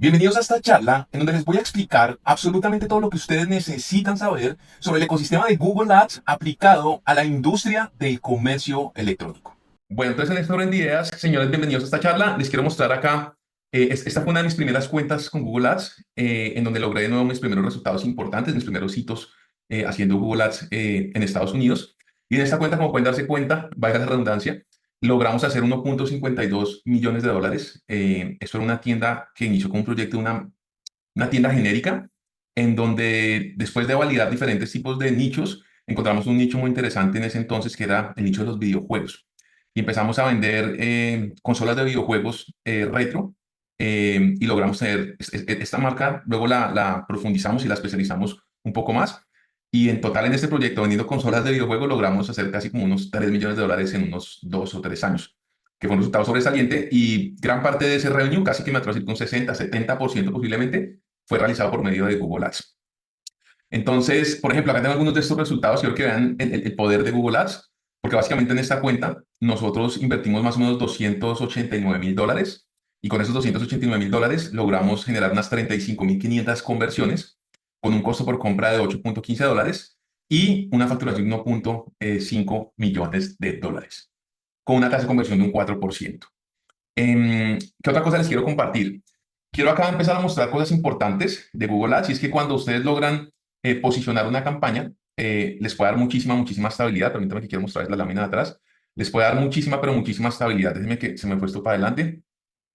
Bienvenidos a esta charla en donde les voy a explicar absolutamente todo lo que ustedes necesitan saber sobre el ecosistema de Google Ads aplicado a la industria del comercio electrónico. Bueno, entonces en este orden de ideas, señores, bienvenidos a esta charla. Les quiero mostrar acá, esta fue una de mis primeras cuentas con Google Ads, en donde logré de nuevo mis primeros resultados importantes, mis primeros hitos haciendo Google Ads en Estados Unidos. Y en esta cuenta, como pueden darse cuenta, valga la redundancia, logramos hacer 1.52 millones de dólares. Esto era una tienda que inició con un proyecto de una tienda genérica, en donde después de validar diferentes tipos de nichos, encontramos un nicho muy interesante en ese entonces, que era el nicho de los videojuegos. Y empezamos a vender consolas de videojuegos retro, y logramos tener esta marca. Luego la profundizamos y la especializamos un poco más. Y en total en este proyecto, vendiendo consolas de videojuegos, logramos hacer casi como unos 3 millones de dólares en unos 2 o 3 años, que fue un resultado sobresaliente. Y gran parte de ese revenue, casi que me atrevo a decir que un 60-70% posiblemente, fue realizado por medio de Google Ads. Entonces, por ejemplo, acá tengo algunos de estos resultados. Quiero que vean el poder de Google Ads, porque básicamente en esta cuenta nosotros invertimos más o menos $289,000, y con esos $289,000 logramos generar unas 35,500 conversiones con un costo por compra de $8.15 y una facturación de 1.5 millones de dólares, con una tasa de conversión de un 4%. ¿Qué otra cosa les quiero compartir? Quiero acá empezar a mostrar cosas importantes de Google Ads, y es que cuando ustedes logran posicionar una campaña, les puede dar muchísima estabilidad. Permítanme que quiero mostrarles la lámina de atrás. Les puede dar muchísima, pero muchísima estabilidad. Déjenme que se me fue esto para adelante.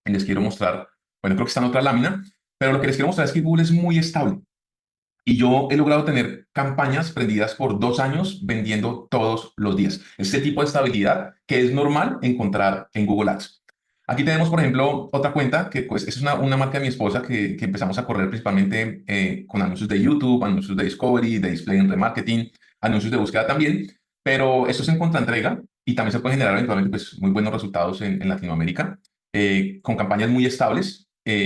Y les quiero mostrar, bueno, creo que está en otra lámina, pero lo que les quiero mostrar es que Google es muy estable. Y yo he logrado tener campañas prendidas por 2 años vendiendo todos los días. Este tipo de estabilidad que es normal encontrar en Google Ads. Aquí tenemos, por ejemplo, otra cuenta que pues, es una marca de mi esposa que empezamos a correr principalmente con anuncios de YouTube, anuncios de Discovery, de Display en Remarketing, anuncios de búsqueda también. Pero esto es en contraentrega y también se puede generar eventualmente pues, muy buenos resultados en Latinoamérica, con campañas muy estables.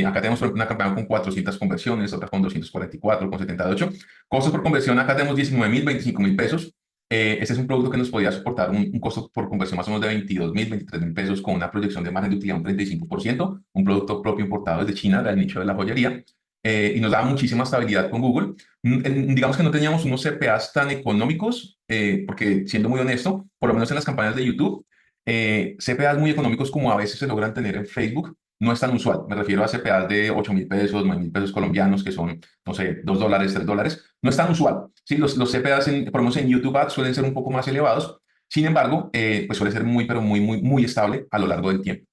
Acá tenemos una campaña con 400 conversiones, otra con 244, con 78. Costos por conversión, acá tenemos 19,000, 25,000 pesos. Este es un producto que nos podía soportar un costo por conversión más o menos de 22,000, 23,000 pesos, con una proyección de margen de utilidad de un 35%, un producto propio importado desde China, del nicho de la joyería, y nos daba muchísima estabilidad con Google. Digamos que no teníamos unos CPAs tan económicos, porque siendo muy honesto, por lo menos en las campañas de YouTube, CPAs muy económicos como a veces se logran tener en Facebook, no es tan usual. Me refiero a CPAs de 8,000 pesos, 9,000 pesos colombianos, que son, no sé, $2, $3. No es tan usual. Sí, los CPAs, por lo menos en YouTube Ads, suelen ser un poco más elevados. Sin embargo, pues suele ser muy, pero muy estable a lo largo del tiempo.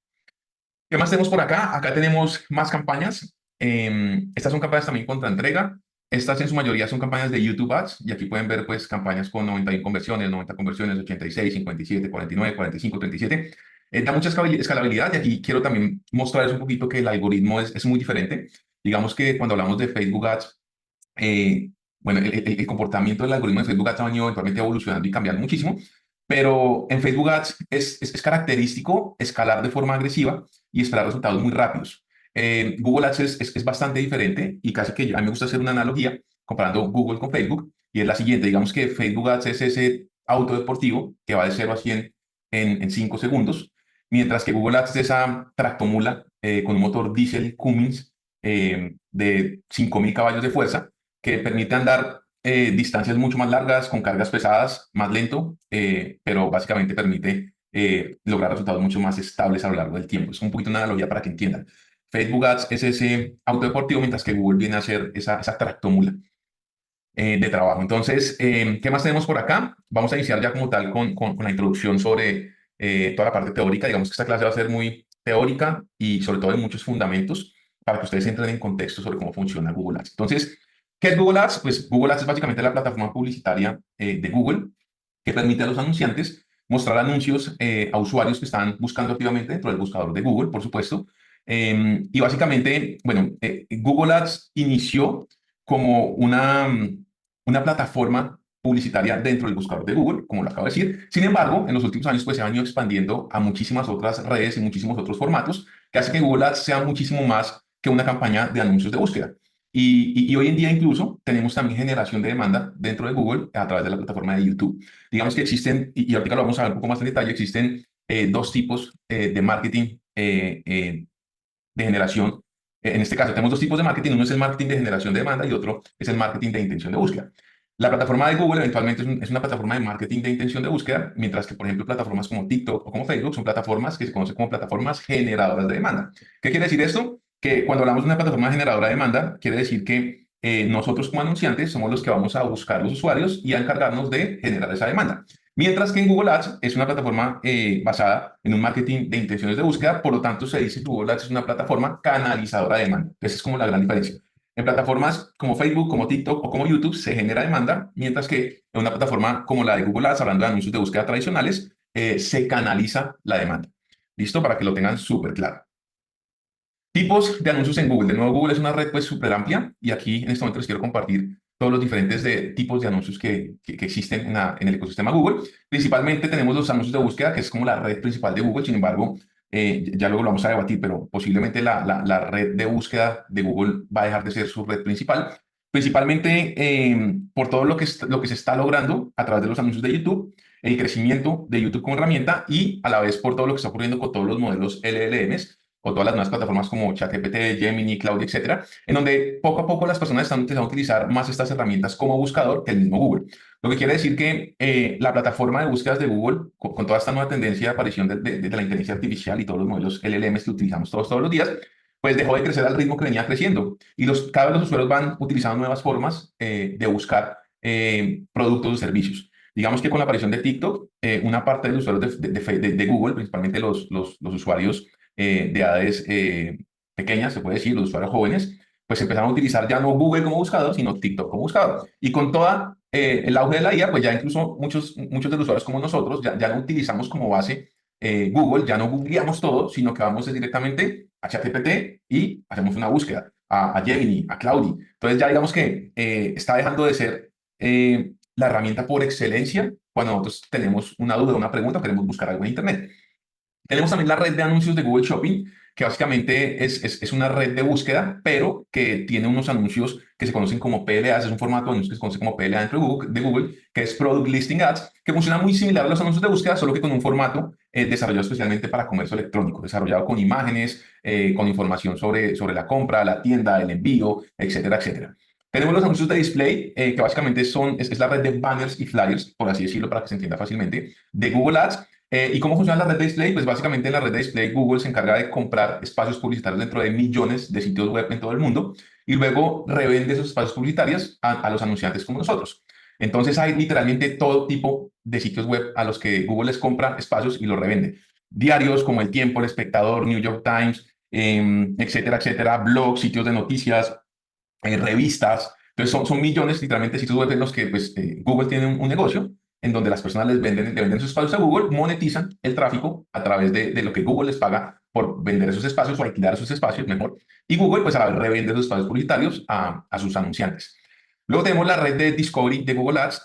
¿Qué más tenemos por acá? Acá tenemos más campañas. Estas son campañas también contra entrega. Estas en su mayoría son campañas de YouTube Ads, y aquí pueden ver pues campañas con 91 conversiones, 90 conversiones, 86, 57, 49, 45, 37. Da mucha escalabilidad, y aquí quiero también mostrarles un poquito que el algoritmo es muy diferente. Digamos que cuando hablamos de Facebook Ads, bueno, el comportamiento del algoritmo de Facebook Ads ha venido eventualmente evolucionando y cambiando muchísimo, pero en Facebook Ads es característico escalar de forma agresiva y esperar resultados muy rápidos. Google Ads es bastante diferente, y casi que a mí me gusta hacer una analogía comparando Google con Facebook, y es la siguiente. Digamos que Facebook Ads es ese auto deportivo que va de 0 a 100 en 5 segundos, mientras que Google Ads es esa tractomula con un motor diésel Cummins de 5,000 caballos de fuerza, que permite andar distancias mucho más largas, con cargas pesadas, más lento, pero básicamente permite lograr resultados mucho más estables a lo largo del tiempo. Es un poquito una analogía para que entiendan. Facebook Ads es ese auto deportivo, mientras que Google viene a ser esa tractomula de trabajo. Entonces, ¿qué más tenemos por acá? Vamos a iniciar ya como tal con la introducción sobre toda la parte teórica. Digamos que esta clase va a ser muy teórica y sobre todo de muchos fundamentos, para que ustedes entren en contexto sobre cómo funciona Google Ads. Entonces, ¿qué es Google Ads? Pues Google Ads es básicamente la plataforma publicitaria de Google, que permite a los anunciantes mostrar anuncios a usuarios que están buscando activamente dentro del buscador de Google, por supuesto. Y básicamente, bueno, Google Ads inició como una plataforma publicitaria dentro del buscador de Google, como lo acabo de decir. Sin embargo, en los últimos años pues se han ido expandiendo a muchísimas otras redes y muchísimos otros formatos, que hace que Google Ads sea muchísimo más que una campaña de anuncios de búsqueda. Y hoy en día incluso tenemos también generación de demanda dentro de Google a través de la plataforma de YouTube. Digamos que existen, y ahorita lo vamos a ver un poco más en detalle, existen dos tipos de marketing de generación En este caso tenemos dos tipos de marketing, uno es el marketing de generación de demanda y otro es el marketing de intención de búsqueda. La plataforma de Google eventualmente es una plataforma de marketing de intención de búsqueda, mientras que, por ejemplo, plataformas como TikTok o como Facebook son plataformas que se conocen como plataformas generadoras de demanda. ¿Qué quiere decir esto? Que cuando hablamos de una plataforma generadora de demanda, quiere decir que nosotros como anunciantes somos los que vamos a buscar los usuarios y a encargarnos de generar esa demanda. Mientras que en Google Ads es una plataforma basada en un marketing de intenciones de búsqueda, por lo tanto se dice que Google Ads es una plataforma canalizadora de demanda. Esa es como la gran diferencia. En plataformas como Facebook, como TikTok o como YouTube se genera demanda, mientras que en una plataforma como la de Google Ads, hablando de anuncios de búsqueda tradicionales, se canaliza la demanda. ¿Listo? Para que lo tengan súper claro. Tipos de anuncios en Google. De nuevo, Google es una red pues súper amplia y aquí en este momento les quiero compartir todos los diferentes tipos de anuncios que existen en el ecosistema Google. Principalmente tenemos los anuncios de búsqueda, que es como la red principal de Google. Sin embargo, ya luego lo vamos a debatir, pero posiblemente la red de búsqueda de Google va a dejar de ser su red principal. Principalmente por todo lo que se está logrando a través de los anuncios de YouTube, el crecimiento de YouTube como herramienta y a la vez por todo lo que está ocurriendo con todos los modelos LLMs o todas las nuevas plataformas como ChatGPT, Gemini, Claude, etcétera, en donde poco a poco las personas están empezando a utilizar más estas herramientas como buscador que el mismo Google. Lo que quiere decir que la plataforma de búsquedas de Google, con toda esta nueva tendencia de aparición de la inteligencia artificial y todos los modelos LLMs que utilizamos todos los días, pues dejó de crecer al ritmo que venía creciendo. Y cada vez los usuarios van utilizando nuevas formas de buscar productos o servicios. Digamos que con la aparición de TikTok, una parte de los usuarios de Google, principalmente los usuarios de edades pequeñas, se puede decir, los usuarios jóvenes, pues empezaron a utilizar ya no Google como buscador, sino TikTok como buscador. Y con toda el auge de la IA, pues ya incluso muchos de los usuarios como nosotros ya no utilizamos como base Google, ya no googleamos todo, sino que vamos directamente a ChatGPT y hacemos una búsqueda a Gemini, a Claude. Entonces ya digamos que está dejando de ser la herramienta por excelencia cuando nosotros tenemos una duda, una pregunta o queremos buscar algo en Internet. Tenemos también la red de anuncios de Google Shopping, que básicamente es una red de búsqueda, pero que tiene unos anuncios que se conocen como PLAs, es un formato de anuncios que se conoce como PLA dentro de Google, que es Product Listing Ads, que funciona muy similar a los anuncios de búsqueda, solo que con un formato desarrollado especialmente para comercio electrónico, desarrollado con imágenes, con información sobre la compra, la tienda, el envío, etcétera, etcétera. Tenemos los anuncios de display, que básicamente es la red de banners y flyers, por así decirlo, para que se entienda fácilmente, de Google Ads. ¿Y cómo funciona la red de display? Pues básicamente en la red de display Google se encarga de comprar espacios publicitarios dentro de millones de sitios web en todo el mundo y luego revende esos espacios publicitarios a los anunciantes como nosotros. Entonces hay literalmente todo tipo de sitios web a los que Google les compra espacios y los revende. Diarios como El Tiempo, El Espectador, New York Times, etcétera, etcétera, blogs, sitios de noticias, revistas. Entonces son millones literalmente de sitios web en los que pues, Google tiene un negocio en donde las personas le venden sus espacios a Google, monetizan el tráfico a través de lo que Google les paga por vender esos espacios o alquilar esos espacios mejor. Y Google pues a la vez revende esos espacios publicitarios a sus anunciantes. Luego tenemos la red de Discovery de Google Ads,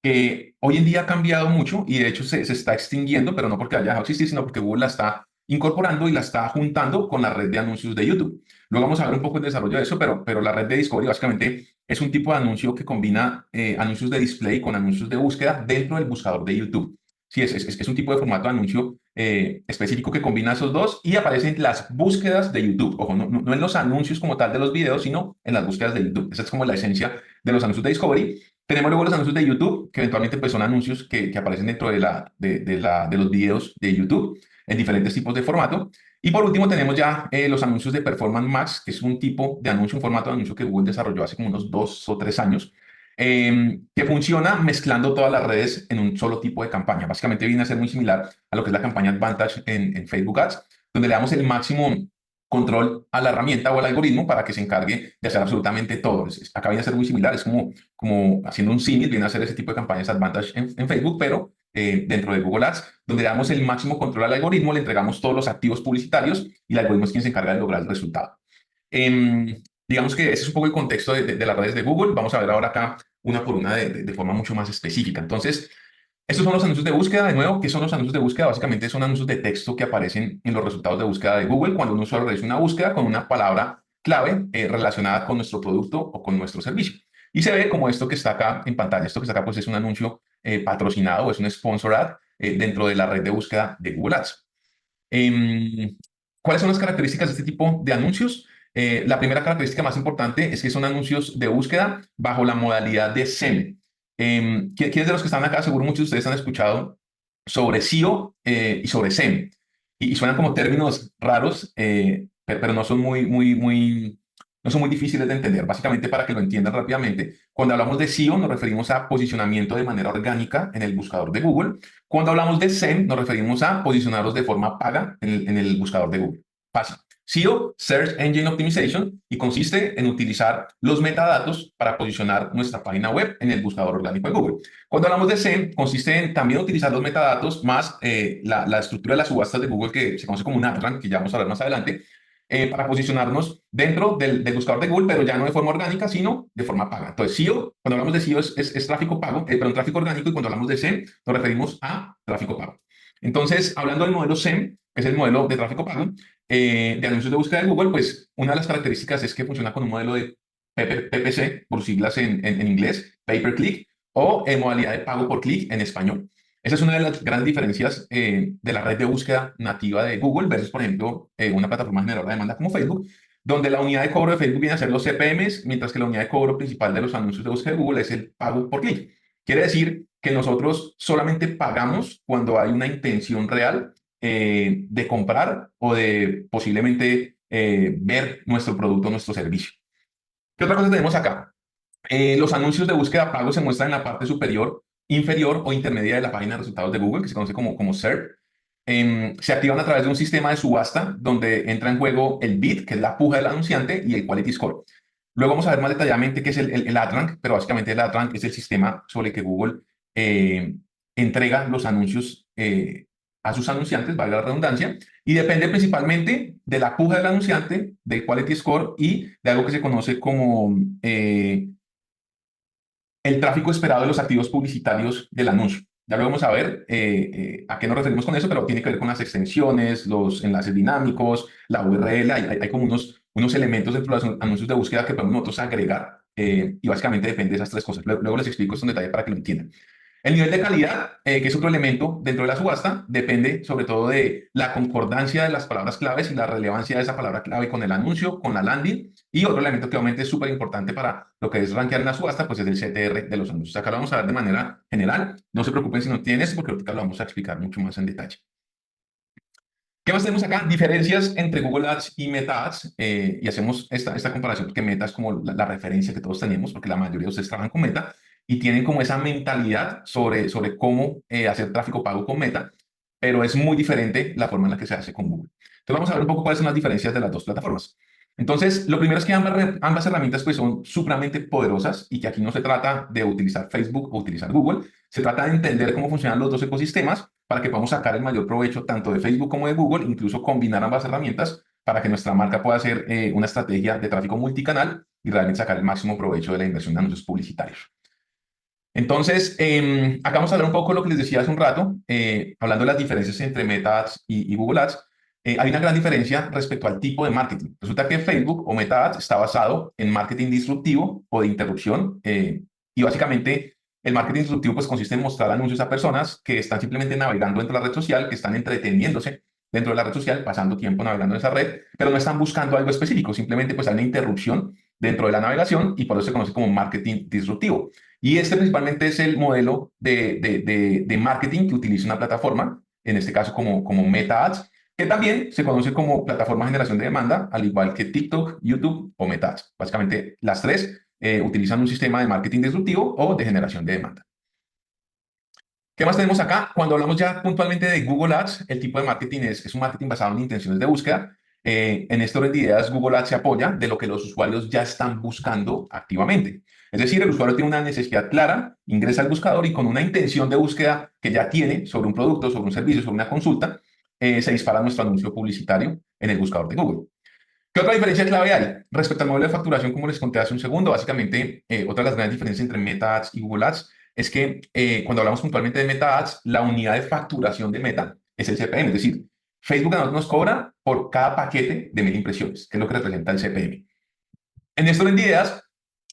que hoy en día ha cambiado mucho y de hecho se está extinguiendo, pero no porque haya dejado de existir, sino porque Google la está incorporando y la está juntando con la red de anuncios de YouTube. Luego vamos a ver un poco el desarrollo de eso, pero la red de Discovery básicamente es un tipo de anuncio que combina anuncios de display con anuncios de búsqueda dentro del buscador de YouTube. Sí, es un tipo de formato de anuncio específico que combina esos dos y aparecen las búsquedas de YouTube. Ojo, no en los anuncios como tal de los videos, sino en las búsquedas de YouTube. Esa es como la esencia de los anuncios de Discovery. Tenemos luego los anuncios de YouTube, que eventualmente pues, son anuncios que aparecen dentro de los videos de YouTube en diferentes tipos de formato. Y por último tenemos ya los anuncios de Performance Max, que es un tipo de anuncio, un formato de anuncio que Google desarrolló hace como unos 2 o 3 años, que funciona mezclando todas las redes en un solo tipo de campaña. Básicamente viene a ser muy similar a lo que es la campaña Advantage en Facebook Ads, donde le damos el máximo control a la herramienta o al algoritmo para que se encargue de hacer absolutamente todo. Acá viene a ser muy similar, es como haciendo un símil, viene a ser ese tipo de campañas Advantage en Facebook, pero dentro de Google Ads, donde le damos el máximo control al algoritmo, le entregamos todos los activos publicitarios y el algoritmo es quien se encarga de lograr el resultado. Digamos que ese es un poco el contexto de las redes de Google. Vamos a ver ahora acá una por una de forma mucho más específica. Entonces, estos son los anuncios de búsqueda. De nuevo, ¿qué son los anuncios de búsqueda? Básicamente son anuncios de texto que aparecen en los resultados de búsqueda de Google cuando un usuario realiza una búsqueda con una palabra clave relacionada con nuestro producto o con nuestro servicio. Y se ve como esto que está acá en pantalla. Esto que está acá pues es un anuncio patrocinado, es un sponsor ad dentro de la red de búsqueda de Google Ads. Em, ¿Cuáles son las características de este tipo de anuncios? La primera característica más importante es que son anuncios de búsqueda bajo la modalidad de SEM. ¿Quiénes de los que están acá? Seguro muchos de ustedes han escuchado sobre SEO y sobre SEM. Y suenan como términos raros, pero no son no son muy difíciles de entender. Básicamente, para que lo entiendan rápidamente, cuando hablamos de SEO nos referimos a posicionamiento de manera orgánica en el buscador de Google. Cuando hablamos de SEM, nos referimos a posicionarlos de forma paga en el buscador de Google. Fácil. SEO, Search Engine Optimization, y consiste en utilizar los metadatos para posicionar nuestra página web en el buscador orgánico de Google. Cuando hablamos de SEM, consiste en también utilizar los metadatos más la estructura de las subastas de Google, que se conoce como un ad rank, que ya vamos a hablar más adelante, para posicionarnos dentro del buscador de Google, pero ya no de forma orgánica, sino de forma paga. Entonces, SEO, cuando hablamos de SEO es tráfico pago, perdón, tráfico orgánico, y cuando hablamos de SEM, nos referimos a tráfico pago. Entonces, hablando del modelo SEM, que es el modelo de tráfico pago, de anuncios de búsqueda de Google, pues una de las características es que funciona con un modelo de PPC, por siglas en inglés, pay per click, o en modalidad de pago por clic en español. Esa es una de las grandes diferencias de la red de búsqueda nativa de Google versus, por ejemplo, una plataforma generadora de demanda como Facebook, donde la unidad de cobro de Facebook viene a ser los CPMs, mientras que la unidad de cobro principal de los anuncios de búsqueda de Google es el pago por clic. Quiere decir que nosotros solamente pagamos cuando hay una intención real de comprar o de posiblemente ver nuestro producto o nuestro servicio. ¿Qué otra cosa tenemos acá? Los anuncios de búsqueda pago se muestran en la parte superior, inferior o intermedia de la página de resultados de Google, que se conoce como SERP. Se activan a través de un sistema de subasta donde entra en juego el bid, que es la puja del anunciante, y el quality score. Luego vamos a ver más detalladamente qué es el ad rank, pero básicamente el ad rank es el sistema sobre el que Google eh, entrega los anuncios a sus anunciantes, valga la redundancia, y depende principalmente de la puja del anunciante, del quality score y de algo que se conoce como el tráfico esperado de los activos publicitarios del anuncio. Ya lo vamos a ver a qué nos referimos con eso, pero tiene que ver con las extensiones, los enlaces dinámicos, la URL. Hay como unos elementos dentro de los anuncios de búsqueda que podemos nosotros agregar y básicamente depende de esas tres cosas. Luego les explico esto en detalle para que lo entiendan. El nivel de calidad, que es otro elemento dentro de la subasta, depende sobre todo de la concordancia de las palabras claves y la relevancia de esa palabra clave con el anuncio, con la landing. Y otro elemento que obviamente es súper importante para lo que es rankear en la subasta, pues es el CTR de los anuncios. Acá lo vamos a ver de manera general. No se preocupen si no tienen eso, porque ahorita lo vamos a explicar mucho más en detalle. ¿Qué más tenemos acá? Diferencias entre Google Ads y Meta Ads. Y hacemos esta comparación porque Meta es como la referencia que todos tenemos, porque la mayoría de ustedes trabajan con Meta y tienen como esa mentalidad sobre cómo hacer tráfico pago con Meta, pero es muy diferente la forma en la que se hace con Google. Entonces vamos a ver un poco cuáles son las diferencias de las dos plataformas. Entonces, lo primero es que ambas herramientas pues, son supremamente poderosas y que aquí no se trata de utilizar Facebook o utilizar Google, se trata de entender cómo funcionan los dos ecosistemas para que podamos sacar el mayor provecho tanto de Facebook como de Google, incluso combinar ambas herramientas para que nuestra marca pueda hacer una estrategia de tráfico multicanal y realmente sacar el máximo provecho de la inversión de anuncios publicitarios. Entonces, acá vamos a hablar un poco de lo que les decía hace un rato, hablando de las diferencias entre Meta Ads y Google Ads. Hay una gran diferencia respecto al tipo de marketing. Resulta que Facebook o Meta Ads está basado en marketing disruptivo o de interrupción, y básicamente el marketing disruptivo pues, consiste en mostrar anuncios a personas que están simplemente navegando dentro de la red social, que están entreteniéndose dentro de la red social, pasando tiempo navegando en esa red, pero no están buscando algo específico, simplemente pues hay una interrupción dentro de la navegación y por eso se conoce como marketing disruptivo. Y este principalmente es el modelo de marketing que utiliza una plataforma, en este caso como Meta Ads, que también se conoce como plataforma de generación de demanda, al igual que TikTok, YouTube o Meta Ads. Básicamente las tres utilizan un sistema de marketing disruptivo o de generación de demanda. ¿Qué más tenemos acá? Cuando hablamos ya puntualmente de Google Ads, el tipo de marketing es un marketing basado en intenciones de búsqueda. En este orden de ideas, Google Ads se apoya de lo que los usuarios ya están buscando activamente. Es decir, el usuario tiene una necesidad clara, ingresa al buscador y con una intención de búsqueda que ya tiene sobre un producto, sobre un servicio, sobre una consulta, se dispara nuestro anuncio publicitario en el buscador de Google. ¿Qué otra diferencia clave hay? Respecto al modelo de facturación, como les conté hace un segundo, básicamente, otra de las grandes diferencias entre Meta Ads y Google Ads es que cuando hablamos puntualmente de Meta Ads, la unidad de facturación de Meta es el CPM, es decir, Facebook a nosotros nos cobra por cada paquete de 1000 impresiones, que es lo que representa el CPM. En esto de ideas,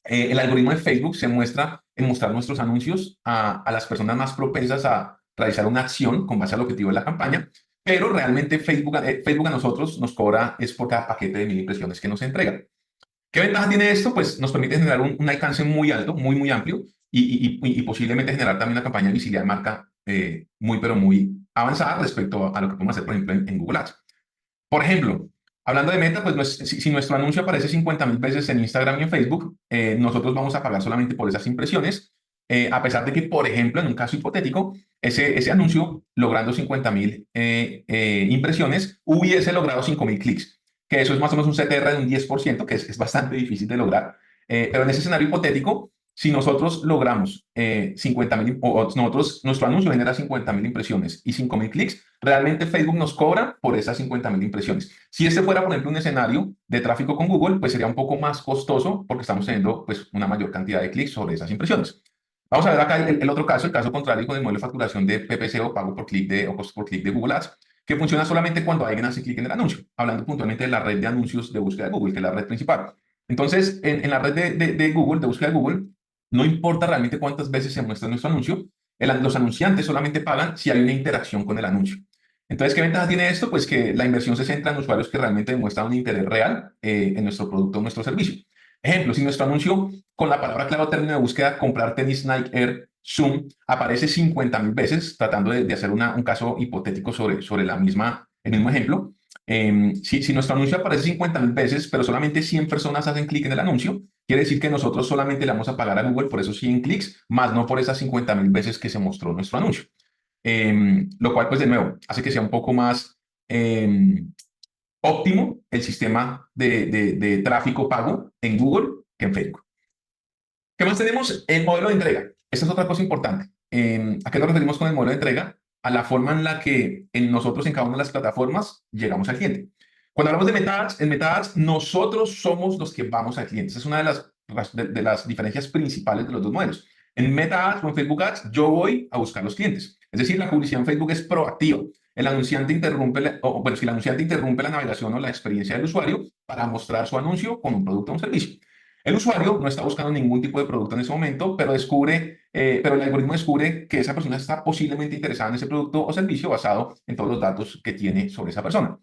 el algoritmo de Facebook se muestra en mostrar nuestros anuncios a las personas más propensas a realizar una acción con base al objetivo de la campaña, pero realmente Facebook a nosotros nos cobra es por cada paquete de 1000 impresiones que nos entrega. ¿Qué ventaja tiene esto? Pues nos permite generar un alcance muy alto, muy, muy amplio y posiblemente generar también una campaña de visibilidad de marca muy, pero muy avanzada respecto a lo que podemos hacer, por ejemplo, en Google Ads. Por ejemplo, hablando de Meta, pues si nuestro anuncio aparece 50.000 veces en Instagram y en Facebook, nosotros vamos a pagar solamente por esas impresiones, a pesar de que, por ejemplo, en un caso hipotético, ese anuncio, logrando 50.000 impresiones, hubiese logrado 5.000 clics, que eso es más o menos un CTR de un 10%, que es bastante difícil de lograr. Pero en ese escenario hipotético, si nosotros logramos 50.000, o nosotros, nuestro anuncio genera 50.000 impresiones y 5.000 clics, realmente Facebook nos cobra por esas 50.000 impresiones. Si este fuera, por ejemplo, un escenario de tráfico con Google, pues sería un poco más costoso porque estamos teniendo pues, una mayor cantidad de clics sobre esas impresiones. Vamos a ver acá el otro caso, el caso contrario con el modelo de facturación de PPC o pago por clic o costo por clic de Google Ads, que funciona solamente cuando alguien hace clic en el anuncio, hablando puntualmente de la red de anuncios de búsqueda de Google, que es la red principal. Entonces, en la red de Google, de búsqueda de Google, no importa realmente cuántas veces se muestra nuestro anuncio, los anunciantes solamente pagan si hay una interacción con el anuncio. Entonces, ¿qué ventaja tiene esto? Pues que la inversión se centra en usuarios que realmente demuestran un interés real en nuestro producto o nuestro servicio. Ejemplo, si nuestro anuncio con la palabra clave o término de búsqueda comprar tenis Nike Air Zoom aparece 50.000 veces, tratando de hacer un caso hipotético sobre el mismo ejemplo, si nuestro anuncio aparece 50.000 veces, pero solamente 100 personas hacen clic en el anuncio, quiere decir que nosotros solamente le vamos a pagar a Google por esos 100 clics, más no por esas 50.000 veces que se mostró nuestro anuncio. Lo cual, pues de nuevo, hace que sea un poco más óptimo el sistema de tráfico pago en Google que en Facebook. ¿Qué más tenemos? El modelo de entrega. Esta es otra cosa importante. ¿A qué nos referimos con el modelo de entrega? A la forma en la que nosotros en cada una de las plataformas llegamos al cliente. Cuando hablamos de MetaAds, en MetaAds nosotros somos los que vamos al cliente. Esa es una de las diferencias principales de los dos modelos. En MetaAds o en Facebook Ads yo voy a buscar los clientes. Es decir, la publicidad en Facebook es proactiva. El anunciante interrumpe, bueno, si el anunciante interrumpe la navegación o la experiencia del usuario para mostrar su anuncio con un producto o un servicio. El usuario no está buscando ningún tipo de producto en ese momento, pero pero el algoritmo descubre que esa persona está posiblemente interesada en ese producto o servicio basado en todos los datos que tiene sobre esa persona.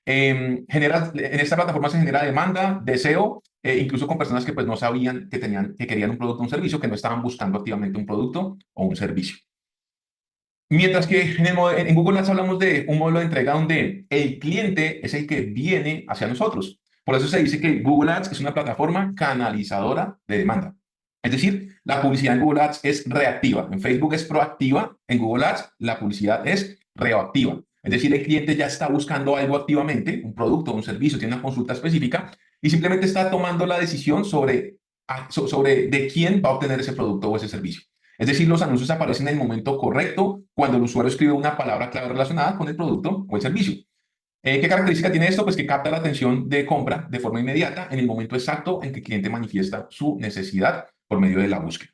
En esta plataforma se genera demanda, deseo, incluso con personas que pues no sabían que querían un producto o un servicio, que no estaban buscando activamente un producto o un servicio. Mientras que en Google Ads hablamos de un modelo de entrega donde el cliente es el que viene hacia nosotros. Por eso se dice que Google Ads es una plataforma canalizadora de demanda. Es decir, la publicidad en Google Ads es reactiva. En Facebook es proactiva. En Google Ads la publicidad es reactiva. Es decir, el cliente ya está buscando algo activamente, un producto, un servicio, tiene una consulta específica y simplemente está tomando la decisión sobre de quién va a obtener ese producto o ese servicio. Es decir, los anuncios aparecen en el momento correcto cuando el usuario escribe una palabra clave relacionada con el producto o el servicio. ¿Qué característica tiene esto? Pues que capta la atención de compra de forma inmediata en el momento exacto en que el cliente manifiesta su necesidad por medio de la búsqueda.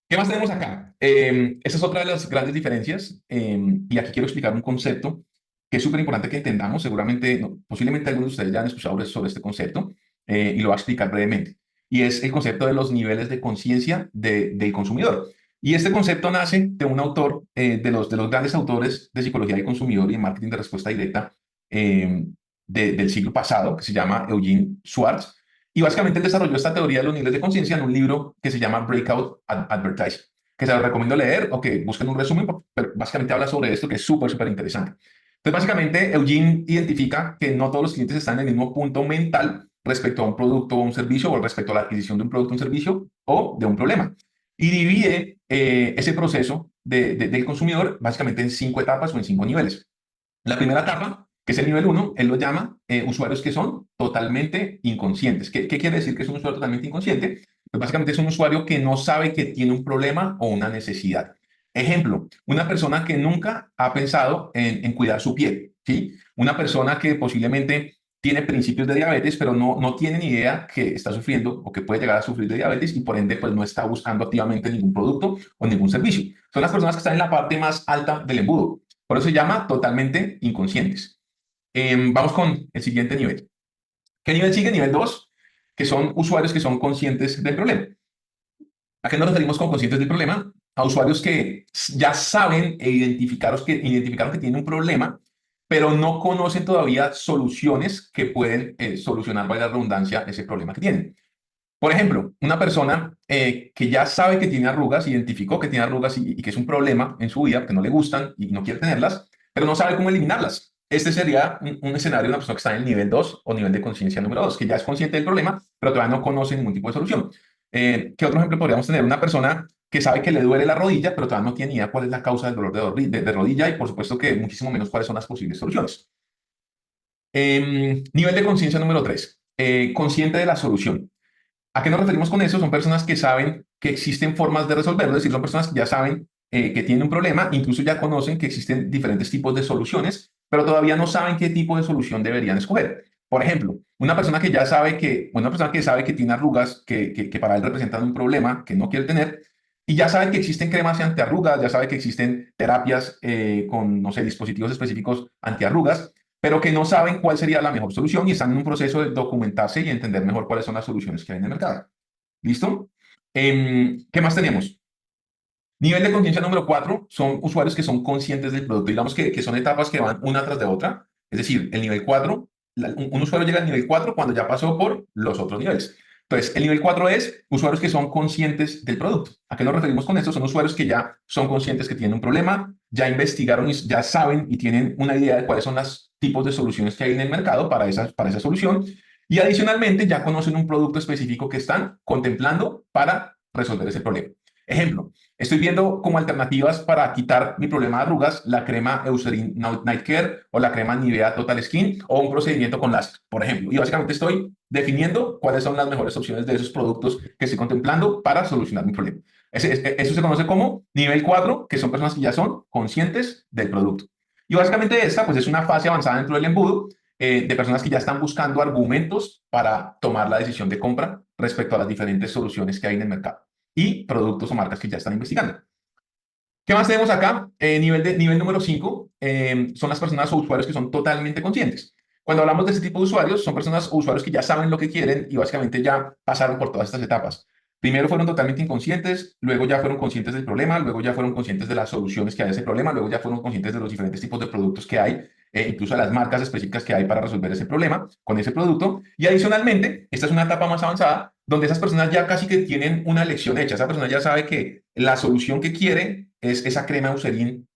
¿Qué más tenemos acá? Esta es otra de las grandes diferencias y aquí quiero explicar un concepto que es súper importante que entendamos. Seguramente, posiblemente algunos de ustedes ya han escuchado sobre este concepto y lo voy a explicar brevemente. Y es el concepto de los niveles de conciencia del consumidor. Y este concepto nace de un autor, de los grandes autores de psicología del consumidor y de marketing de respuesta directa eh, del siglo pasado, que se llama Eugene Schwartz. Y básicamente él desarrolló esta teoría de los niveles de conciencia en un libro que se llama Breakout Advertising, que se lo recomiendo leer o que busquen un resumen, pero básicamente habla sobre esto que es súper, súper interesante. Entonces, básicamente, Eugene identifica que no todos los clientes están en el mismo punto mental respecto a un producto o un servicio o respecto a la adquisición de un producto o un servicio o de un problema. Y divide ese proceso del consumidor básicamente en 5 etapas o en 5 niveles. La primera etapa, que es el nivel 1, él lo llama usuarios que son totalmente inconscientes. ¿Qué quiere decir que es un usuario totalmente inconsciente? Pues básicamente es un usuario que no sabe que tiene un problema o una necesidad. Ejemplo, una persona que nunca ha pensado en cuidar su piel, ¿sí? Una persona que posiblemente tiene principios de diabetes, pero no tiene ni idea que está sufriendo o que puede llegar a sufrir de diabetes y por ende pues no está buscando activamente ningún producto o ningún servicio. Son las personas que están en la parte más alta del embudo. Por eso se llama totalmente inconscientes. Vamos con el siguiente nivel. ¿Qué nivel sigue? Nivel 2, que son usuarios que son conscientes del problema. ¿A qué nos referimos con conscientes del problema? A usuarios que ya saben e identificaron que tienen un problema, pero no conocen todavía soluciones que pueden solucionar, valga la redundancia, ese problema que tienen. Por ejemplo, una persona que ya sabe que tiene arrugas, identificó que tiene arrugas y que es un problema en su vida, que no le gustan y no quiere tenerlas, pero no sabe cómo eliminarlas. Este sería un escenario de una persona que está en el nivel 2 o nivel de conciencia número 2, que ya es consciente del problema, pero todavía no conoce ningún tipo de solución. ¿Qué otro ejemplo podríamos tener? Una persona que sabe que le duele la rodilla, pero todavía no tiene ni idea cuál es la causa del dolor de rodilla y por supuesto que muchísimo menos cuáles son las posibles soluciones. Nivel de conciencia número 3, consciente de la solución. ¿A qué nos referimos con eso? Son personas que saben que existen formas de resolverlo, es decir, son personas que ya saben que tienen un problema, incluso ya conocen que existen diferentes tipos de soluciones, pero todavía no saben qué tipo de solución deberían escoger. Por ejemplo, una persona que ya sabe que, una persona que sabe que tiene arrugas, que para él representan un problema que no quiere tener, y ya sabe que existen cremas antiarrugas, ya sabe que existen terapias con, no sé, dispositivos específicos antiarrugas, pero que no saben cuál sería la mejor solución y están en un proceso de documentarse y entender mejor cuáles son las soluciones que hay en el mercado. ¿Listo? ¿Qué más tenemos? Nivel de conciencia número 4 son usuarios que son conscientes del producto. Digamos que son etapas que van una tras de otra. Es decir, el nivel 4, un usuario llega al nivel 4 cuando ya pasó por los otros niveles. Entonces, el nivel 4 es usuarios que son conscientes del producto. ¿A qué nos referimos con esto? Son usuarios que ya son conscientes que tienen un problema, ya investigaron y ya saben y tienen una idea de cuáles son los tipos de soluciones que hay en el mercado para esa solución. Y adicionalmente ya conocen un producto específico que están contemplando para resolver ese problema. Ejemplo, estoy viendo como alternativas para quitar mi problema de arrugas la crema Eucerin Night Care o la crema Nivea Total Skin o un procedimiento con láser, por ejemplo. Y básicamente estoy definiendo cuáles son las mejores opciones de esos productos que estoy contemplando para solucionar mi problema. Eso se conoce como nivel 4, que son personas que ya son conscientes del producto. Y básicamente esta pues, es una fase avanzada dentro del embudo de personas que ya están buscando argumentos para tomar la decisión de compra respecto a las diferentes soluciones que hay en el mercado y productos o marcas que ya están investigando. ¿Qué más tenemos acá? Nivel número 5 son las personas o usuarios que son totalmente conscientes. Cuando hablamos de este tipo de usuarios, son personas o usuarios que ya saben lo que quieren y básicamente ya pasaron por todas estas etapas. Primero fueron totalmente inconscientes, luego ya fueron conscientes del problema, luego ya fueron conscientes de las soluciones que hay a ese problema, luego ya fueron conscientes de los diferentes tipos de productos que hay, incluso de las marcas específicas que hay para resolver ese problema con ese producto. Y adicionalmente, esta es una etapa más avanzada donde esas personas ya casi que tienen una elección hecha. Esa persona ya sabe que la solución que quiere es esa crema Eucerin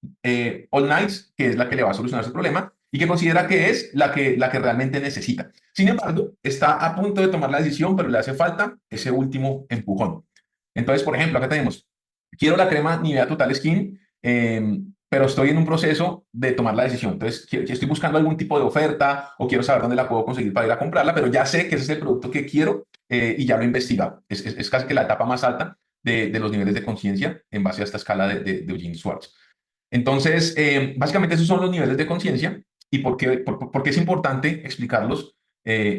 All Nights, que es la que le va a solucionar su problema y que considera que es la que realmente necesita. Sin embargo, está a punto de tomar la decisión, pero le hace falta ese último empujón. Entonces, por ejemplo, acá tenemos, quiero la crema Nivea Total Skin, pero estoy en un proceso de tomar la decisión. Entonces, estoy buscando algún tipo de oferta o quiero saber dónde la puedo conseguir para ir a comprarla, pero ya sé que ese es el producto que quiero y ya lo he investigado. Es casi que la etapa más alta de los niveles de conciencia en base a esta escala de Eugene Schwartz. Entonces, básicamente esos son los niveles de conciencia. ¿Y por qué es importante explicarlos?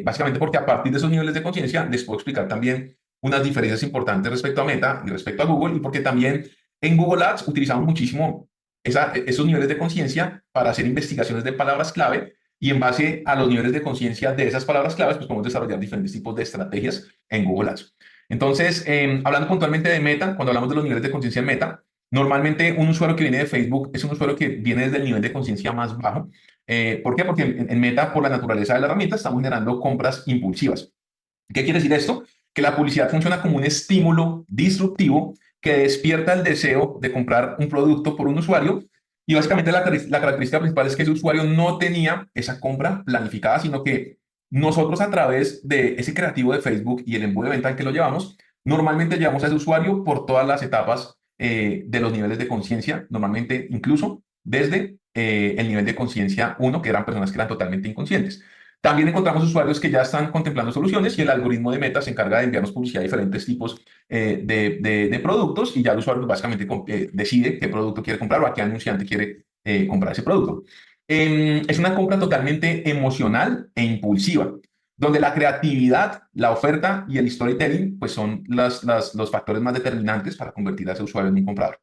Básicamente porque a partir de esos niveles de conciencia les puedo explicar también unas diferencias importantes respecto a Meta y respecto a Google y porque también en Google Ads utilizamos muchísimo esos niveles de conciencia para hacer investigaciones de palabras clave y en base a los niveles de conciencia de esas palabras claves, pues podemos desarrollar diferentes tipos de estrategias en Google Ads. Entonces, hablando puntualmente de Meta, cuando hablamos de los niveles de conciencia en Meta, normalmente un usuario que viene de Facebook es un usuario que viene desde el nivel de conciencia más bajo. ¿Por qué? Porque en Meta, por la naturaleza de la herramienta, estamos generando compras impulsivas. ¿Qué quiere decir esto? Que la publicidad funciona como un estímulo disruptivo que despierta el deseo de comprar un producto por un usuario y básicamente la característica principal es que ese usuario no tenía esa compra planificada, sino que nosotros a través de ese creativo de Facebook y el embudo de venta en que lo llevamos, normalmente llevamos a ese usuario por todas las etapas de los niveles de conciencia, normalmente incluso desde el nivel de conciencia uno que eran personas que eran totalmente inconscientes. También encontramos usuarios que ya están contemplando soluciones y el algoritmo de Meta se encarga de enviarnos publicidad a diferentes tipos de productos y ya el usuario básicamente decide qué producto quiere comprar o a qué anunciante quiere comprar ese producto. Es una compra totalmente emocional e impulsiva, donde la creatividad, la oferta y el storytelling pues son los factores más determinantes para convertir a ese usuario en un comprador.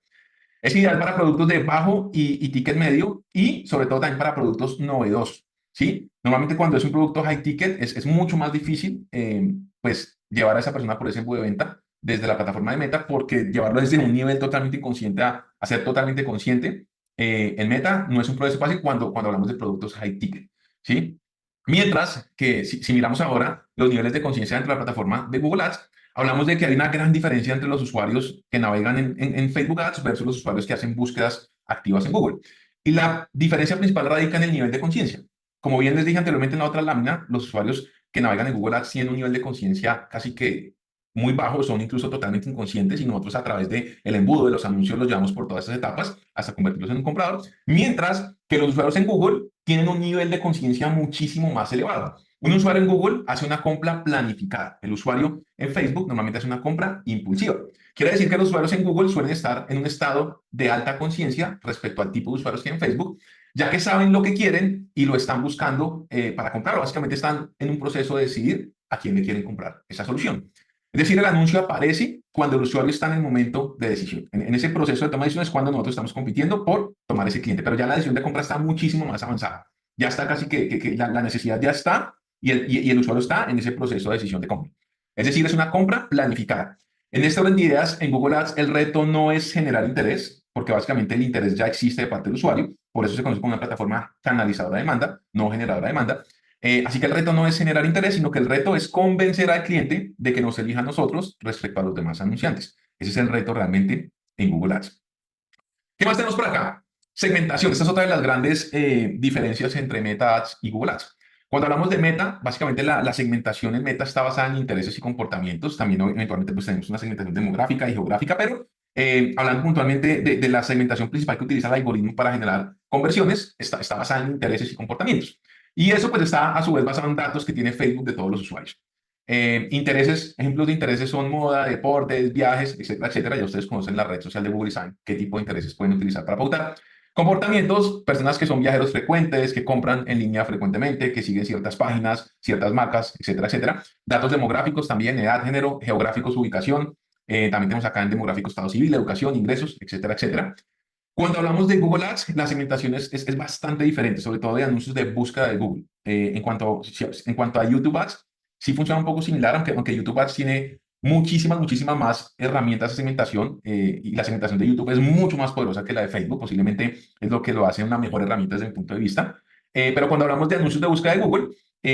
Es ideal para productos de bajo y ticket medio y sobre todo también para productos novedosos, ¿sí? Normalmente cuando es un producto high ticket es mucho más difícil pues llevar a esa persona por ese embudo de venta desde la plataforma de Meta porque llevarlo desde un nivel totalmente inconsciente a ser totalmente consciente en Meta no es un proceso fácil cuando hablamos de productos high ticket, ¿sí? Mientras que si miramos ahora los niveles de conciencia dentro de la plataforma de Google Ads, hablamos de que hay una gran diferencia entre los usuarios que navegan en Facebook Ads versus los usuarios que hacen búsquedas activas en Google. Y la diferencia principal radica en el nivel de conciencia. Como bien les dije anteriormente en la otra lámina, los usuarios que navegan en Google Ads tienen un nivel de conciencia casi que muy bajo, son incluso totalmente inconscientes y nosotros a través del embudo de los anuncios los llevamos por todas estas etapas hasta convertirlos en un comprador, mientras que los usuarios en Google tienen un nivel de conciencia muchísimo más elevado. Un usuario en Google hace una compra planificada. El usuario en Facebook normalmente hace una compra impulsiva. Quiere decir que los usuarios en Google suelen estar en un estado de alta conciencia respecto al tipo de usuarios que hay en Facebook, ya que saben lo que quieren y lo están buscando para comprarlo. Básicamente están en un proceso de decidir a quién le quieren comprar esa solución. Es decir, el anuncio aparece cuando el usuario está en el momento de decisión. En ese proceso de toma de decisiones es cuando nosotros estamos compitiendo por tomar ese cliente, pero ya la decisión de compra está muchísimo más avanzada. Ya está casi que la necesidad ya está y el usuario está en ese proceso de decisión de compra. Es decir, es una compra planificada. En este orden de ideas, en Google Ads, el reto no es generar interés, porque básicamente el interés ya existe de parte del usuario, por eso se conoce como una plataforma canalizadora de demanda, no generadora de demanda. Así que el reto no es generar interés, sino que el reto es convencer al cliente de que nos elija a nosotros respecto a los demás anunciantes. Ese es el reto realmente en Google Ads. ¿Qué más tenemos por acá? Segmentación. Esta es otra de las grandes diferencias entre Meta Ads y Google Ads. Cuando hablamos de Meta, básicamente la segmentación en Meta está basada en intereses y comportamientos. También eventualmente pues, tenemos una segmentación demográfica y geográfica, pero hablando puntualmente de la segmentación principal que utiliza el algoritmo para generar conversiones, está basada en intereses y comportamientos. Y eso pues está a su vez basado en datos que tiene Facebook de todos los usuarios. Intereses, ejemplos de intereses son moda, deportes, viajes, etcétera, etcétera. Ya ustedes conocen la red social de Google y saben qué tipo de intereses pueden utilizar para pautar. Comportamientos, personas que son viajeros frecuentes, que compran en línea frecuentemente, que siguen ciertas páginas, ciertas marcas, etcétera, etcétera. Datos demográficos también, edad, género, geográficos, ubicación. También tenemos acá en demográfico estado civil, educación, ingresos, etcétera, etcétera. Cuando hablamos de Google Ads, la segmentación es bastante diferente, sobre todo de anuncios de búsqueda de Google. En cuanto a YouTube Ads, sí funciona un poco similar, aunque YouTube Ads tiene muchísimas más herramientas de segmentación y la segmentación de YouTube es mucho más poderosa que la de Facebook, posiblemente es lo que lo hace una mejor herramienta desde mi punto de vista. Pero cuando hablamos de anuncios de búsqueda de Google,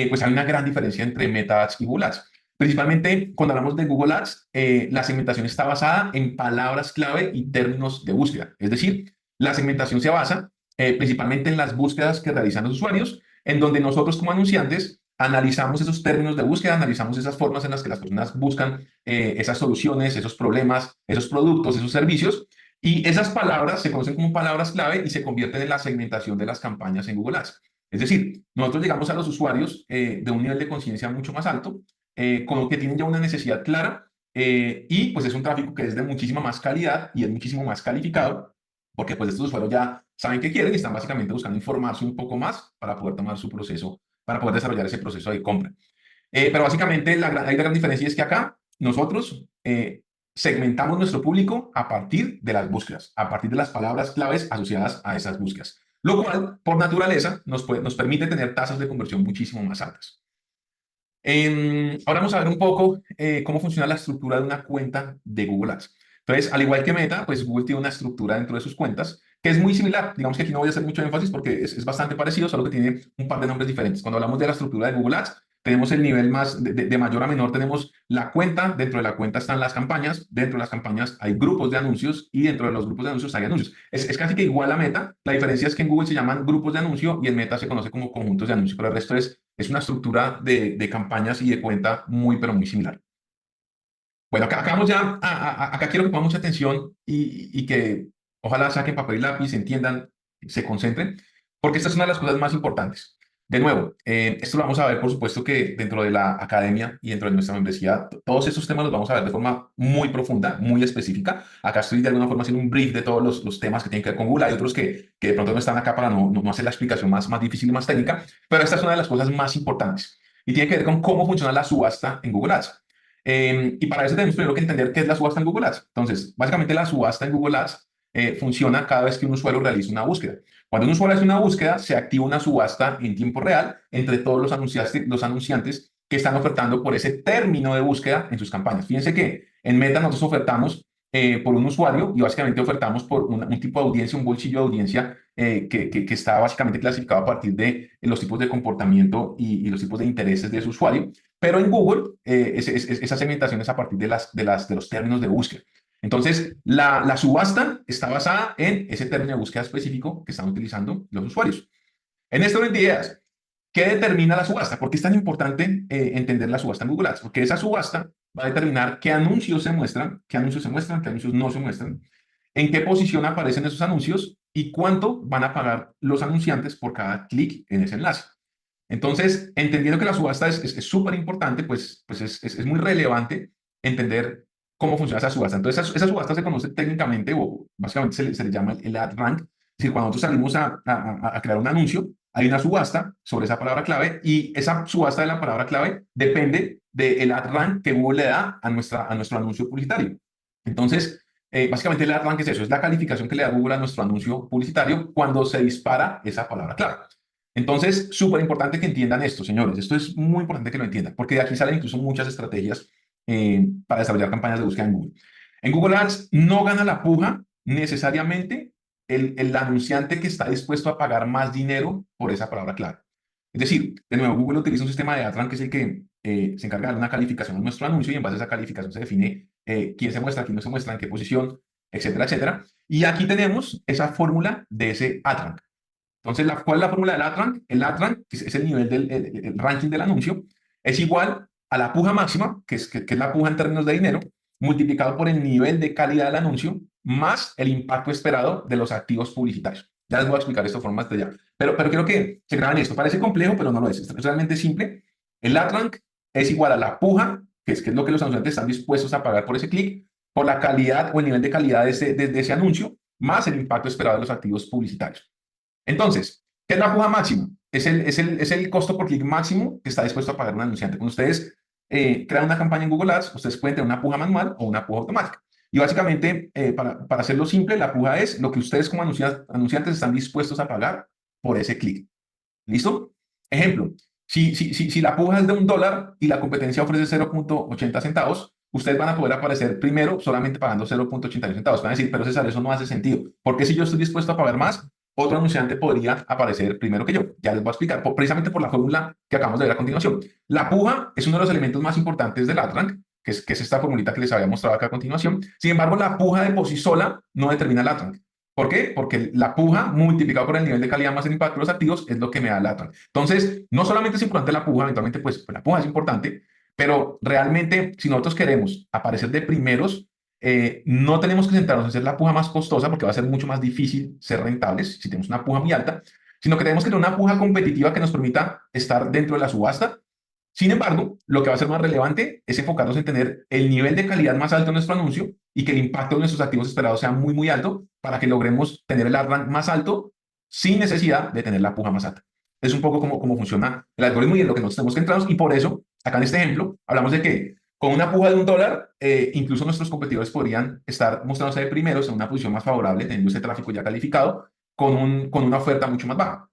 pues hay una gran diferencia entre Meta Ads y Google Ads. Principalmente cuando hablamos de Google Ads, la segmentación está basada en palabras clave y términos de búsqueda. Es decir, la segmentación se basa principalmente en las búsquedas que realizan los usuarios, en donde nosotros como anunciantes analizamos esos términos de búsqueda, analizamos esas formas en las que las personas buscan esas soluciones, esos problemas, esos productos, esos servicios, y esas palabras se conocen como palabras clave y se convierten en la segmentación de las campañas en Google Ads. Es decir, nosotros llegamos a los usuarios de un nivel de conciencia mucho más alto, con lo que tienen ya una necesidad clara y pues es un tráfico que es de muchísima más calidad y es muchísimo más calificado porque pues estos usuarios ya saben qué quieren y están básicamente buscando informarse un poco más para poder tomar su proceso, para poder desarrollar ese proceso de compra. Pero básicamente hay la gran diferencia es que acá nosotros segmentamos nuestro público a partir de las búsquedas, a partir de las palabras claves asociadas a esas búsquedas, lo cual por naturaleza nos permite tener tasas de conversión muchísimo más altas. Ahora vamos a ver un poco cómo funciona la estructura de una cuenta de Google Ads. Entonces, al igual que Meta, pues Google tiene una estructura dentro de sus cuentas que es muy similar. Digamos que aquí no voy a hacer mucho énfasis porque es bastante parecido, solo que tiene un par de nombres diferentes. Cuando hablamos de la estructura de Google Ads, tenemos el nivel más de mayor a menor, tenemos la cuenta, dentro de la cuenta están las campañas, dentro de las campañas hay grupos de anuncios y dentro de los grupos de anuncios hay anuncios. Es casi que igual a Meta, la diferencia es que en Google se llaman grupos de anuncio y en Meta se conoce como conjuntos de anuncios, pero el resto es una estructura de campañas y de cuenta muy, pero muy similar. Bueno, acá vamos ya, acá quiero que pongan mucha atención y que ojalá saquen papel y lápiz, entiendan, se concentren, porque esta es una de las cosas más importantes. De nuevo, esto lo vamos a ver, por supuesto, que dentro de la academia y dentro de nuestra membresía, todos estos temas los vamos a ver de forma muy profunda, muy específica. Acá estoy de alguna forma haciendo un brief de todos los temas que tienen que ver con Google. Hay otros que de pronto no están acá para no hacer la explicación más difícil y más técnica, pero esta es una de las cosas más importantes y tiene que ver con cómo funciona la subasta en Google Ads. Y para eso tenemos primero que entender qué es la subasta en Google Ads. Entonces, básicamente la subasta en Google Ads funciona cada vez que un usuario realiza una búsqueda. Cuando un usuario hace una búsqueda, se activa una subasta en tiempo real entre todos los anunciantes que están ofertando por ese término de búsqueda en sus campañas. Fíjense que en Meta nosotros ofertamos por un usuario y básicamente ofertamos por un tipo de audiencia, un bolsillo de audiencia que está básicamente clasificado a partir de los tipos de comportamiento y los tipos de intereses de su usuario. Pero en Google, esa segmentación es a partir de los términos de búsqueda. Entonces, la subasta está basada en ese término de búsqueda específico que están utilizando los usuarios. En este orden de ideas, ¿qué determina la subasta? ¿Por qué es tan importante entender la subasta en Google Ads? Porque esa subasta va a determinar qué anuncios se muestran, qué anuncios se muestran, qué anuncios no se muestran, en qué posición aparecen esos anuncios y cuánto van a pagar los anunciantes por cada clic en ese enlace. Entonces, entendiendo que la subasta es súper importante, pues es muy relevante entender cómo funciona esa subasta. Entonces, esa subasta se conoce técnicamente o básicamente se le llama el ad rank. Es decir, cuando nosotros salimos a crear un anuncio, hay una subasta sobre esa palabra clave y esa subasta de la palabra clave depende del ad rank que Google le da a nuestro anuncio publicitario. Entonces, básicamente el ad rank es eso, es la calificación que le da Google a nuestro anuncio publicitario cuando se dispara esa palabra clave. Entonces, súper importante que entiendan esto, señores. Esto es muy importante que lo entiendan, porque de aquí salen incluso muchas estrategias para desarrollar campañas de búsqueda en Google. En Google Ads no gana la puja necesariamente el anunciante que está dispuesto a pagar más dinero por esa palabra clave. Es decir, de nuevo, Google utiliza un sistema de AdRank que es el que se encarga de dar una calificación a nuestro anuncio y en base a esa calificación se define quién se muestra, quién no se muestra, en qué posición, etcétera, etcétera. Y aquí tenemos esa fórmula de ese AdRank. Entonces, ¿cuál es la fórmula del AdRank? El AdRank, que es el nivel el ranking del anuncio, es igual a la puja máxima, que es la puja en términos de dinero, multiplicado por el nivel de calidad del anuncio, más el impacto esperado de los activos publicitarios. Ya les voy a explicar esto de forma más detallada. Pero quiero que se graben esto. Parece complejo, pero no lo es. Es realmente simple. El AdRank es igual a la puja, que es lo que los anunciantes están dispuestos a pagar por ese clic, por la calidad o el nivel de calidad de ese anuncio, más el impacto esperado de los activos publicitarios. Entonces, ¿qué es la puja máxima? Es el costo por clic máximo que está dispuesto a pagar un anunciante. Cuando ustedes crean una campaña en Google Ads, ustedes pueden tener una puja manual o una puja automática. Y básicamente, para hacerlo simple, la puja es lo que ustedes como anunciantes están dispuestos a pagar por ese clic. ¿Listo? Ejemplo, si la puja es de $1 y la competencia ofrece 0.80 centavos, ustedes van a poder aparecer primero solamente pagando 0.81 centavos. Van a decir, pero César, eso no hace sentido. Porque si yo estoy dispuesto a pagar más, otro anunciante podría aparecer primero que yo? Ya les voy a explicar, precisamente por la fórmula que acabamos de ver a continuación. La puja es uno de los elementos más importantes del AdRank, que es esta formulita que les había mostrado acá a continuación. Sin embargo, la puja de por sí sola no determina el AdRank. ¿Por qué? Porque la puja multiplicado por el nivel de calidad más el impacto de los activos es lo que me da el AdRank. Entonces, no solamente es importante la puja, eventualmente pues la puja es importante, pero realmente si nosotros queremos aparecer de primeros, no tenemos que centrarnos en ser la puja más costosa porque va a ser mucho más difícil ser rentables si tenemos una puja muy alta, sino que tenemos que tener una puja competitiva que nos permita estar dentro de la subasta. Sin embargo, lo que va a ser más relevante es enfocarnos en tener el nivel de calidad más alto de nuestro anuncio y que el impacto de nuestros activos esperados sea muy, muy alto para que logremos tener el rank más alto sin necesidad de tener la puja más alta. Es un poco como funciona el algoritmo y en lo que nosotros tenemos que centrarnos. Y por eso, acá en este ejemplo, hablamos de que con una puja de $1, incluso nuestros competidores podrían estar mostrándose de primeros en una posición más favorable, teniendo ese tráfico ya calificado, con una oferta mucho más baja.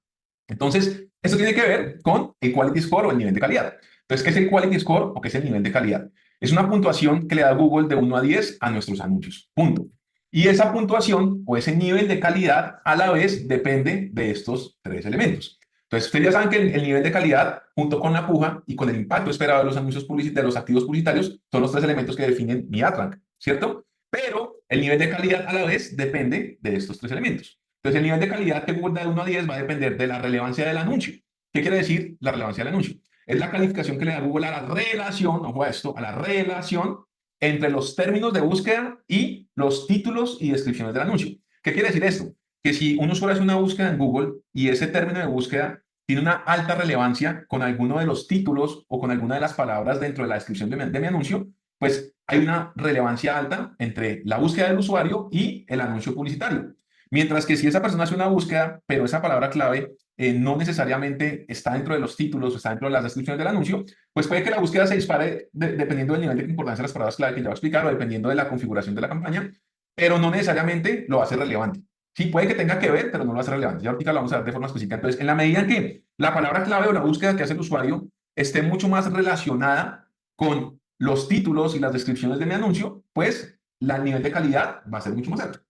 Entonces, esto tiene que ver con el quality score o el nivel de calidad. Entonces, ¿qué es el quality score o qué es el nivel de calidad? Es una puntuación que le da Google de 1 a 10 a nuestros anuncios. Punto. Y esa puntuación o ese nivel de calidad a la vez depende de estos tres elementos. Entonces, ustedes ya saben que el nivel de calidad, junto con la puja y con el impacto esperado de los anuncios publicitarios, de los activos publicitarios, son los tres elementos que definen mi AdRank, ¿cierto? Pero el nivel de calidad a la vez depende de estos tres elementos. Entonces, el nivel de calidad que Google da de 1 a 10 va a depender de la relevancia del anuncio. ¿Qué quiere decir la relevancia del anuncio? Es la calificación que le da Google a la relación, ojo a esto, a la relación entre los términos de búsqueda y los títulos y descripciones del anuncio. ¿Qué quiere decir esto? Que si un usuario hace una búsqueda en Google y ese término de búsqueda tiene una alta relevancia con alguno de los títulos o con alguna de las palabras dentro de la descripción de mi anuncio, pues hay una relevancia alta entre la búsqueda del usuario y el anuncio publicitario. Mientras que si esa persona hace una búsqueda, pero esa palabra clave no necesariamente está dentro de los títulos, está dentro de las descripciones del anuncio, pues puede que la búsqueda se dispare dependiendo del nivel de importancia de las palabras clave que ya voy a explicar o dependiendo de la configuración de la campaña, pero no necesariamente lo hace relevante. Sí, puede que tenga que ver, pero no lo hace relevante. Ya ahorita lo vamos a ver de forma específica. Entonces, en la medida en que la palabra clave o la búsqueda que hace el usuario esté mucho más relacionada con los títulos y las descripciones de mi anuncio, pues el nivel de calidad va a ser mucho más alto.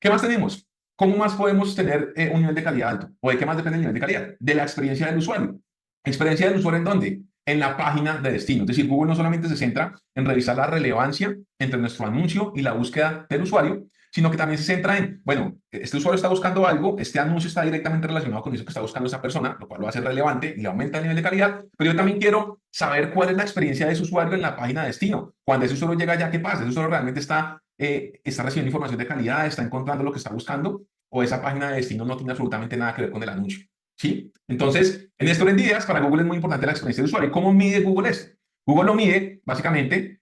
¿Qué más tenemos? ¿Cómo más podemos tener un nivel de calidad alto? ¿O de qué más depende el nivel de calidad? De la experiencia del usuario. ¿Experiencia del usuario en dónde? En la página de destino. Es decir, Google no solamente se centra en revisar la relevancia entre nuestro anuncio y la búsqueda del usuario, sino que también se centra en, bueno, este usuario está buscando algo, este anuncio está directamente relacionado con eso que está buscando esa persona, lo cual lo hace relevante y le aumenta el nivel de calidad, pero yo también quiero saber cuál es la experiencia de ese usuario en la página de destino. Cuando ese usuario llega ya, ¿qué pasa? Ese usuario realmente está recibiendo información de calidad, está encontrando lo que está buscando, o esa página de destino no tiene absolutamente nada que ver con el anuncio. ¿Sí? Entonces, en esto de días, para Google es muy importante la experiencia de usuario. ¿Y cómo mide Google esto? Google lo mide básicamente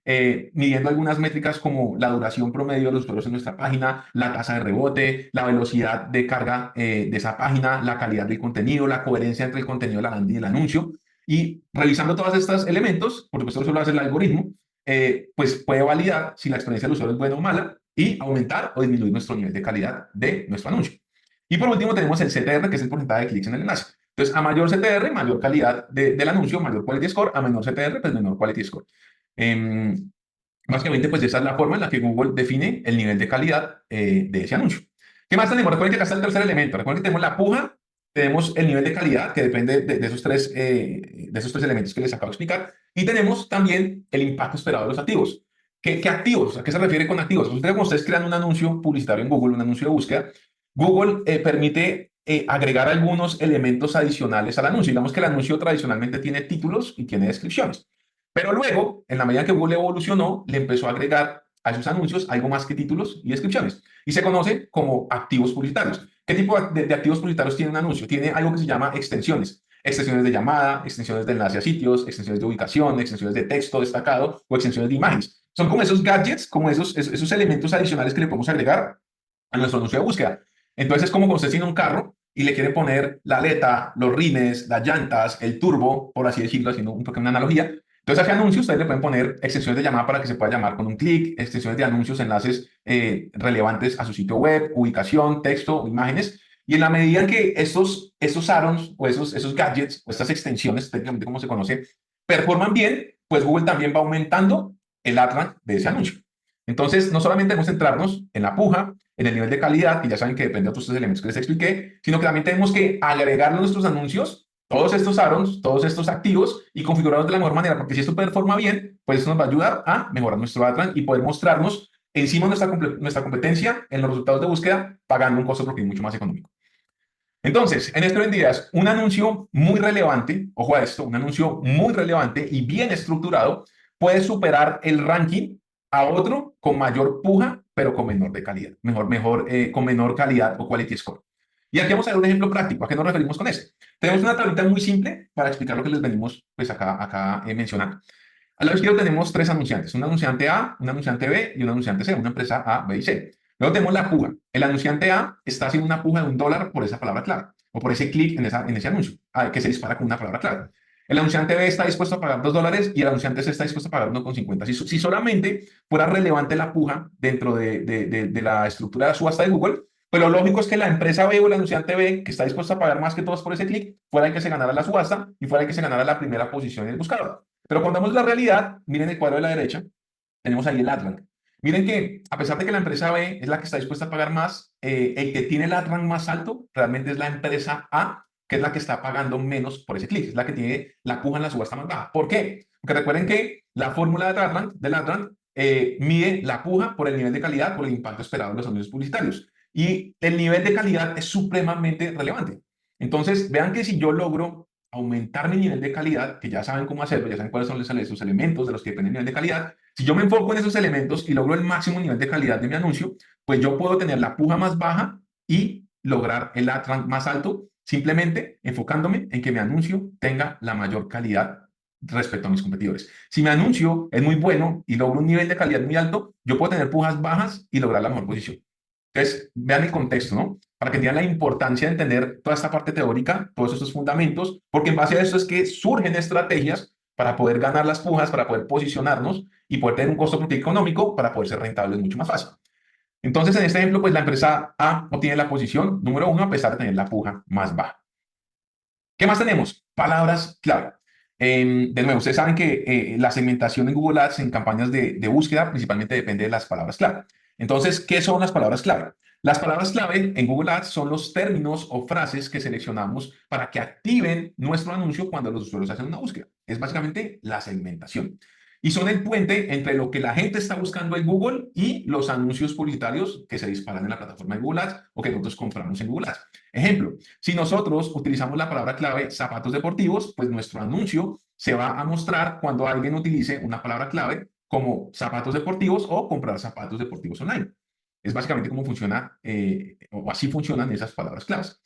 midiendo algunas métricas como la duración promedio de los usuarios en nuestra página, la tasa de rebote, la velocidad de carga de esa página, la calidad del contenido, la coherencia entre el contenido de la landing y el anuncio. Y revisando todos estos elementos, por supuesto, eso lo hace el algoritmo, pues puede validar si la experiencia del usuario es buena o mala y aumentar o disminuir nuestro nivel de calidad de nuestro anuncio. Y por último tenemos el CTR, que es el porcentaje de clics en el enlace. Entonces, a mayor CTR, mayor calidad del anuncio, mayor quality score; a menor CTR, pues menor quality score. Eh, Básicamente, pues esa es la forma en la que Google define el nivel de calidad de ese anuncio. ¿Qué más tenemos? Recuerden que acá está el tercer elemento. Recuerden que tenemos la puja, tenemos el nivel de calidad, que depende de esos tres elementos que les acabo de explicar, y tenemos también el impacto esperado de los activos. ¿Qué activos? ¿A qué se refiere con activos? Cuando ustedes crean un anuncio publicitario en Google, un anuncio de búsqueda, Google permite agregar algunos elementos adicionales al anuncio. Digamos que el anuncio tradicionalmente tiene títulos y tiene descripciones. Pero luego, en la medida que Google evolucionó, le empezó a agregar a esos anuncios algo más que títulos y descripciones. Y se conoce como activos publicitarios. ¿Qué tipo de activos publicitarios tiene un anuncio? Tiene algo que se llama extensiones. Extensiones de llamada, extensiones de enlace a sitios, extensiones de ubicación, extensiones de texto destacado o extensiones de imágenes. Son como esos gadgets, como esos elementos adicionales que le podemos agregar a nuestro anuncio de búsqueda. Entonces es como cuando usted tiene un carro y le quiere poner la aleta, los rines, las llantas, el turbo, por así decirlo, haciendo un poco una analogía. Entonces, a ese anuncio ustedes le pueden poner extensiones de llamada para que se pueda llamar con un clic, extensiones de anuncios, enlaces relevantes a su sitio web, ubicación, texto, imágenes. Y en la medida en que estos add-ons o esos gadgets o estas extensiones, técnicamente como se conoce, performan bien, pues Google también va aumentando el ad rank de ese anuncio. Entonces, no solamente debemos centrarnos en la puja, en el nivel de calidad, que ya saben que depende de otros tres elementos que les expliqué, sino que también tenemos que agregar a nuestros anuncios todos estos add-ons, todos estos activos y configurarlos de la mejor manera, porque si esto performa bien, pues eso nos va a ayudar a mejorar nuestro ad rank y poder mostrarnos encima de nuestra competencia en los resultados de búsqueda, pagando un costo propio mucho más económico. Entonces, en este ideas, un anuncio muy relevante, ojo a esto, un anuncio muy relevante y bien estructurado puede superar el ranking a otro con mayor puja, pero con menor de calidad, con menor calidad o quality score. Y aquí vamos a ver un ejemplo práctico. ¿A qué nos referimos con eso? Tenemos una tablita muy simple para explicar lo que les venimos pues, acá mencionando. Al lado izquierdo tenemos tres anunciantes, un anunciante A, un anunciante B y un anunciante C, una empresa A, B y C. Luego tenemos la puja. El anunciante A está haciendo una puja de $1 por esa palabra clave o por ese clic en ese anuncio que se dispara con una palabra clave. El anunciante B está dispuesto a pagar $2 y el anunciante C está dispuesto a pagar 1,50. Si solamente fuera relevante la puja dentro de la estructura de subasta de Google, pues lo lógico es que la empresa B o el anunciante B, que está dispuesto a pagar más que todos por ese clic, fuera el que se ganara la subasta y fuera el que se ganara la primera posición en el buscador. Pero cuando vemos la realidad, miren el cuadro de la derecha, tenemos ahí el AdRank. Miren que a pesar de que la empresa B es la que está dispuesta a pagar más, el que tiene el AdRank más alto realmente es la empresa A, que es la que está pagando menos por ese clic, es la que tiene la puja en la subasta más baja. ¿Por qué? Porque recuerden que la fórmula del AdRank mide la puja por el nivel de calidad, por el impacto esperado de los anuncios publicitarios. Y el nivel de calidad es supremamente relevante. Entonces, vean que si yo logro aumentar mi nivel de calidad, que ya saben cómo hacerlo, ya saben cuáles son esos elementos de los que depende el nivel de calidad. Si yo me enfoco en esos elementos y logro el máximo nivel de calidad de mi anuncio, pues yo puedo tener la puja más baja y lograr el ad rank más alto, simplemente enfocándome en que mi anuncio tenga la mayor calidad respecto a mis competidores. Si mi anuncio es muy bueno y logro un nivel de calidad muy alto, yo puedo tener pujas bajas y lograr la mejor posición. Entonces, vean el contexto, ¿no? Para que entiendan la importancia de entender toda esta parte teórica, todos estos fundamentos, porque en base a eso es que surgen estrategias para poder ganar las pujas, para poder posicionarnos y poder tener un costo productivo económico para poder ser rentables mucho más fácil. Entonces, en este ejemplo, pues la empresa A obtiene la posición número 1 a pesar de tener la puja más baja. ¿Qué más tenemos? Palabras clave. De nuevo, ustedes saben que la segmentación en Google Ads en campañas de búsqueda principalmente depende de las palabras clave. Entonces, ¿qué son las palabras clave? Las palabras clave en Google Ads son los términos o frases que seleccionamos para que activen nuestro anuncio cuando los usuarios hacen una búsqueda. Es básicamente la segmentación. Y son el puente entre lo que la gente está buscando en Google y los anuncios publicitarios que se disparan en la plataforma de Google Ads o que nosotros compramos en Google Ads. Ejemplo, si nosotros utilizamos la palabra clave zapatos deportivos, pues nuestro anuncio se va a mostrar cuando alguien utilice una palabra clave como zapatos deportivos o comprar zapatos deportivos online. Es básicamente cómo funciona, o así funcionan esas palabras claves.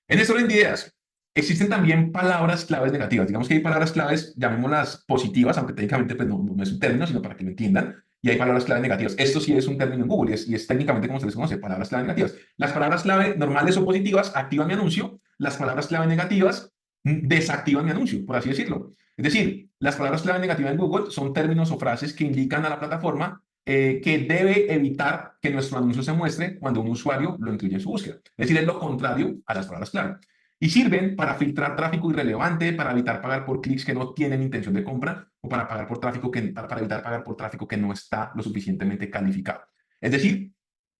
En este orden de ideas, existen también palabras claves negativas. Digamos que hay palabras claves, llamémoslas positivas, aunque técnicamente pues, no es un término, sino para que lo entiendan. Y hay palabras clave negativas. Esto sí es un término en Google y es técnicamente como se les conoce, palabras clave negativas. Las palabras clave normales o positivas activan mi anuncio. Las palabras clave negativas desactivan mi anuncio, por así decirlo. Es decir, las palabras clave negativas en Google son términos o frases que indican a la plataforma que debe evitar que nuestro anuncio se muestre cuando un usuario lo incluye en su búsqueda. Es decir, es lo contrario a las palabras clave. Y sirven para filtrar tráfico irrelevante, para evitar pagar por clics que no tienen intención de compra o para, pagar por tráfico para evitar pagar por tráfico que no está lo suficientemente calificado. Es decir,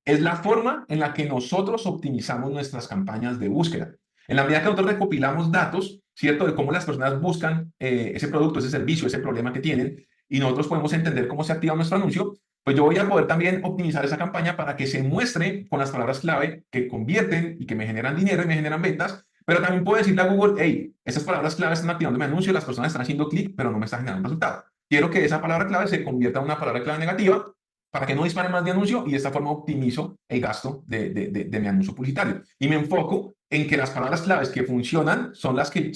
es la forma en la que nosotros optimizamos nuestras campañas de búsqueda. En la medida que nosotros recopilamos datos, ¿cierto? De cómo las personas buscan ese producto, ese servicio, ese problema que tienen, y nosotros podemos entender cómo se activa nuestro anuncio, pues yo voy a poder también optimizar esa campaña para que se muestre con las palabras clave que convierten y que me generan dinero y me generan ventas, pero también puedo decirle a Google, hey, estas palabras clave están activando mi anuncio, las personas están haciendo clic, pero no me están generando resultado. Quiero que esa palabra clave se convierta en una palabra clave negativa para que no dispare más de anuncio y de esta forma optimizo el gasto de mi anuncio publicitario. Y me enfoco en que las palabras claves que funcionan son las que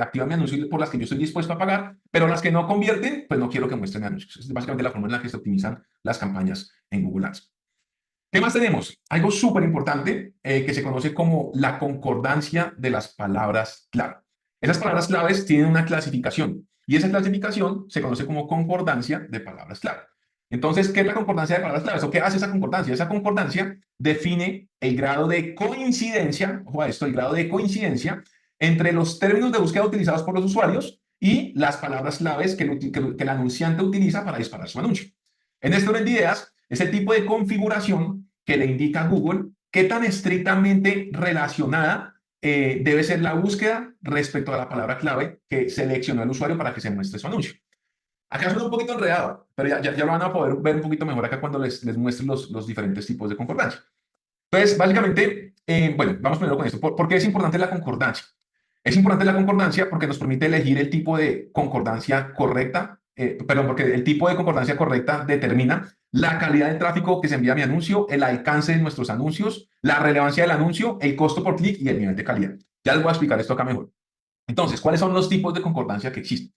activan mi anuncio y por las que yo estoy dispuesto a pagar, pero las que no convierten, pues no quiero que muestren anuncios. Es básicamente la forma en la que se optimizan las campañas en Google Ads. ¿Qué más tenemos? Algo súper importante que se conoce como la concordancia de las palabras clave. Esas palabras claves tienen una clasificación y esa clasificación se conoce como concordancia de palabras clave. Entonces, ¿qué es la concordancia de palabras claves? ¿O qué hace esa concordancia? Esa concordancia define el grado de coincidencia, ojo a esto, el grado de coincidencia entre los términos de búsqueda utilizados por los usuarios y las palabras claves que el anunciante utiliza para disparar su anuncio. En este orden de ideas, es el tipo de configuración que le indica a Google qué tan estrictamente relacionada debe ser la búsqueda respecto a la palabra clave que seleccionó el usuario para que se muestre su anuncio. Acá suena un poquito enredado, pero ya lo van a poder ver un poquito mejor acá cuando les muestre los diferentes tipos de concordancia. Entonces, básicamente, bueno, vamos primero con esto. ¿Por qué es importante la concordancia? Es importante la concordancia porque nos permite elegir el tipo de concordancia correcta, perdón, porque el tipo de concordancia correcta determina la calidad del tráfico que se envía a mi anuncio, el alcance de nuestros anuncios, la relevancia del anuncio, el costo por clic y el nivel de calidad. Ya les voy a explicar esto acá mejor. Entonces, ¿cuáles son los tipos de concordancia que existen?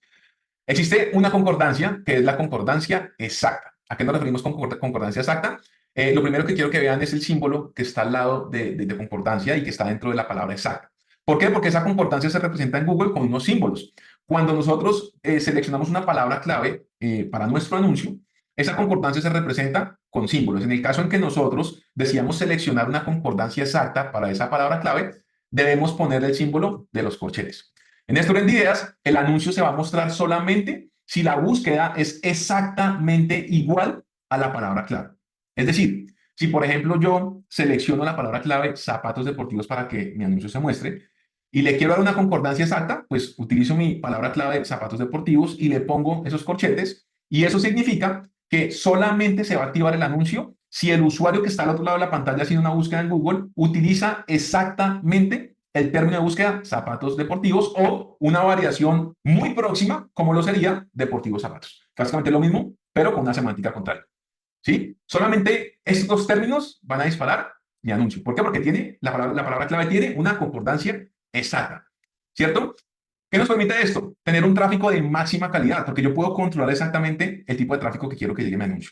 Existe una concordancia que es la concordancia exacta. ¿A qué nos referimos con concordancia exacta? Lo primero que quiero que vean es el símbolo que está al lado de concordancia y que está dentro de la palabra exacta. ¿Por qué? Porque esa concordancia se representa en Google con unos símbolos. Cuando nosotros seleccionamos una palabra clave para nuestro anuncio, esa concordancia se representa con símbolos. En el caso en que nosotros decíamos seleccionar una concordancia exacta para esa palabra clave, debemos poner el símbolo de los corchetes. En este orden de ideas, el anuncio se va a mostrar solamente si la búsqueda es exactamente igual a la palabra clave. Es decir, si por ejemplo yo selecciono la palabra clave zapatos deportivos para que mi anuncio se muestre y le quiero dar una concordancia exacta, pues utilizo mi palabra clave zapatos deportivos y le pongo esos corchetes y eso significa que solamente se va a activar el anuncio si el usuario que está al otro lado de la pantalla haciendo una búsqueda en Google utiliza exactamente el término de búsqueda zapatos deportivos o una variación muy próxima como lo sería deportivos zapatos. Básicamente lo mismo, pero con una semántica contraria. ¿Sí? Solamente estos dos términos van a disparar mi anuncio. ¿Por qué? Porque tiene, la palabra clave tiene una concordancia exacta. ¿Cierto? ¿Qué nos permite esto? Tener un tráfico de máxima calidad, porque yo puedo controlar exactamente el tipo de tráfico que quiero que llegue a mi anuncio.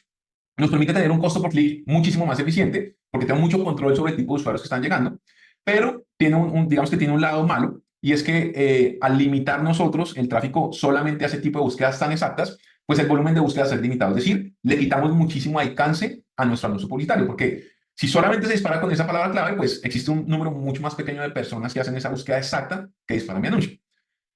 Nos permite tener un costo por clic muchísimo más eficiente, porque tengo mucho control sobre el tipo de usuarios que están llegando, pero tiene digamos que tiene un lado malo, y es que al limitar nosotros el tráfico solamente a ese tipo de búsquedas tan exactas, pues el volumen de búsquedas es limitado. Es decir, le quitamos muchísimo alcance a nuestro anuncio publicitario, porque si solamente se dispara con esa palabra clave, pues existe un número mucho más pequeño de personas que hacen esa búsqueda exacta que dispara mi anuncio.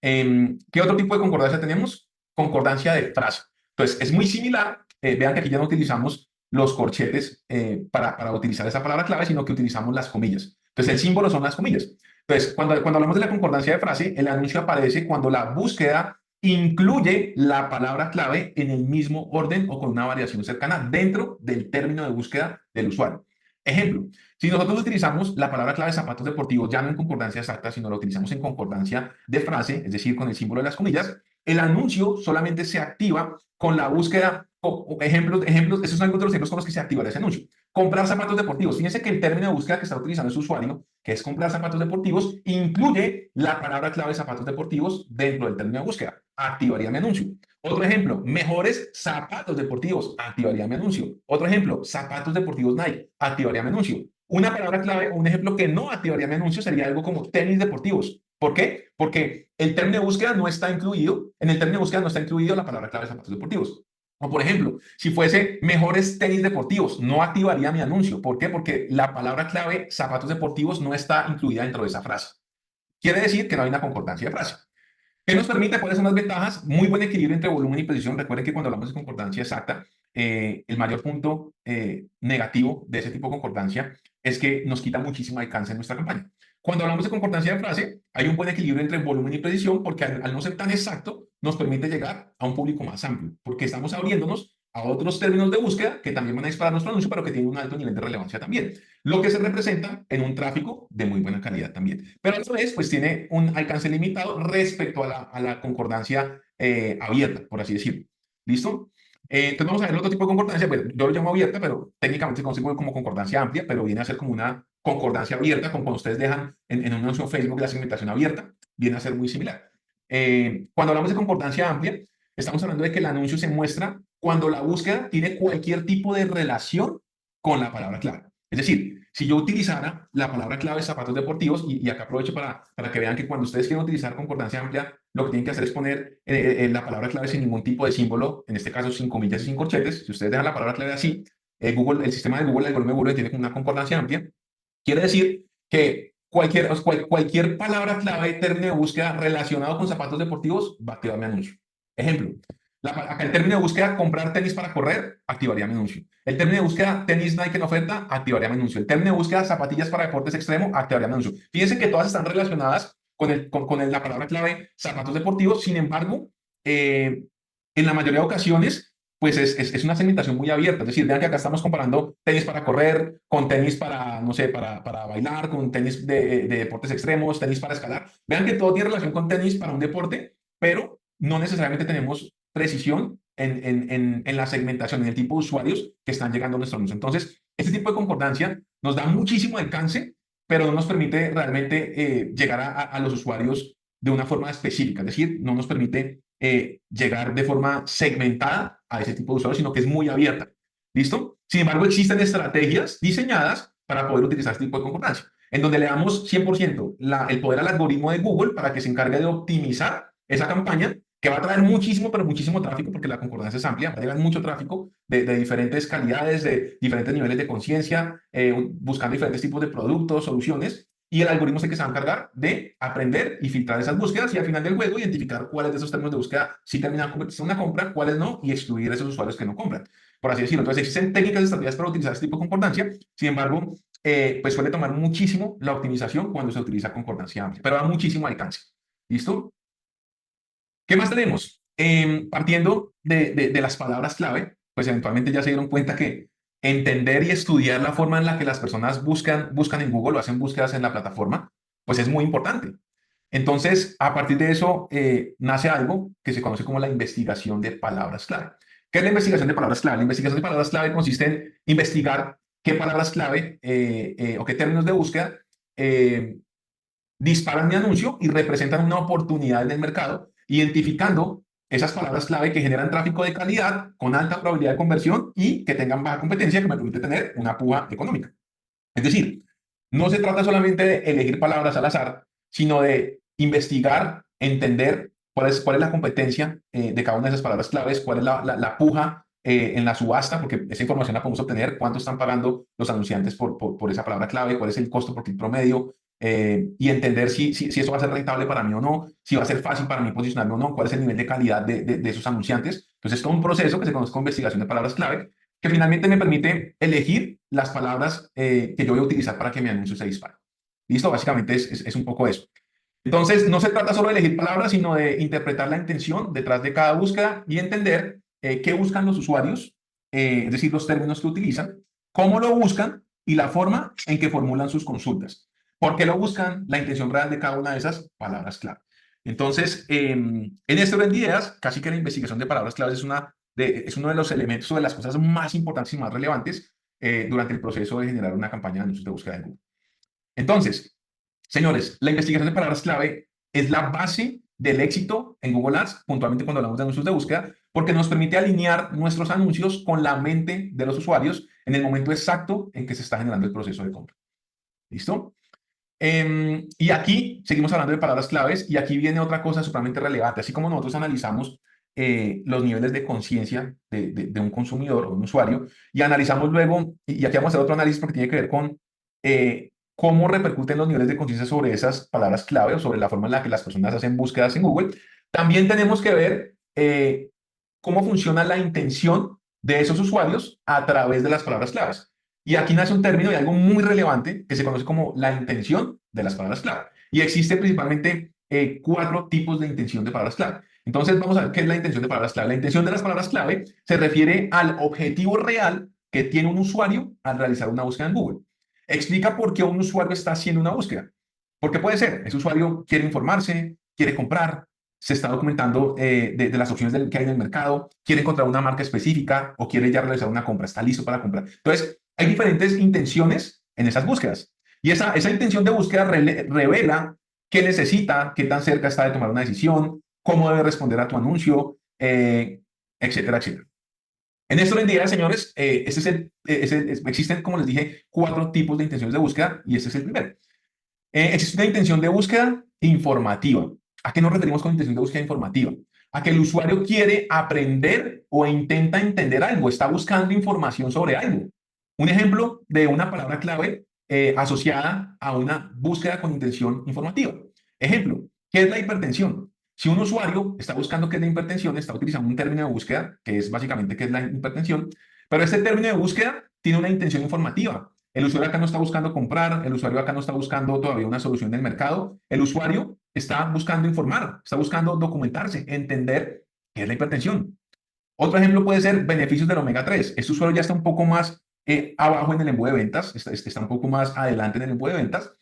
¿Qué otro tipo de concordancia tenemos? Concordancia de frase. Entonces, es muy similar. Vean que aquí ya no utilizamos los corchetes para utilizar esa palabra clave, sino que utilizamos las comillas. Entonces, el símbolo son las comillas. Entonces, cuando hablamos de la concordancia de frase, el anuncio aparece cuando la búsqueda incluye la palabra clave en el mismo orden o con una variación cercana dentro del término de búsqueda del usuario. Ejemplo, si nosotros utilizamos la palabra clave zapatos deportivos ya no en concordancia exacta, sino lo utilizamos en concordancia de frase, es decir, con el símbolo de las comillas, el anuncio solamente se activa con la búsqueda. Ejemplos, esos son algunos de los ejemplos con los que se activa ese anuncio. Comprar zapatos deportivos. Fíjense que el término de búsqueda que está utilizando ese usuario, que es comprar zapatos deportivos, incluye la palabra clave zapatos deportivos dentro del término de búsqueda. Activaría mi anuncio. Otro ejemplo, mejores zapatos deportivos, activaría mi anuncio. Otro ejemplo, zapatos deportivos Nike, activaría mi anuncio. Una palabra clave o un ejemplo que no activaría mi anuncio sería algo como tenis deportivos. ¿Por qué? Porque el término de búsqueda no está incluido, en el término de búsqueda no está incluido la palabra clave zapatos deportivos. O por ejemplo, si fuese mejores tenis deportivos, no activaría mi anuncio. ¿Por qué? Porque la palabra clave zapatos deportivos no está incluida dentro de esa frase. Quiere decir que no hay una concordancia de frase. ¿Qué nos permite? ¿Cuáles son las ventajas? Muy buen equilibrio entre volumen y precisión. Recuerden que cuando hablamos de concordancia exacta, el mayor punto negativo de ese tipo de concordancia es que nos quita muchísimo alcance en nuestra campaña. Cuando hablamos de concordancia de frase, hay un buen equilibrio entre volumen y precisión porque al no ser tan exacto, nos permite llegar a un público más amplio, porque estamos abriéndonos a otros términos de búsqueda que también van a disparar nuestro anuncio, pero que tienen un alto nivel de relevancia también, lo que se representa en un tráfico de muy buena calidad también. Pero a la vez, pues tiene un alcance limitado respecto a la concordancia abierta, por así decirlo. ¿Listo? Entonces vamos a ver el otro tipo de concordancia. Bueno, yo lo llamo abierta, pero técnicamente se conoce como concordancia amplia, pero viene a ser como una concordancia abierta, como cuando ustedes dejan en un anuncio Facebook la segmentación abierta, viene a ser muy similar. Cuando hablamos de concordancia amplia, estamos hablando de que el anuncio se muestra cuando la búsqueda tiene cualquier tipo de relación con la palabra clave. Es decir, si yo utilizara la palabra clave zapatos deportivos, y acá aprovecho para que vean que cuando ustedes quieren utilizar concordancia amplia, lo que tienen que hacer es poner la palabra clave sin ningún tipo de símbolo, en este caso sin comillas y sin corchetes. Si ustedes dejan la palabra clave así, el sistema de Google, el algoritmo de Google tiene una concordancia amplia. Quiere decir que cualquier palabra clave, término de búsqueda relacionado con zapatos deportivos va a activar mi anuncio. Ejemplo, acá el término de búsqueda comprar tenis para correr, activaría mi anuncio. El término de búsqueda tenis Nike en oferta, activaría mi anuncio. El término de búsqueda zapatillas para deportes extremos, activaría mi anuncio. Fíjense que todas están relacionadas con la palabra clave zapatos deportivos. Sin embargo, en la mayoría de ocasiones, pues es una segmentación muy abierta. Es decir, vean que acá estamos comparando tenis para correr con tenis para, no sé, para bailar, con tenis de deportes extremos, tenis para escalar. Vean que todo tiene relación con tenis para un deporte, pero no necesariamente tenemos precisión en la segmentación, en el tipo de usuarios que están llegando a nuestro anuncio. Entonces, este tipo de concordancia nos da muchísimo alcance, pero no nos permite realmente llegar a los usuarios de una forma específica. Es decir, no nos permite llegar de forma segmentada a ese tipo de usuarios, sino que es muy abierta. ¿Listo? Sin embargo, existen estrategias diseñadas para poder utilizar este tipo de concordancia, en donde le damos 100% el poder al algoritmo de Google para que se encargue de optimizar esa campaña, que va a traer muchísimo, pero muchísimo tráfico, porque la concordancia es amplia, va a llegar mucho tráfico de diferentes calidades, de diferentes niveles de conciencia, buscando diferentes tipos de productos, soluciones, y el algoritmo es el que se va a encargar de aprender y filtrar esas búsquedas y al final del juego identificar cuáles de esos términos de búsqueda sí terminan convirtiéndose en una compra, cuáles no, y excluir a esos usuarios que no compran, por así decirlo. Entonces existen técnicas y estrategias para utilizar este tipo de concordancia, sin embargo, pues suele tomar muchísimo la optimización cuando se utiliza concordancia amplia, pero da muchísimo alcance. ¿Listo? ¿Qué más tenemos? Partiendo de las palabras clave, pues eventualmente ya se dieron cuenta que entender y estudiar la forma en la que las personas buscan en Google o hacen búsquedas en la plataforma, pues es muy importante. Entonces, a partir de eso, nace algo que se conoce como la investigación de palabras clave. ¿Qué es la investigación de palabras clave? La investigación de palabras clave consiste en investigar qué palabras clave o qué términos de búsqueda disparan mi anuncio y representan una oportunidad en el mercado, identificando esas palabras clave que generan tráfico de calidad con alta probabilidad de conversión y que tengan baja competencia que me permite tener una puja económica. Es decir, no se trata solamente de elegir palabras al azar, sino de investigar, entender cuál es la competencia de cada una de esas palabras claves, cuál es la puja en la subasta, porque esa información la podemos obtener, cuánto están pagando los anunciantes por esa palabra clave, cuál es el costo por clic promedio, y entender si eso va a ser rentable para mí o no, si va a ser fácil para mí posicionarme o no, cuál es el nivel de calidad de esos anunciantes. Entonces, es todo un proceso que se conoce como investigación de palabras clave, que finalmente me permite elegir las palabras que yo voy a utilizar para que mi anuncio se dispare. ¿Listo? Básicamente es un poco eso. Entonces, no se trata solo de elegir palabras, sino de interpretar la intención detrás de cada búsqueda y entender qué buscan los usuarios, es decir, los términos que utilizan, cómo lo buscan y la forma en que formulan sus consultas. ¿Por qué lo buscan? La intención real de cada una de esas palabras clave. Entonces, en este orden de ideas, casi que la investigación de palabras claves es uno de los elementos o de las cosas más importantes y más relevantes durante el proceso de generar una campaña de anuncios de búsqueda de Google. Entonces, señores, la investigación de palabras clave es la base del éxito en Google Ads, puntualmente cuando hablamos de anuncios de búsqueda, porque nos permite alinear nuestros anuncios con la mente de los usuarios en el momento exacto en que se está generando el proceso de compra. ¿Listo? Y aquí seguimos hablando de palabras claves y aquí viene otra cosa supremamente relevante. Así como nosotros analizamos los niveles de conciencia de un consumidor o un usuario y analizamos luego, y aquí vamos a hacer otro análisis porque tiene que ver con cómo repercuten los niveles de conciencia sobre esas palabras clave o sobre la forma en la que las personas hacen búsquedas en Google, también tenemos que ver cómo funciona la intención de esos usuarios a través de las palabras claves. Y aquí nace un término y algo muy relevante que se conoce como la intención de las palabras clave. Y existe principalmente 4 tipos de intención de palabras clave. Entonces, vamos a ver qué es la intención de palabras clave. La intención de las palabras clave se refiere al objetivo real que tiene un usuario al realizar una búsqueda en Google. Explica por qué un usuario está haciendo una búsqueda. Porque puede ser, ese usuario quiere informarse, quiere comprar, se está documentando de las opciones que hay en el mercado, quiere encontrar una marca específica o quiere ya realizar una compra, está listo para comprar. Entonces, hay diferentes intenciones en esas búsquedas. Y esa intención de búsqueda revela qué necesita, qué tan cerca está de tomar una decisión, cómo debe responder a tu anuncio, etcétera, etcétera. En esto en día, señores, existen, como les dije, 4 tipos de intenciones de búsqueda y este es el primero. Existe una intención de búsqueda informativa. ¿A qué nos referimos con intención de búsqueda informativa? A que el usuario quiere aprender o intenta entender algo, está buscando información sobre algo. Un ejemplo de una palabra clave asociada a una búsqueda con intención informativa. Ejemplo, ¿qué es la hipertensión? Si un usuario está buscando qué es la hipertensión, está utilizando un término de búsqueda, que es básicamente qué es la hipertensión, pero este término de búsqueda tiene una intención informativa. El usuario acá no está buscando comprar, el usuario acá no está buscando todavía una solución del mercado, el usuario está buscando informar, está buscando documentarse, entender qué es la hipertensión. Otro ejemplo puede ser beneficios del omega 3. Este usuario ya está un poco más abajo en el embudo de ventas, está un poco más adelante en el embudo de ventas.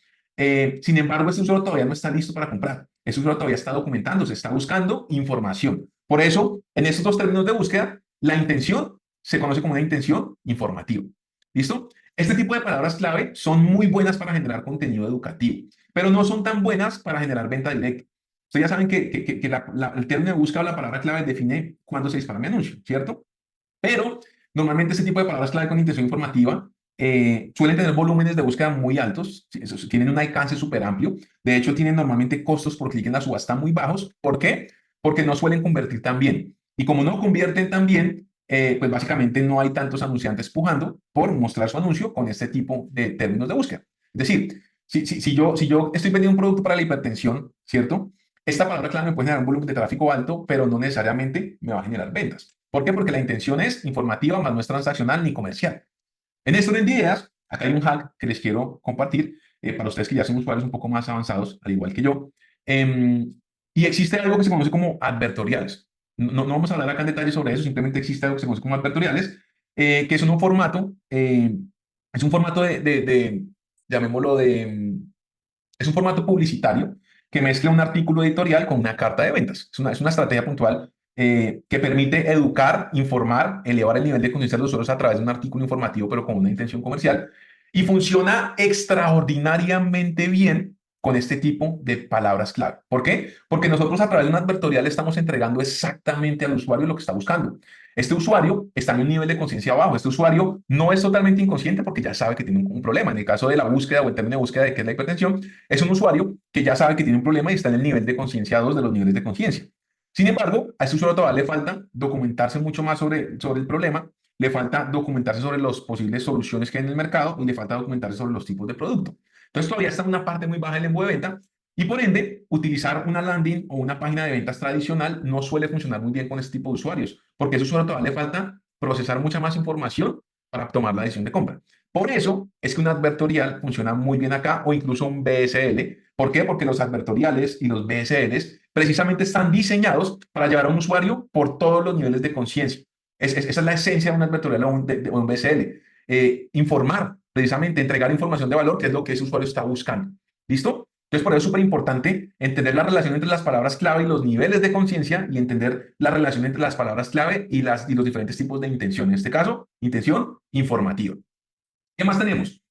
Sin embargo, este usuario todavía no está listo para comprar. Este usuario todavía está documentándose, está buscando información. Por eso, en estos 2 términos de búsqueda, la intención se conoce como una intención informativa. ¿Listo? Este tipo de palabras clave son muy buenas para generar contenido educativo, pero no son tan buenas para generar venta directa. Ustedes ya saben que el término de búsqueda o la palabra clave define cuándo se dispara mi anuncio, ¿cierto? Pero normalmente este tipo de palabras clave con intención informativa suelen tener volúmenes de búsqueda muy altos, tienen un alcance súper amplio. De hecho, tienen normalmente costos por clic en la subasta muy bajos. ¿Por qué? Porque no suelen convertir tan bien. Y como no convierten tan bien, pues básicamente no hay tantos anunciantes pujando por mostrar su anuncio con este tipo de términos de búsqueda. Es decir, si yo estoy vendiendo un producto para la hipertensión, ¿cierto? Esta palabra clave me puede generar un volumen de tráfico alto, pero no necesariamente me va a generar ventas. ¿Por qué? Porque la intención es informativa, más no es transaccional ni comercial. En esto de ideas, acá hay un hack que les quiero compartir para ustedes que ya son usuarios un poco más avanzados, al igual que yo. Y existe algo que se conoce como advertoriales. No vamos a hablar acá en detalle sobre eso, simplemente existe algo que se conoce como advertoriales, que son un formato, es un formato llamémoslo es un formato publicitario que mezcla un artículo editorial con una carta de ventas. Es una estrategia puntual que permite educar, informar, elevar el nivel de conciencia de los usuarios a través de un artículo informativo, pero con una intención comercial. Y funciona extraordinariamente bien con este tipo de palabras clave. ¿Por qué? Porque nosotros a través de un advertorial estamos entregando exactamente al usuario lo que está buscando. Este usuario está en un nivel de conciencia bajo. Este usuario no es totalmente inconsciente porque ya sabe que tiene un problema. En el caso de la búsqueda o el término de búsqueda de qué es la hipertensión, es un usuario que ya sabe que tiene un problema y está en el nivel de conciencia 2 de los niveles de conciencia. Sin embargo, a este usuario todavía le falta documentarse mucho más sobre el problema, le falta documentarse sobre las posibles soluciones que hay en el mercado y le falta documentarse sobre los tipos de producto. Entonces todavía está en una parte muy baja del embudo de venta y por ende utilizar una landing o una página de ventas tradicional no suele funcionar muy bien con este tipo de usuarios, porque a ese usuario todavía le falta procesar mucha más información para tomar la decisión de compra. Por eso es que un advertorial funciona muy bien acá o incluso un BSL. ¿Por qué? Porque los advertoriales y los BSLs precisamente están diseñados para llevar a un usuario por todos los niveles de conciencia. Esa es la esencia de un advertorial o un BSL. Informar, precisamente entregar información de valor, que es lo que ese usuario está buscando. ¿Listo? Entonces, por eso es súper importante entender la relación entre las palabras clave y los niveles de conciencia y entender la relación entre las palabras clave y los diferentes tipos de intención. En este caso, intención informativa. ¿Qué más tenemos?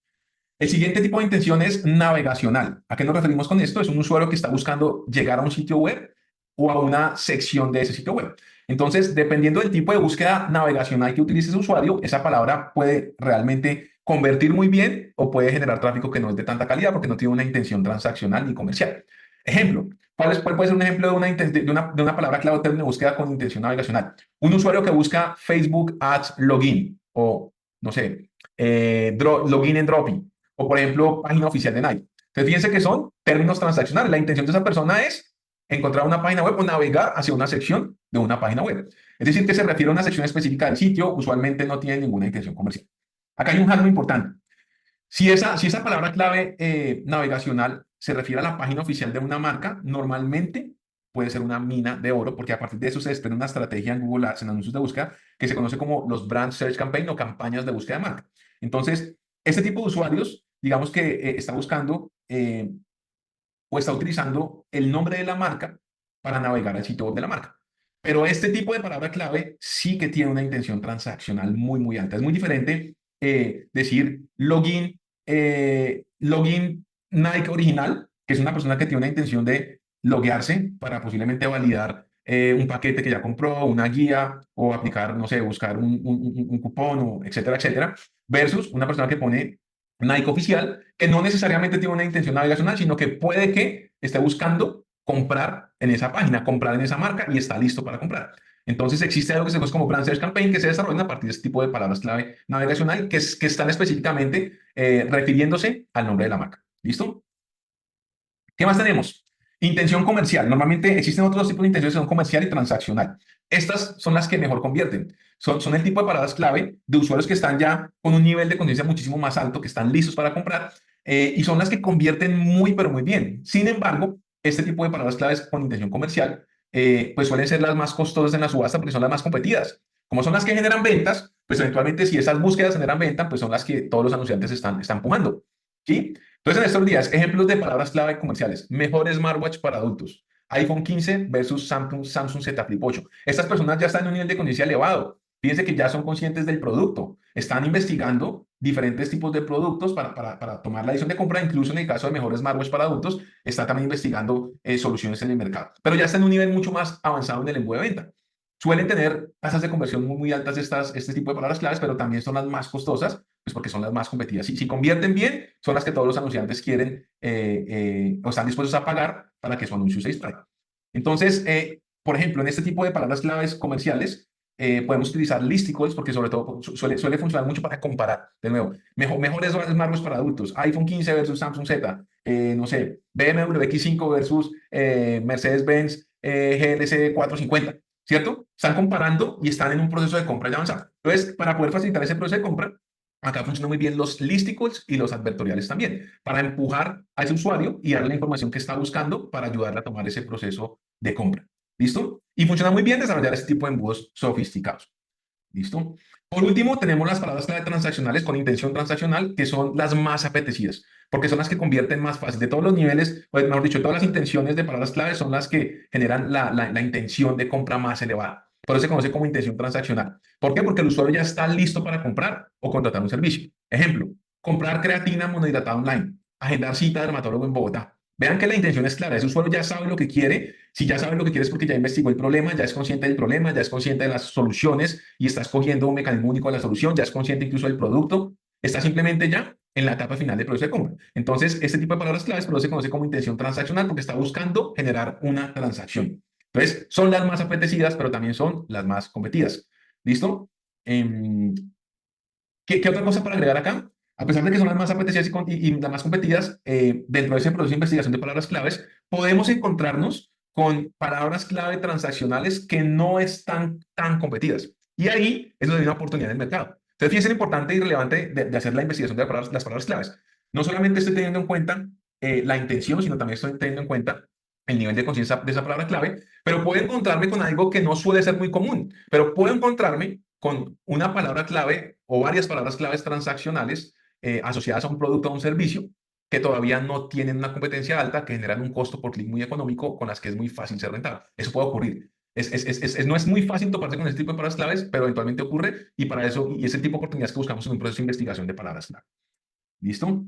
El siguiente tipo de intención es navegacional. ¿A qué nos referimos con esto? Es un usuario que está buscando llegar a un sitio web o a una sección de ese sitio web. Entonces, dependiendo del tipo de búsqueda navegacional que utilice ese usuario, esa palabra puede realmente convertir muy bien o puede generar tráfico que no es de tanta calidad porque no tiene una intención transaccional ni comercial. Ejemplo, ¿cuál puede ser un ejemplo de una palabra clave o término de búsqueda con intención navegacional? Un usuario que busca Facebook Ads Login o, no sé, login en Dropping o, por ejemplo, página oficial de Nike. Entonces, fíjense que son términos transaccionales. La intención de esa persona es encontrar una página web o navegar hacia una sección de una página web. Es decir, que se refiere a una sección específica del sitio, usualmente no tiene ninguna intención comercial. Acá hay un hack muy importante. Si esa palabra clave navegacional se refiere a la página oficial de una marca, normalmente puede ser una mina de oro, porque a partir de eso se desprende una estrategia en Google Ads, en anuncios de búsqueda, que se conoce como los Brand Search Campaign o campañas de búsqueda de marca. Entonces, este tipo de usuarios, digamos que está buscando o está utilizando el nombre de la marca para navegar al sitio web de la marca. Pero este tipo de palabra clave sí que tiene una intención transaccional muy, muy alta. Es muy diferente decir login Nike original, que es una persona que tiene una intención de loguearse para posiblemente validar un paquete que ya compró, una guía o aplicar, no sé, buscar un cupón, o etcétera, etcétera, versus una persona que pone Nike oficial, que no necesariamente tiene una intención navegacional, sino que puede que esté buscando comprar en esa página, comprar en esa marca y está listo para comprar. Entonces existe algo que se conoce como Brand Search Campaign que se desarrolla a partir de este tipo de palabras clave navegacional que están específicamente refiriéndose al nombre de la marca. ¿Listo? ¿Qué más tenemos? Intención comercial. Normalmente existen otros tipos de intención comercial y transaccional. Estas son las que mejor convierten. Son el tipo de palabras clave de usuarios que están ya con un nivel de conciencia muchísimo más alto, que están listos para comprar, y son las que convierten muy, pero muy bien. Sin embargo, este tipo de palabras claves con intención comercial, pues suelen ser las más costosas en la subasta porque son las más competidas. Como son las que generan ventas, pues eventualmente si esas búsquedas generan venta, pues son las que todos los anunciantes están empujando. ¿Sí? Entonces, en estos días, ejemplos de palabras clave comerciales. Mejor smartwatch para adultos. iPhone 15 versus Samsung Z Flip 8. Estas personas ya están en un nivel de conciencia elevado. Fíjense que ya son conscientes del producto. Están investigando diferentes tipos de productos para tomar la decisión de compra. Incluso en el caso de mejor smartwatch para adultos, está también investigando soluciones en el mercado. Pero ya está en un nivel mucho más avanzado en el embudo de venta. Suelen tener tasas de conversión muy, muy altas este tipo de palabras claves, pero también son las más costosas, pues porque son las más competidas. Si convierten bien, son las que todos los anunciantes quieren o están dispuestos a pagar para que su anuncio se distraiga. Entonces, por ejemplo, en este tipo de palabras claves comerciales, podemos utilizar listicles porque sobre todo suele funcionar mucho para comparar. De nuevo, mejores smartwatches para adultos, iPhone 15 versus Samsung Z, no sé, BMW X5 versus Mercedes-Benz GLC 450. ¿Cierto? Están comparando y están en un proceso de compra ya avanzado. Entonces, para poder facilitar ese proceso de compra, acá funcionan muy bien los listicles y los advertoriales también, para empujar a ese usuario y darle la información que está buscando para ayudarle a tomar ese proceso de compra. ¿Listo? Y funciona muy bien desarrollar este tipo de embudos sofisticados. ¿Listo? Por último, tenemos las palabras clave transaccionales con intención transaccional, que son las más apetecidas, porque son las que convierten más fácil. De todos los niveles, o mejor dicho, todas las intenciones de palabras clave son las que generan la intención de compra más elevada. Por eso se conoce como intención transaccional. ¿Por qué? Porque el usuario ya está listo para comprar o contratar un servicio. Ejemplo, comprar creatina monohidratada online, agendar cita de dermatólogo en Bogotá. Vean que la intención es clara, ese usuario ya sabe lo que quiere. Si ya sabe lo que quiere es porque ya investigó el problema, ya es consciente del problema, ya es consciente de las soluciones y está escogiendo un mecanismo único de la solución, ya es consciente incluso del producto, está simplemente ya en la etapa final del proceso de compra. Entonces, este tipo de palabras claves se conoce como intención transaccional porque está buscando generar una transacción. Entonces, son las más apetecidas, pero también son las más competidas. ¿Listo? ¿Qué otra cosa para agregar acá? A pesar de que son las más apetecidas y las más competidas, dentro de ese proceso de investigación de palabras claves, podemos encontrarnos con palabras clave transaccionales que no están tan competidas. Y ahí es donde hay una oportunidad en el mercado. Entonces, fíjense lo importante y relevante de hacer la investigación de las palabras claves. No solamente estoy teniendo en cuenta la intención, sino también estoy teniendo en cuenta el nivel de conciencia de esa palabra clave, pero puedo encontrarme con algo que no suele ser muy común, pero puedo encontrarme con una palabra clave o varias palabras claves transaccionales asociadas a un producto o a un servicio que todavía no tienen una competencia alta, que generan un costo por clic muy económico, con las que es muy fácil ser rentable. Eso puede ocurrir. No es muy fácil toparse con este tipo de palabras claves, pero eventualmente ocurre y para eso, y es el tipo de oportunidades que buscamos en un proceso de investigación de palabras clave. ¿Listo?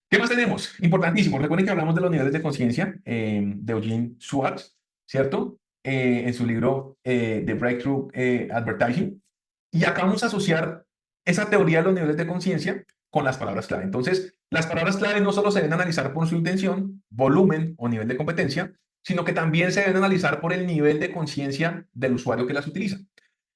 ¿Qué más tenemos? Importantísimo. Recuerden que hablamos de los niveles de conciencia de Eugene Schwartz, ¿cierto? En su libro The Breakthrough Advertising. Y acá vamos a asociar esa teoría de los niveles de conciencia con las palabras clave. Entonces, las palabras clave no solo se deben analizar por su intención, volumen o nivel de competencia, sino que también se deben analizar por el nivel de conciencia del usuario que las utiliza.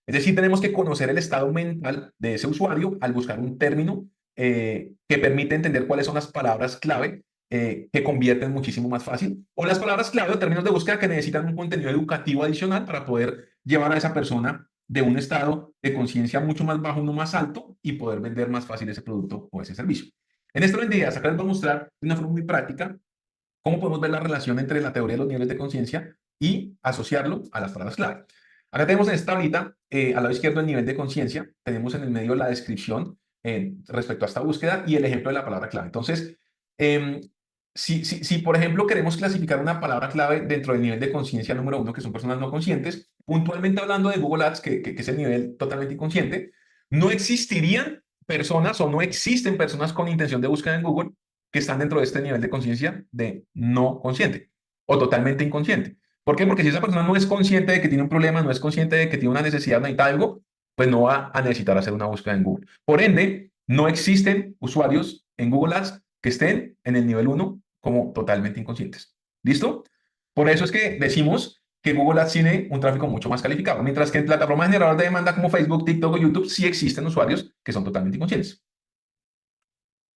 Es decir, tenemos que conocer el estado mental de ese usuario al buscar un término que permite entender cuáles son las palabras clave que convierten muchísimo más fácil, o las palabras clave o términos de búsqueda que necesitan un contenido educativo adicional para poder llevar a esa persona de un estado de conciencia mucho más bajo a uno más alto y poder vender más fácil ese producto o ese servicio. En esta idea, acá les voy a mostrar de una forma muy práctica cómo podemos ver la relación entre la teoría de los niveles de conciencia y asociarlo a las palabras clave. Acá tenemos en esta tablita, al lado izquierdo, el nivel de conciencia, tenemos en el medio la descripción respecto a esta búsqueda y el ejemplo de la palabra clave. Entonces, eh, si, por ejemplo, queremos clasificar una palabra clave dentro del nivel de conciencia número 1, que son personas no conscientes, puntualmente hablando de Google Ads, que es el nivel totalmente inconsciente, no existirían personas o no existen personas con intención de búsqueda en Google que están dentro de este nivel de conciencia de no consciente o totalmente inconsciente. ¿Por qué? Porque si esa persona no es consciente de que tiene un problema, no es consciente de que tiene una necesidad, necesita algo, pues no va a necesitar hacer una búsqueda en Google. Por ende, no existen usuarios en Google Ads que estén en el nivel 1 como totalmente inconscientes. ¿Listo? Por eso es que decimos que Google Ads tiene un tráfico mucho más calificado, mientras que en plataformas generadoras de demanda como Facebook, TikTok o YouTube sí existen usuarios que son totalmente inconscientes.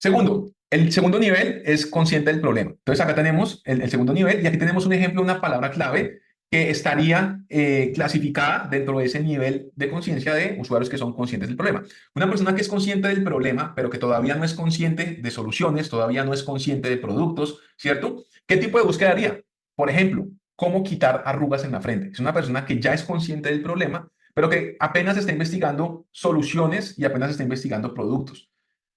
Segundo, el segundo nivel es consciente del problema. Entonces acá tenemos el segundo nivel y aquí tenemos un ejemplo de una palabra clave que estaría clasificada dentro de ese nivel de conciencia de usuarios que son conscientes del problema. Una persona que es consciente del problema, pero que todavía no es consciente de soluciones, todavía no es consciente de productos, ¿cierto? ¿Qué tipo de búsqueda haría? Por ejemplo, ¿cómo quitar arrugas en la frente? Es una persona que ya es consciente del problema, pero que apenas está investigando soluciones y apenas está investigando productos.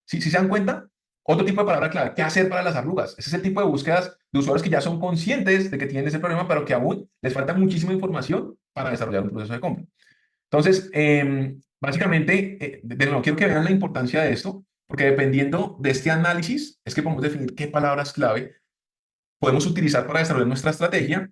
Si se dan cuenta, otro tipo de palabra clave, ¿qué hacer para las arrugas? Ese es el tipo de búsquedas de usuarios que ya son conscientes de que tienen ese problema, pero que aún les falta muchísima información para desarrollar un proceso de compra. Entonces, básicamente, de nuevo, quiero que vean la importancia de esto, porque dependiendo de este análisis, es que podemos definir qué palabras clave podemos utilizar para desarrollar nuestra estrategia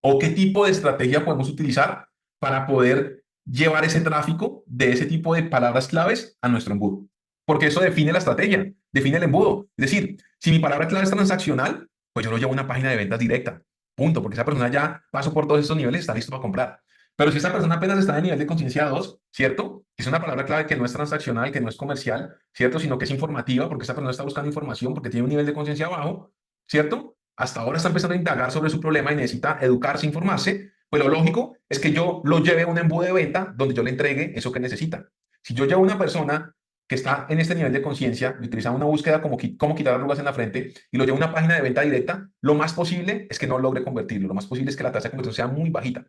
o qué tipo de estrategia podemos utilizar para poder llevar ese tráfico de ese tipo de palabras claves a nuestro embudo. Porque eso define la estrategia, define el embudo. Es decir, si mi palabra clave es transaccional, pues yo lo llevo a una página de ventas directa. Punto. Porque esa persona ya pasó por todos estos niveles y está listo para comprar. Pero si esa persona apenas está en nivel de conciencia 2, ¿cierto? Que es una palabra clave que no es transaccional, que no es comercial, ¿cierto? Sino que es informativa, porque esa persona está buscando información, porque tiene un nivel de conciencia bajo, ¿cierto? Hasta ahora está empezando a indagar sobre su problema y necesita educarse, informarse, pues lo lógico es que yo lo lleve a un embudo de venta donde yo le entregue eso que necesita. Si yo llevo a una persona que está en este nivel de conciencia y utiliza una búsqueda como cómo quitar arrugas en la frente y lo llevo a una página de venta directa, lo más posible es que no logre convertirlo, lo más posible es que la tasa de conversión sea muy bajita.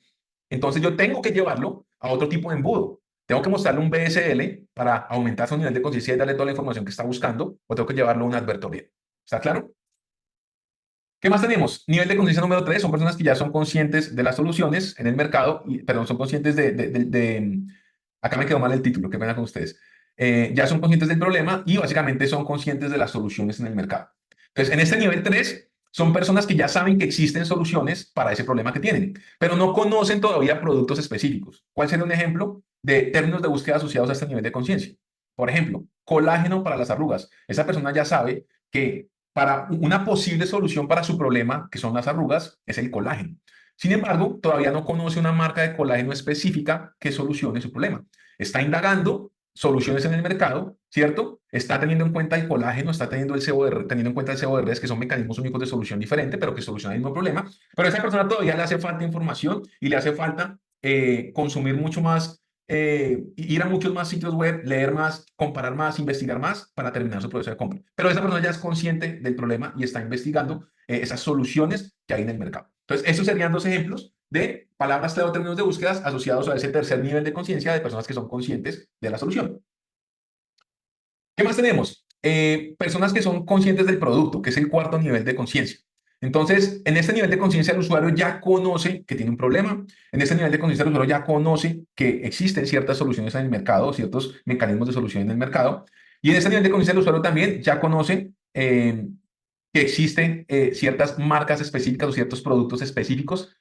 Entonces yo tengo que llevarlo a otro tipo de embudo. Tengo que mostrarle un BSL para aumentar su nivel de conciencia y darle toda la información que está buscando, o tengo que llevarlo a una advertoría. ¿Está claro? ¿Qué más tenemos? Nivel de conciencia número 3 son personas que ya son conscientes de las soluciones en el mercado, perdón, son conscientes acá me quedó mal el título, qué pena con ustedes. Ya son conscientes del problema y básicamente son conscientes de las soluciones en el mercado. Entonces, en este nivel 3 son personas que ya saben que existen soluciones para ese problema que tienen, pero no conocen todavía productos específicos. ¿Cuál sería un ejemplo de términos de búsqueda asociados a este nivel de conciencia? Por ejemplo, colágeno para las arrugas. Esa persona ya sabe que para una posible solución para su problema, que son las arrugas, es el colágeno. Sin embargo, todavía no conoce una marca de colágeno específica que solucione su problema. Está indagando soluciones en el mercado, ¿cierto? Está teniendo en cuenta el colágeno, está teniendo el sebo teniendo en cuenta el sebo de redes, que son mecanismos únicos de solución diferente, pero que solucionan el mismo problema. Pero a esa persona todavía le hace falta información y le hace falta consumir mucho más, ir a muchos más sitios web, leer más, comparar más, investigar más para terminar su proceso de compra. Pero esa persona ya es consciente del problema y está investigando esas soluciones que hay en el mercado. Entonces, esos serían dos ejemplos de palabras clave o términos de búsquedas asociados a ese tercer nivel de conciencia de personas que son conscientes de la solución. ¿Qué más tenemos? Personas que son conscientes del producto, que es el cuarto nivel de conciencia. Entonces, en este nivel de conciencia, el usuario ya conoce que tiene un problema. En este nivel de conciencia, el usuario ya conoce que existen ciertas soluciones en el mercado, ciertos mecanismos de solución en el mercado. Y en este nivel de conciencia, el usuario también ya conoce que existen ciertas marcas específicas o ciertos productos específicos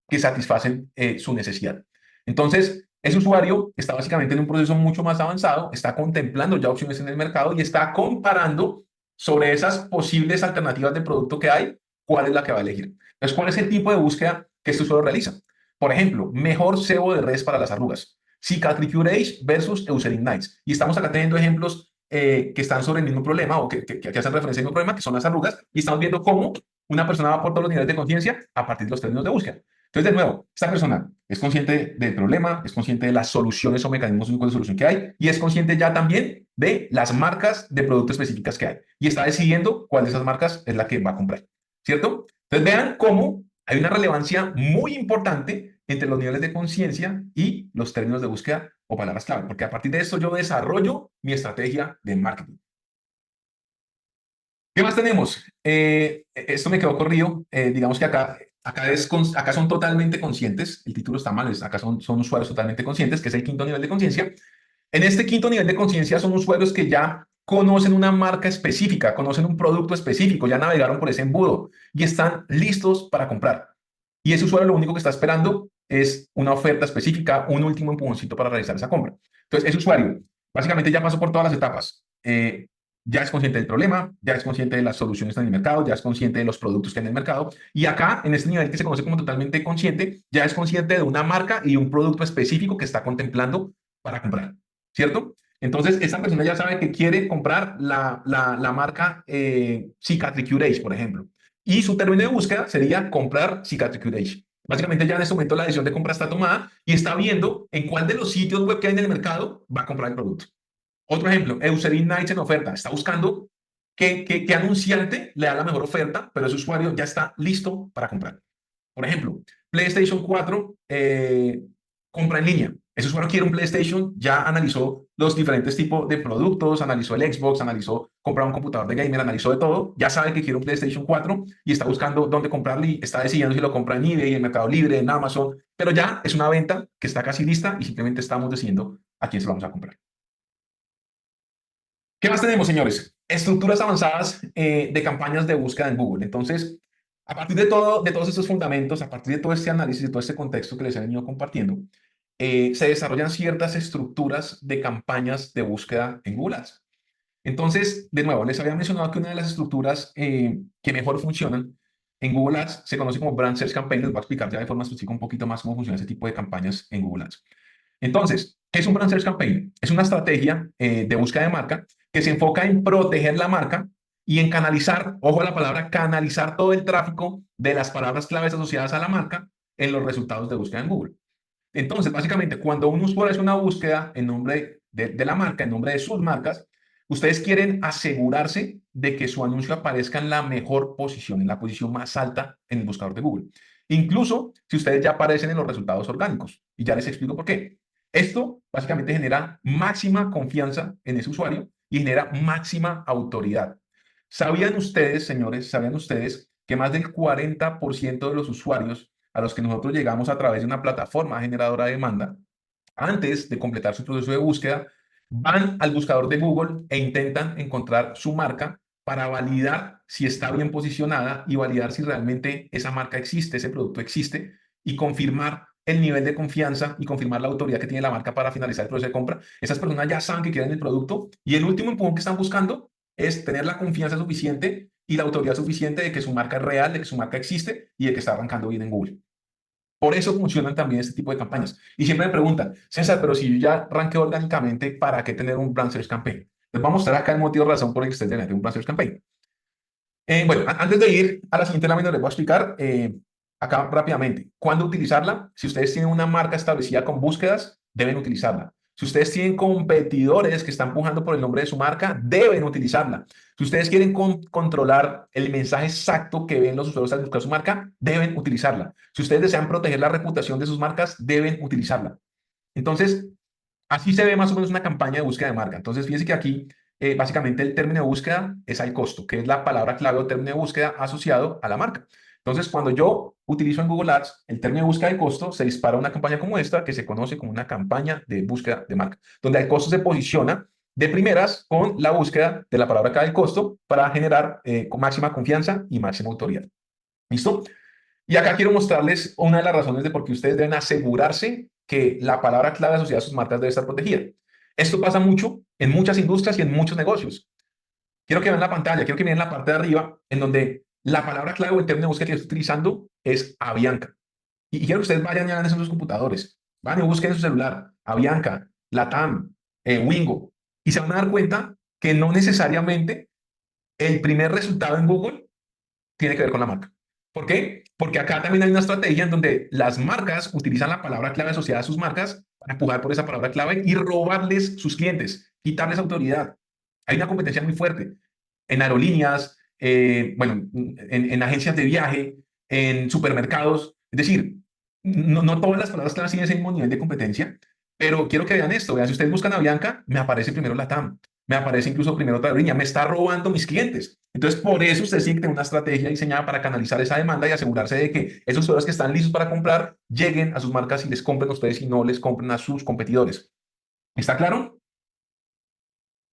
que satisfacen su necesidad. Entonces, ese usuario está básicamente en un proceso mucho más avanzado, está contemplando ya opciones en el mercado y está comparando sobre esas posibles alternativas de producto que hay, cuál es la que va a elegir. Entonces, ¿cuál es el tipo de búsqueda que este usuario realiza? Por ejemplo, mejor sebo de redes para las arrugas, Cicatricure Age versus Eucerin Nights. Y estamos acá teniendo ejemplos que están sobre el mismo problema o que hacen referencia al mismo problema, que son las arrugas, y estamos viendo cómo una persona va por todos los niveles de conciencia a partir de los términos de búsqueda. Entonces, de nuevo, esta persona es consciente del problema, es consciente de las soluciones o mecanismos únicos de solución que hay y es consciente ya también de las marcas de productos específicas que hay y está decidiendo cuál de esas marcas es la que va a comprar, ¿cierto? Entonces, vean cómo hay una relevancia muy importante entre los niveles de conciencia y los términos de búsqueda o palabras clave, porque a partir de esto yo desarrollo mi estrategia de marketing. ¿Qué más tenemos? Esto me quedó corrido. Digamos que acá son totalmente conscientes. El título está mal. Acá son usuarios totalmente conscientes, que es el quinto nivel de conciencia. En este quinto nivel de conciencia son usuarios que ya conocen una marca específica, conocen un producto específico, ya navegaron por ese embudo y están listos para comprar. Y ese usuario lo único que está esperando es una oferta específica, un último empujoncito para realizar esa compra. Entonces, ese usuario básicamente ya pasó por todas las etapas. Ya es consciente del problema, ya es consciente de las soluciones en el mercado, ya es consciente de los productos que hay en el mercado. Y acá, en este nivel que se conoce como totalmente consciente, ya es consciente de una marca y un producto específico que está contemplando para comprar, ¿cierto? Entonces, esta persona ya sabe que quiere comprar la marca Cicatricure Age, por ejemplo. Y su término de búsqueda sería comprar Cicatricure Age. Básicamente ya en este momento la decisión de compra está tomada y está viendo en cuál de los sitios web que hay en el mercado va a comprar el producto. Otro ejemplo, Eucerin Nights en oferta. Está buscando qué anunciante le da la mejor oferta, pero ese usuario ya está listo para comprar. Por ejemplo, PlayStation 4, compra en línea. Ese usuario quiere un PlayStation, ya analizó los diferentes tipos de productos, analizó el Xbox, analizó comprar un computador de gamer, analizó de todo, ya sabe que quiere un PlayStation 4 y está buscando dónde comprarlo y está decidiendo si lo compra en eBay, en Mercado Libre, en Amazon, pero ya es una venta que está casi lista y simplemente estamos decidiendo a quién se lo vamos a comprar. ¿Qué más tenemos, señores? Estructuras avanzadas de campañas de búsqueda en Google. Entonces, a partir de todos estos fundamentos, a partir de todo este análisis, de todo este contexto que les he venido compartiendo, se desarrollan ciertas estructuras de campañas de búsqueda en Google Ads. Entonces, de nuevo, les había mencionado que una de las estructuras que mejor funcionan en Google Ads se conoce como Brand Search Campaign. Les voy a explicar ya de forma específica un poquito más cómo funciona ese tipo de campañas en Google Ads. Entonces, ¿qué es un Brand Search Campaign? Es una estrategia de búsqueda de marca que se enfoca en proteger la marca y en canalizar, ojo a la palabra, canalizar todo el tráfico de las palabras claves asociadas a la marca en los resultados de búsqueda en Google. Entonces, básicamente, cuando un usuario hace una búsqueda en nombre de la marca, en nombre de sus marcas, ustedes quieren asegurarse de que su anuncio aparezca en la mejor posición, en la posición más alta en el buscador de Google. Incluso si ustedes ya aparecen en los resultados orgánicos. Y ya les explico por qué. Esto básicamente genera máxima confianza en ese usuario y genera máxima autoridad. ¿Sabían ustedes, señores, sabían ustedes que más del 40% de los usuarios a los que nosotros llegamos a través de una plataforma generadora de demanda, antes de completar su proceso de búsqueda, van al buscador de Google e intentan encontrar su marca para validar si está bien posicionada y validar si realmente esa marca existe, ese producto existe y confirmar el nivel de confianza y confirmar la autoridad que tiene la marca para finalizar el proceso de compra. Esas personas ya saben que quieren el producto y el último empujón que están buscando es tener la confianza suficiente y la autoridad suficiente de que su marca es real, de que su marca existe y de que está arrancando bien en Google. Por eso funcionan también este tipo de campañas. Y siempre me preguntan, César, pero si yo ya ranqueo orgánicamente, ¿para qué tener un Brand Search Campaign? Les voy a mostrar acá el motivo de razón por el que ustedes deben hacer un brand search campaign. Bueno, antes de ir a la siguiente lámina, les voy a explicar acá rápidamente cuándo utilizarla. Si ustedes tienen una marca establecida con búsquedas, deben utilizarla. Si ustedes tienen competidores que están pujando por el nombre de su marca, deben utilizarla. Si ustedes quieren controlar el mensaje exacto que ven los usuarios al buscar su marca, deben utilizarla. Si ustedes desean proteger la reputación de sus marcas, deben utilizarla. Entonces, así se ve más o menos una campaña de búsqueda de marca. Entonces, fíjense que aquí básicamente el término de búsqueda es al costo, que es la palabra clave o término de búsqueda asociado a la marca. Entonces, cuando yo utilizo en Google Ads el término de búsqueda de costo, se dispara una campaña como esta que se conoce como una campaña de búsqueda de marca, donde el costo se posiciona de primeras con la búsqueda de la palabra clave del costo para generar con máxima confianza y máxima autoridad. ¿Listo? Y acá quiero mostrarles una de las razones de por qué ustedes deben asegurarse que la palabra clave asociada a sus marcas debe estar protegida. Esto pasa mucho en muchas industrias y en muchos negocios. Quiero que vean la pantalla, quiero que miren la parte de arriba, en donde la palabra clave o el término de búsqueda que estoy utilizando es Avianca. Y quiero que ustedes vayan y hagan eso en sus computadores. Van y busquen en su celular Avianca, Latam, Wingo. Y se van a dar cuenta que no necesariamente el primer resultado en Google tiene que ver con la marca. ¿Por qué? Porque acá también hay una estrategia en donde las marcas utilizan la palabra clave asociada a sus marcas para empujar por esa palabra clave y robarles sus clientes, quitarles autoridad. Hay una competencia muy fuerte en aerolíneas, bueno, en agencias de viaje, en supermercados. Es decir, no todas las palabras claves tienen ese mismo nivel de competencia, pero quiero que vean esto. Vean, si ustedes buscan a Bianca, me aparece primero la TAM, me aparece incluso primero otra aerolínea, me está robando mis clientes. Entonces, por eso ustedes tienen que tener una estrategia diseñada para canalizar esa demanda y asegurarse de que esos usuarios que están listos para comprar lleguen a sus marcas y les compren a ustedes y no les compren a sus competidores. ¿Está claro?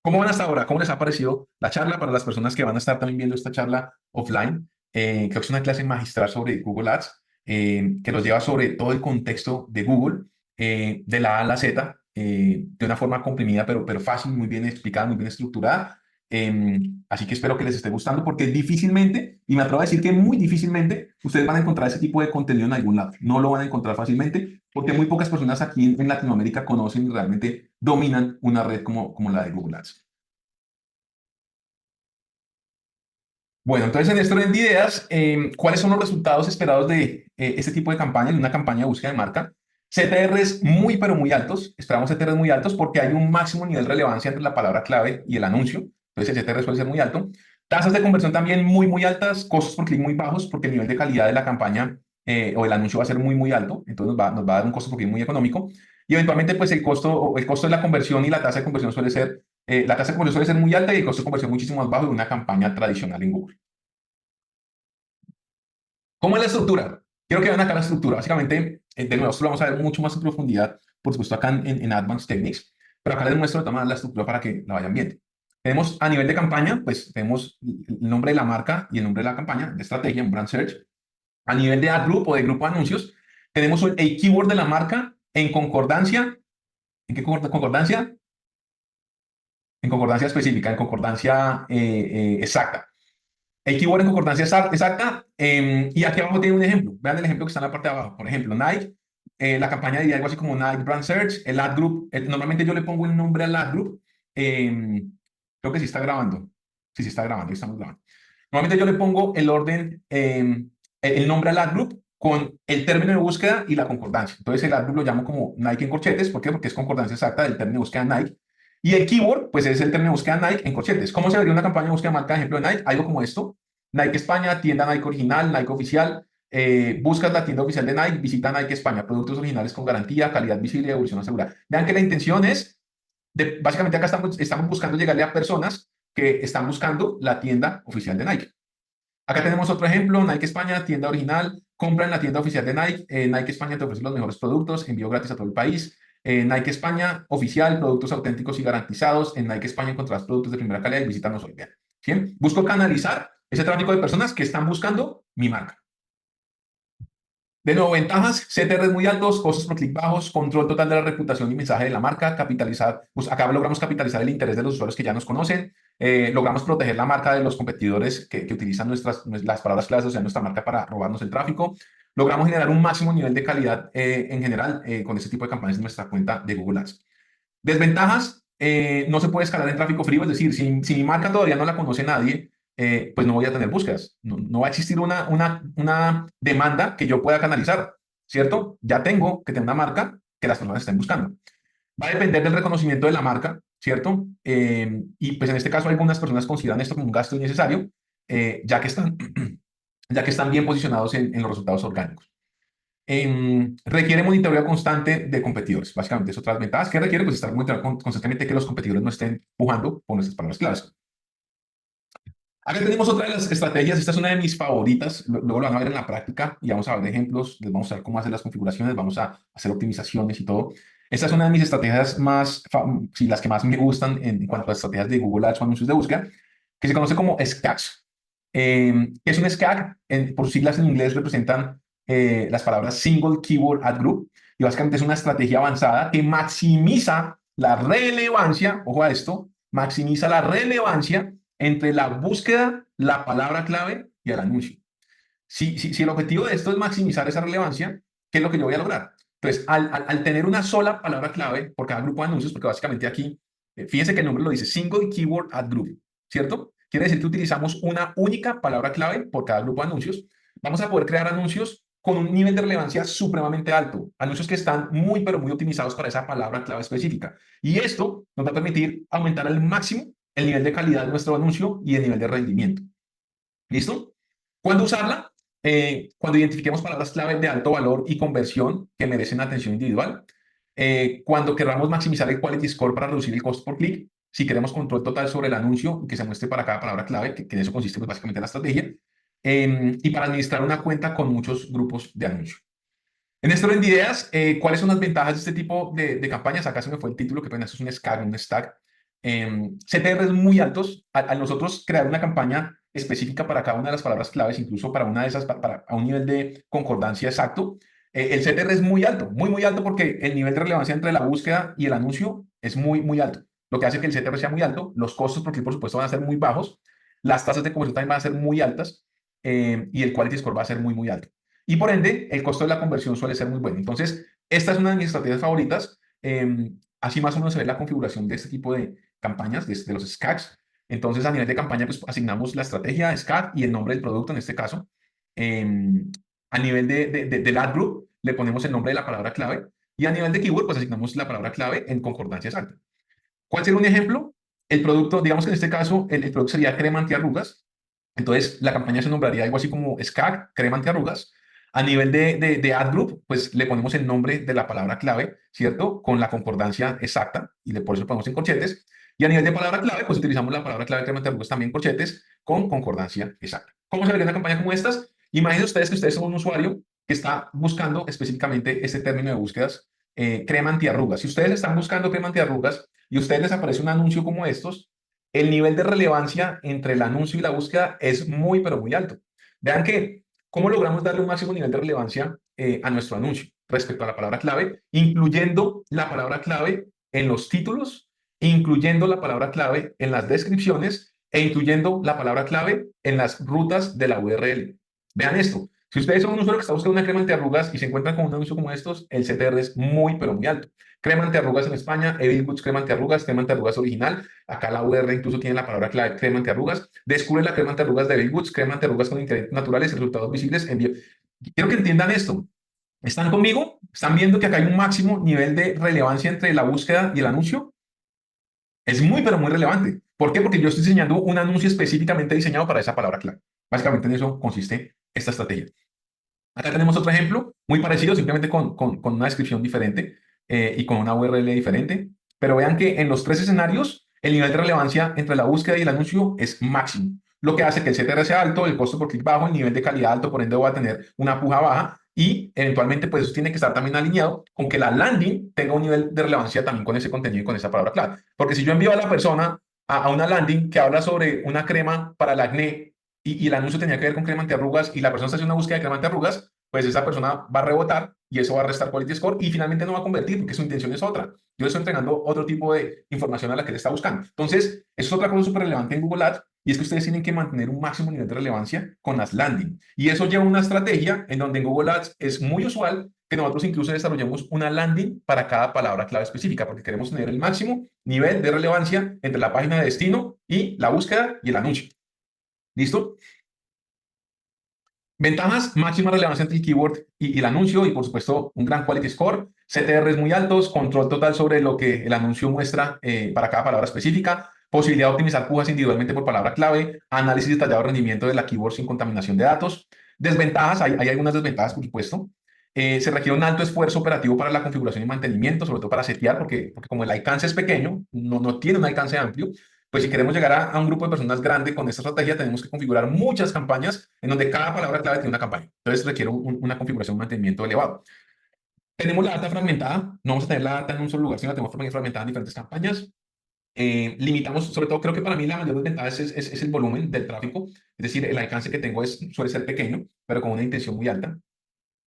¿Cómo van hasta ahora? ¿Cómo les ha parecido la charla para las personas que van a estar también viendo esta charla offline? Creo que es una clase magistral sobre Google Ads que nos lleva sobre todo el contexto de Google, de la A a la Z, de una forma comprimida, pero fácil, muy bien explicada, muy bien estructurada. Así que espero que les esté gustando porque difícilmente, y me atrevo a decir que muy difícilmente, ustedes van a encontrar ese tipo de contenido en algún lado. No lo van a encontrar fácilmente porque muy pocas personas aquí en Latinoamérica conocen y realmente dominan una red como la de Google Ads. Bueno, entonces en este orden de ideas, ¿cuáles son los resultados esperados de este tipo de campaña, en una campaña de búsqueda de marca? CTRs muy, pero muy altos. Esperamos CTRs muy altos porque hay un máximo nivel de relevancia entre la palabra clave y el anuncio. Entonces el CTR suele ser muy alto. Tasas de conversión también muy, muy altas. Costos por clic muy bajos porque el nivel de calidad de la campaña o el anuncio va a ser muy, muy alto. Entonces nos va a dar un costo por clic muy económico. Y eventualmente, pues el costo de la conversión y la tasa de conversión suele ser, la tasa de conversión suele ser muy alta y el costo de conversión muchísimo más bajo de una campaña tradicional en Google. ¿Cómo es la estructura? Quiero que vean acá la estructura. Básicamente, de nuevo, esto lo vamos a ver mucho más en profundidad, por supuesto, acá en Advanced Techniques, pero acá les muestro de todas maneras la estructura para que la vayan viendo. Tenemos a nivel de campaña, pues tenemos el nombre de la marca y el nombre de la campaña, de estrategia, un brand search. A nivel de ad group o de grupo de anuncios, tenemos el keyword de la marca en concordancia. ¿En qué concordancia? En concordancia específica, en concordancia exacta. El keyword en concordancia exacta. Y aquí abajo tiene un ejemplo. Vean el ejemplo que está en la parte de abajo. Por ejemplo, Nike, la campaña diría algo así como Nike Brand Search, el ad group. Normalmente yo le pongo el nombre al ad group. Creo que sí está grabando. Sí, sí está grabando, estamos grabando. Normalmente yo le pongo el orden, el nombre al ad group con el término de búsqueda y la concordancia. Entonces el ad group lo llamo como Nike en corchetes. ¿Por qué? Porque es concordancia exacta del término de búsqueda Nike. Y el keyword, pues es el término de búsqueda Nike en corchetes. ¿Cómo se vería una campaña de búsqueda de marca, ejemplo de Nike? Algo como esto. Nike España, tienda Nike original, Nike oficial. Buscas la tienda oficial de Nike, visita Nike España, productos originales con garantía, calidad visible y evolución asegurada. Vean que la intención es, básicamente acá estamos buscando llegarle a personas que están buscando la tienda oficial de Nike. Acá tenemos otro ejemplo, Nike España, tienda original, compra en la tienda oficial de Nike. Nike España te ofrece los mejores productos, envío gratis a todo el país. Nike España, oficial, productos auténticos y garantizados. En Nike España encontrarás productos de primera calidad y visítanos hoy. Bien. ¿Sí? Busco canalizar ese tráfico de personas que están buscando mi marca. De nuevo, ventajas, CTRs muy altos, costos por clic bajos, control total de la reputación y mensaje de la marca, capitalizar, pues acá logramos capitalizar el interés de los usuarios que ya nos conocen, logramos proteger la marca de los competidores que utilizan las palabras claves, o sea, nuestra marca para robarnos el tráfico, logramos generar un máximo nivel de calidad en general con este tipo de campañas en nuestra cuenta de Google Ads. Desventajas, no se puede escalar en tráfico frío, es decir, si mi marca todavía no la conoce nadie, pues no voy a tener búsquedas. No va a existir una demanda que yo pueda canalizar, ¿cierto? Ya tengo que tener una marca que las personas estén buscando. Va a depender del reconocimiento de la marca, ¿cierto? Y pues en este caso algunas personas consideran esto como un gasto innecesario, ya que están, ya que están bien posicionados en los resultados orgánicos. Requiere monitoreo constante de competidores. Básicamente, es otras ventajas que requiere pues, estar monitoreando constantemente que los competidores no estén pujando por nuestras palabras claves. Acá tenemos otra de las estrategias. Esta es una de mis favoritas. Luego lo van a ver en la práctica y vamos a ver ejemplos. Les vamos a ver cómo hacer las configuraciones. Vamos a hacer optimizaciones y todo. Esta es una de mis estrategias más, sí, las que más me gustan en cuanto a las estrategias de Google Ads o anuncios de búsqueda, que se conoce como SCAGs. ¿Qué es un SCAG? Por siglas en inglés representan las palabras Single Keyword Ad Group. Y básicamente es una estrategia avanzada que maximiza la relevancia, ojo a esto, maximiza la relevancia entre la búsqueda, la palabra clave y el anuncio. Si el objetivo de esto es maximizar esa relevancia, ¿qué es lo que yo voy a lograr? Entonces, al tener una sola palabra clave por cada grupo de anuncios, porque básicamente aquí, fíjense que el nombre lo dice, Single Keyword Ad Group, ¿cierto? Quiere decir que utilizamos una única palabra clave por cada grupo de anuncios. Vamos a poder crear anuncios con un nivel de relevancia supremamente alto, anuncios que están muy, pero muy optimizados para esa palabra clave específica. Y esto nos va a permitir aumentar al máximo el nivel de calidad de nuestro anuncio y el nivel de rendimiento. ¿Listo? ¿Cuándo usarla? Cuando identifiquemos palabras clave de alto valor y conversión que merecen atención individual. Cuando queramos maximizar el quality score para reducir el costo por clic. Si queremos control total sobre el anuncio y que se muestre para cada palabra clave, que en eso consiste pues, básicamente la estrategia. Y para administrar una cuenta con muchos grupos de anuncios. En este orden de ideas, ¿cuáles son las ventajas de este tipo de campañas? Acá se me fue el título, que pena, esto es un SCAG, un stack. CTRs muy altos. Al nosotros crear una campaña específica para cada una de las palabras claves, incluso para una de esas, a un nivel de concordancia exacto, el CTR es muy alto, muy, muy alto porque el nivel de relevancia entre la búsqueda y el anuncio es muy, muy alto. Lo que hace que el CTR sea muy alto, los costos por clic, por supuesto, van a ser muy bajos, las tasas de conversión también van a ser muy altas y el quality score va a ser muy, muy alto. Y por ende, el costo de la conversión suele ser muy bueno. Entonces, esta es una de mis estrategias favoritas. Así más o menos se ve la configuración de este tipo de campañas, de los SCAGs. Entonces, a nivel de campaña, pues asignamos la estrategia SCAG y el nombre del producto en este caso. A nivel del ad group, le ponemos el nombre de la palabra clave. Y a nivel de keyword, pues asignamos la palabra clave en concordancia exacta. ¿Cuál sería un ejemplo? El producto, digamos que en este caso, el producto sería crema antiarrugas. Entonces, la campaña se nombraría algo así como SCAG, crema antiarrugas. A nivel de ad group, pues le ponemos el nombre de la palabra clave, ¿cierto? Con la concordancia exacta, y por eso lo ponemos en corchetes. Y a nivel de palabra clave, pues utilizamos la palabra clave crema antiarrugas también en corchetes con concordancia exacta. ¿Cómo se vería una campaña como estas? Imaginen ustedes que ustedes son un usuario que está buscando específicamente este término de búsquedas, crema antiarrugas. Si ustedes están buscando crema antiarrugas y a ustedes les aparece un anuncio como estos, el nivel de relevancia entre el anuncio y la búsqueda es muy, pero muy alto. Vean que, ¿cómo logramos darle un máximo nivel de relevancia a nuestro anuncio respecto a la palabra clave? Incluyendo la palabra clave en los títulos, incluyendo la palabra clave en las descripciones e incluyendo la palabra clave en las rutas de la URL. Vean esto. Si ustedes son un usuario que está buscando una crema antiarrugas y se encuentran con un anuncio como estos, el CTR es muy, pero muy alto. Crema antiarrugas en España, Evil Goods crema antiarrugas original. Acá la URL incluso tiene la palabra clave crema antiarrugas. Descubre la crema antiarrugas de Evil Goods, crema antiarrugas con ingredientes naturales, resultados visibles. Envío. Quiero que entiendan esto. ¿Están conmigo? ¿Están viendo que acá hay un máximo nivel de relevancia entre la búsqueda y el anuncio? Es muy, pero muy relevante. ¿Por qué? Porque yo estoy diseñando un anuncio específicamente diseñado para esa palabra clave. Básicamente en eso consiste esta estrategia. Acá tenemos otro ejemplo muy parecido, simplemente con una descripción diferente y con una URL diferente. Pero vean que en los tres escenarios, el nivel de relevancia entre la búsqueda y el anuncio es máximo. Lo que hace que el CTR sea alto, el costo por clic bajo, el nivel de calidad alto, por ende va a tener una puja baja y eventualmente pues eso tiene que estar también alineado con que la landing tenga un nivel de relevancia también con ese contenido y con esa palabra clave. Porque si yo envío a la persona a una landing que habla sobre una crema para el acné y el anuncio tenía que ver con crema antiarrugas y la persona está haciendo una búsqueda de crema antiarrugas, pues esa persona va a rebotar y eso va a restar quality score y finalmente no va a convertir porque su intención es otra. Yo estoy entregando otro tipo de información a la que le está buscando. Entonces, eso es otra cosa súper relevante en Google Ads y es que ustedes tienen que mantener un máximo nivel de relevancia con las landing. Y eso lleva una estrategia en donde en Google Ads es muy usual que nosotros incluso desarrollemos una landing para cada palabra clave específica, porque queremos tener el máximo nivel de relevancia entre la página de destino y la búsqueda y el anuncio. ¿Listo? Ventajas: máxima relevancia entre el keyword y el anuncio y, por supuesto, un gran quality score, CTRs muy altos, control total sobre lo que el anuncio muestra para cada palabra específica, posibilidad de optimizar pujas individualmente por palabra clave, análisis detallado de rendimiento de la keyword sin contaminación de datos. Desventajas: hay algunas desventajas, por supuesto. Se requiere un alto esfuerzo operativo para la configuración y mantenimiento, sobre todo para setear, porque como el alcance es pequeño, no tiene un alcance amplio, pues si queremos llegar a un grupo de personas grande con esta estrategia, tenemos que configurar muchas campañas en donde cada palabra clave tiene una campaña. Entonces requiere una configuración, un mantenimiento elevado. Tenemos la data fragmentada, no vamos a tener la data en un solo lugar, sino la tenemos fragmentada en diferentes campañas. Limitamos, sobre todo creo que para mí la mayor desventaja es el volumen del tráfico, es decir, el alcance que tengo suele ser pequeño, pero con una intención muy alta.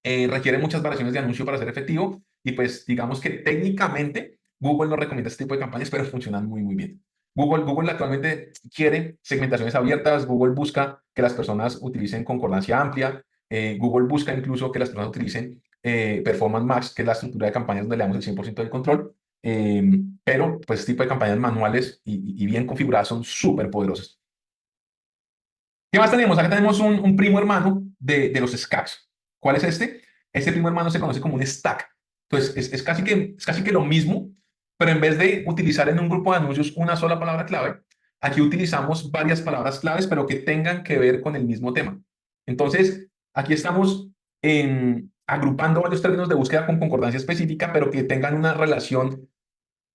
Requiere muchas variaciones de anuncio para ser efectivo y pues digamos que técnicamente Google no recomienda este tipo de campañas, pero funcionan muy, muy bien. Google actualmente quiere segmentaciones abiertas, Google busca que las personas utilicen concordancia amplia, Google busca incluso que las personas utilicen Performance Max, que es la estructura de campañas donde le damos el 100% del control, pero pues este tipo de campañas manuales y bien configuradas son súper poderosas. ¿Qué más tenemos? Acá tenemos un primo hermano de los stacks. ¿Cuál es este? Este primo hermano se conoce como un stack. Entonces, es casi que lo mismo, pero en vez de utilizar en un grupo de anuncios una sola palabra clave, aquí utilizamos varias palabras claves, pero que tengan que ver con el mismo tema. Entonces, aquí estamos agrupando varios términos de búsqueda con concordancia específica, pero que tengan una relación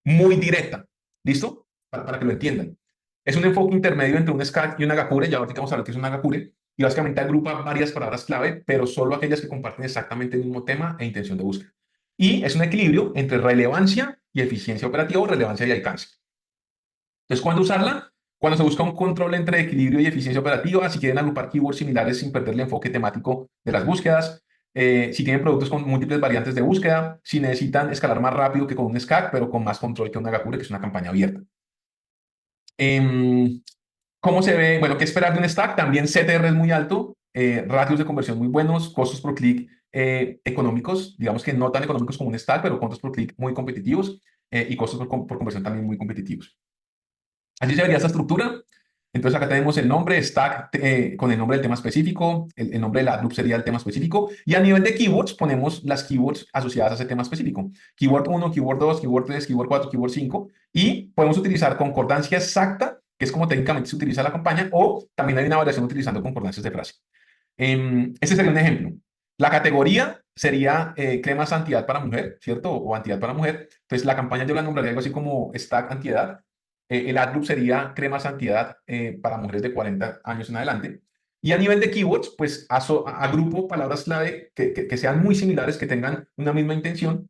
muy directa. ¿Listo? Para que lo entiendan. Es un enfoque intermedio entre un SCAC y un Agakure. Ya ahorita vamos a ver qué es un Agakure. Y básicamente agrupa varias palabras clave, pero solo aquellas que comparten exactamente el mismo tema e intención de búsqueda. Y es un equilibrio entre relevancia y eficiencia operativa o relevancia y alcance. Entonces, ¿cuándo usarla? Cuando se busca un control entre equilibrio y eficiencia operativa, si quieren agrupar keywords similares sin perder el enfoque temático de las búsquedas, si tienen productos con múltiples variantes de búsqueda, si necesitan escalar más rápido que con un SCAC, pero con más control que un Agakure, que es una campaña abierta. ¿Cómo se ve? Bueno, ¿qué esperar de un stack? También CTR es muy alto, ratios de conversión muy buenos, costos por clic económicos, digamos que no tan económicos como un stack, pero costos por clic muy competitivos y costos por conversión también muy competitivos. Así se vería esta estructura. Entonces acá tenemos el nombre, stack con el nombre del tema específico, el nombre de la group sería el tema específico, y a nivel de keywords ponemos las keywords asociadas a ese tema específico. Keyword 1, keyword 2, keyword 3, keyword 4, keyword 5, y podemos utilizar concordancia exacta, que es como técnicamente se utiliza la campaña, o también hay una variación utilizando concordancias de frase. Este sería un ejemplo. La categoría sería cremas antiedad para mujer, ¿cierto? O antiedad para mujer. Entonces la campaña yo la nombraría algo así como stack antiedad. El ad group sería cremas antiedad para mujeres de 40 años en adelante. Y a nivel de keywords, pues agrupo palabras clave que sean muy similares, que tengan una misma intención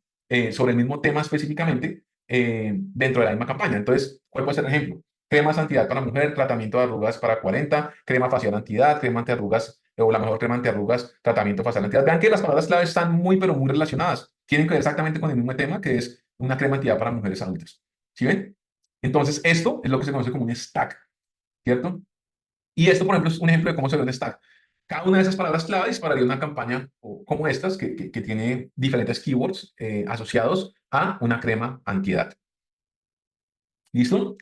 sobre el mismo tema específicamente dentro de la misma campaña. Entonces, ¿cuál puede ser el ejemplo? Cremas antiedad para mujer, tratamiento de arrugas para 40, crema facial antiedad, crema antiarrugas o la mejor crema antiarrugas, tratamiento facial antiedad. Vean que las palabras clave están muy, pero muy relacionadas. Tienen que ver exactamente con el mismo tema, que es una crema antiedad para mujeres adultas. ¿Sí ven? Entonces, esto es lo que se conoce como un stack, ¿cierto? Y esto, por ejemplo, es un ejemplo de cómo se ve un stack. Cada una de esas palabras clave dispararía una campaña como estas, que tiene diferentes keywords asociados a una crema antiedad. ¿Listo?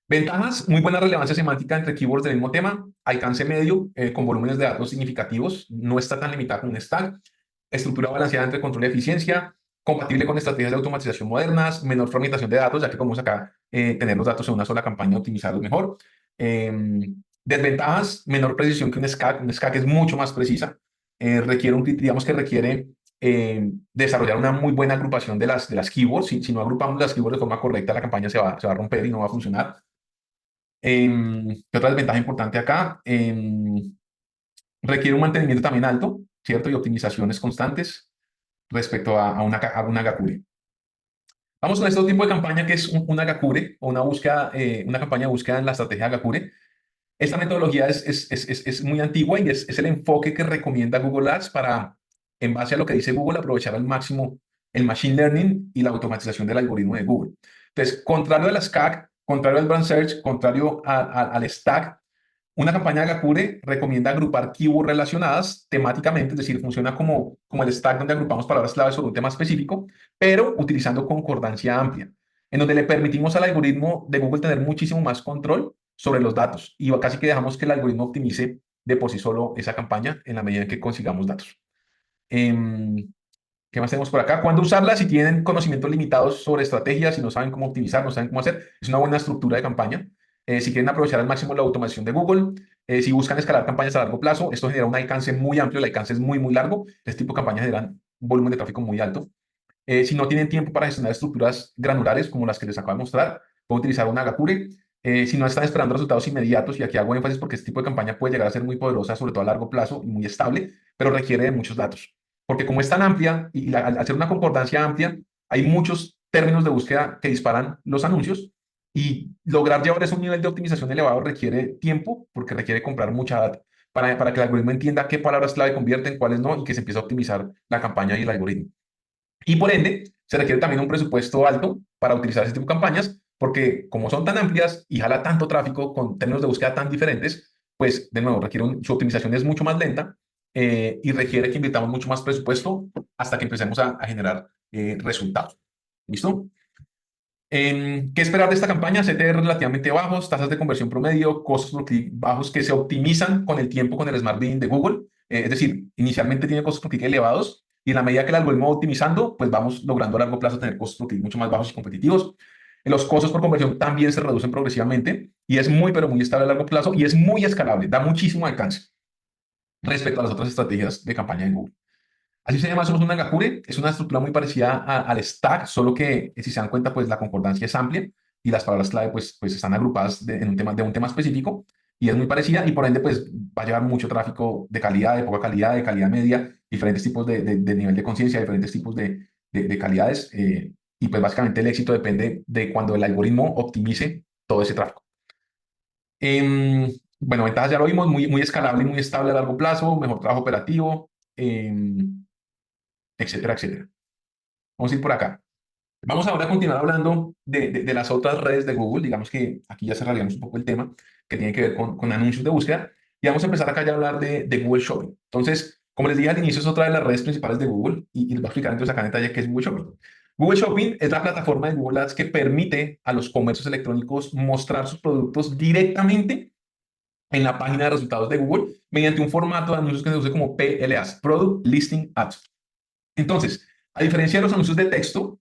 Ventajas: muy buena relevancia semántica entre keywords del mismo tema, alcance medio con volúmenes de datos significativos, no está tan limitada como un stack, estructura balanceada entre control y eficiencia, compatible con estrategias de automatización modernas, menor fragmentación de datos, ya que podemos acá tener los datos en una sola campaña, optimizarlos mejor. Desventajas: menor precisión que un SCAC es mucho más precisa, digamos que requiere desarrollar una muy buena agrupación de las keywords. Si no agrupamos las keywords de forma correcta, la campaña se va a romper y no va a funcionar. ¿Qué otra desventaja importante acá? Requiere un mantenimiento también alto, ¿cierto? Y optimizaciones constantes respecto a una Gakure. Vamos con este tipo de campaña que es una Gakure o una búsqueda, una campaña de búsqueda en la estrategia Gakure. Esta metodología es muy antigua y es el enfoque que recomienda Google Ads para, en base a lo que dice Google, aprovechar al máximo el machine learning y la automatización del algoritmo de Google. Entonces, contrario a las CAC, contrario al brand search, contrario al stack, Una campaña de Gakure recomienda agrupar keywords relacionadas temáticamente, es decir, funciona como el stack donde agrupamos palabras clave sobre un tema específico, pero utilizando concordancia amplia, en donde le permitimos al algoritmo de Google tener muchísimo más control sobre los datos y casi que dejamos que el algoritmo optimice de por sí solo esa campaña en la medida en que consigamos datos. Em, ¿Qué más tenemos por acá? ¿Cuándo usarla? Si tienen conocimientos limitados sobre estrategias, si no saben cómo optimizar, no saben cómo hacer, es una buena estructura de campaña. Si quieren aprovechar al máximo la automación de Google, si buscan escalar campañas a largo plazo, esto genera un alcance muy amplio, el alcance es muy, muy largo. Este tipo de campañas generan un volumen de tráfico muy alto. Si no tienen tiempo para gestionar estructuras granulares como las que les acabo de mostrar, pueden utilizar una Gakure. Si no están esperando resultados inmediatos, y aquí hago énfasis porque este tipo de campaña puede llegar a ser muy poderosa, sobre todo a largo plazo y muy estable, pero requiere de muchos datos. Porque como es tan amplia y al ser una concordancia amplia, hay muchos términos de búsqueda que disparan los anuncios y lograr llevar eso a un nivel de optimización elevado requiere tiempo porque requiere comprar mucha data para que el algoritmo entienda qué palabras clave convierten, cuáles no y que se empiece a optimizar la campaña y el algoritmo. Y por ende, se requiere también un presupuesto alto para utilizar ese tipo de campañas, porque como son tan amplias y jala tanto tráfico con términos de búsqueda tan diferentes, pues de nuevo, su optimización es mucho más lenta y requiere que invirtamos mucho más presupuesto hasta que empecemos a generar resultados. ¿Listo? ¿Qué esperar de esta campaña? CTR relativamente bajos, tasas de conversión promedio, costos por clic bajos que se optimizan con el tiempo con el Smart Bidding de Google. Es decir, inicialmente tiene costos por clic elevados y en la medida que el algoritmo va optimizando, pues vamos logrando a largo plazo tener costos por clic mucho más bajos y competitivos. Los costos por conversión también se reducen progresivamente y es muy, pero muy estable a largo plazo y es muy escalable, da muchísimo alcance respecto a las otras estrategias de campaña en Google. Así se llama, somos una Gakure, es una estructura muy parecida al stack, solo que si se dan cuenta, pues la concordancia es amplia y las palabras clave pues están agrupadas en un tema, de un tema específico y es muy parecida y por ende pues va a llevar mucho tráfico de calidad, de poca calidad, de calidad media, diferentes tipos de nivel de conciencia, diferentes tipos de calidades y pues básicamente el éxito depende de cuando el algoritmo optimice todo ese tráfico. Bueno, ventajas ya lo vimos, muy, muy escalable y muy estable a largo plazo, mejor trabajo operativo, etcétera, etcétera. Vamos a ir por acá. Vamos ahora a continuar hablando de las otras redes de Google. Digamos que aquí ya cerraríamos un poco el tema que tiene que ver con anuncios de búsqueda. Y vamos a empezar acá ya a hablar de Google Shopping. Entonces, como les dije al inicio, es otra de las redes principales de Google y les voy a explicar entonces acá en detalle qué es Google Shopping. Google Shopping es la plataforma de Google Ads que permite a los comercios electrónicos mostrar sus productos directamente en la página de resultados de Google mediante un formato de anuncios que se conoce como PLAs, Product Listing Ads. Entonces, a diferencia de los anuncios de texto,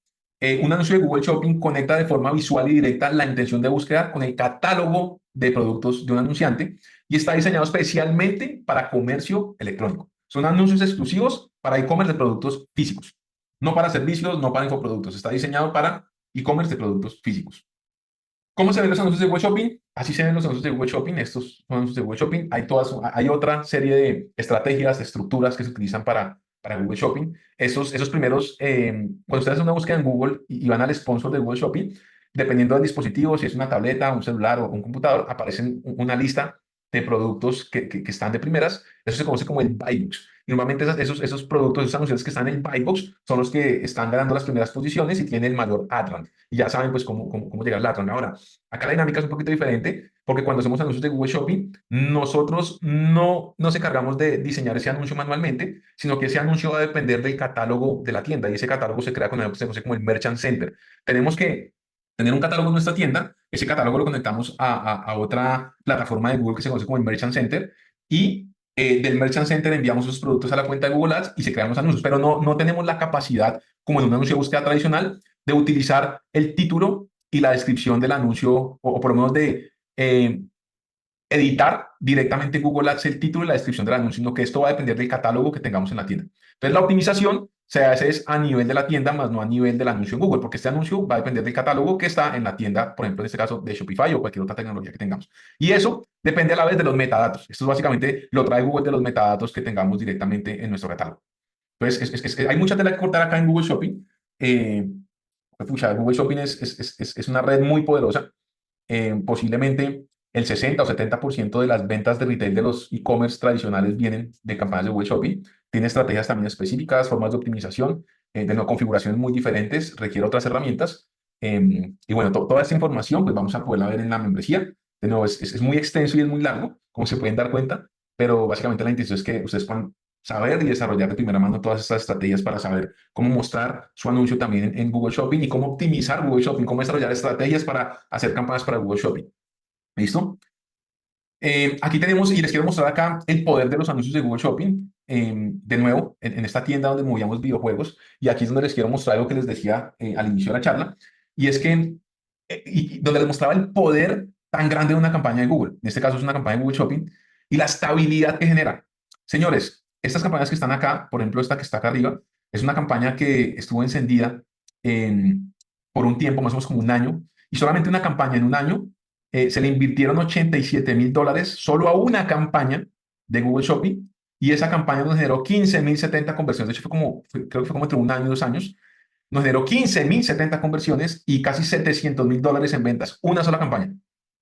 un anuncio de Google Shopping conecta de forma visual y directa la intención de búsqueda con el catálogo de productos de un anunciante y está diseñado especialmente para comercio electrónico. Son anuncios exclusivos para e-commerce de productos físicos, no para servicios, no para infoproductos. Está diseñado para e-commerce de productos físicos. ¿Cómo se ven los anuncios de Google Shopping? Así se ven los anuncios de Google Shopping. Estos son anuncios de Google Shopping. Hay otra serie de estrategias, de estructuras que se utilizan para Google Shopping. Esos primeros, cuando ustedes hacen una búsqueda en Google y van al sponsor de Google Shopping, dependiendo del dispositivo, si es una tableta, un celular o un computador, aparecen una lista de productos que están de primeras. Eso se conoce como el buy box. Y normalmente esos productos, esos anunciantes que están en el buy box son los que están ganando las primeras posiciones y tienen el mayor ad rank. Y ya saben pues cómo llegar al ad rank. Ahora, acá la dinámica es un poquito diferente porque cuando hacemos anuncios de Google Shopping, nosotros no nos encargamos de diseñar ese anuncio manualmente, sino que ese anuncio va a depender del catálogo de la tienda y ese catálogo se crea con algo que se conoce como el Merchant Center. Tenemos que tener un catálogo en nuestra tienda, ese catálogo lo conectamos a otra plataforma de Google que se conoce como el Merchant Center y del Merchant Center enviamos esos productos a la cuenta de Google Ads y se crean los anuncios, pero no tenemos la capacidad, como en un anuncio de búsqueda tradicional, de utilizar el título y la descripción del anuncio o por lo menos de editar directamente en Google Ads el título y la descripción del anuncio, sino que esto va a depender del catálogo que tengamos en la tienda. Entonces, la optimización se hace es a nivel de la tienda, más no a nivel del anuncio en Google, porque este anuncio va a depender del catálogo que está en la tienda, por ejemplo, en este caso de Shopify o cualquier otra tecnología que tengamos. Y eso depende a la vez de los metadatos. Esto es básicamente lo trae Google de los metadatos que tengamos directamente en nuestro catálogo. Entonces, hay mucha tela que cortar acá en Google Shopping. Google Shopping es una red muy poderosa. Posiblemente el 60 o 70% de las ventas de retail de los e-commerce tradicionales vienen de campañas de Google Shopping. Tiene estrategias también específicas, formas de optimización, de no, configuraciones muy diferentes, requiere otras herramientas. Y bueno, toda esta información pues vamos a poderla ver en la membresía. De nuevo, es muy extenso y es muy largo, como se pueden dar cuenta, pero básicamente la intención es que ustedes puedan saber y desarrollar de primera mano todas estas estrategias para saber cómo mostrar su anuncio también en Google Shopping y cómo optimizar Google Shopping, cómo desarrollar estrategias para hacer campañas para Google Shopping. ¿Listo? Aquí tenemos, y les quiero mostrar acá el poder de los anuncios de Google Shopping. De nuevo, en esta tienda donde movíamos videojuegos, y aquí es donde les quiero mostrar lo que les decía al inicio de la charla, y es que, y donde les mostraba el poder tan grande de una campaña de Google. En este caso es una campaña de Google Shopping, y la estabilidad que genera. Señores, estas campañas que están acá, por ejemplo, esta que está acá arriba, es una campaña que estuvo encendida por un tiempo, más o menos como un año, y solamente una campaña en un año se le invirtieron $87,000 solo a una campaña de Google Shopping y esa campaña nos generó 15,070 conversiones. De hecho, creo que fue como entre un año y 2 años. Nos generó 15,070 conversiones y casi $700,000 en ventas. Una sola campaña.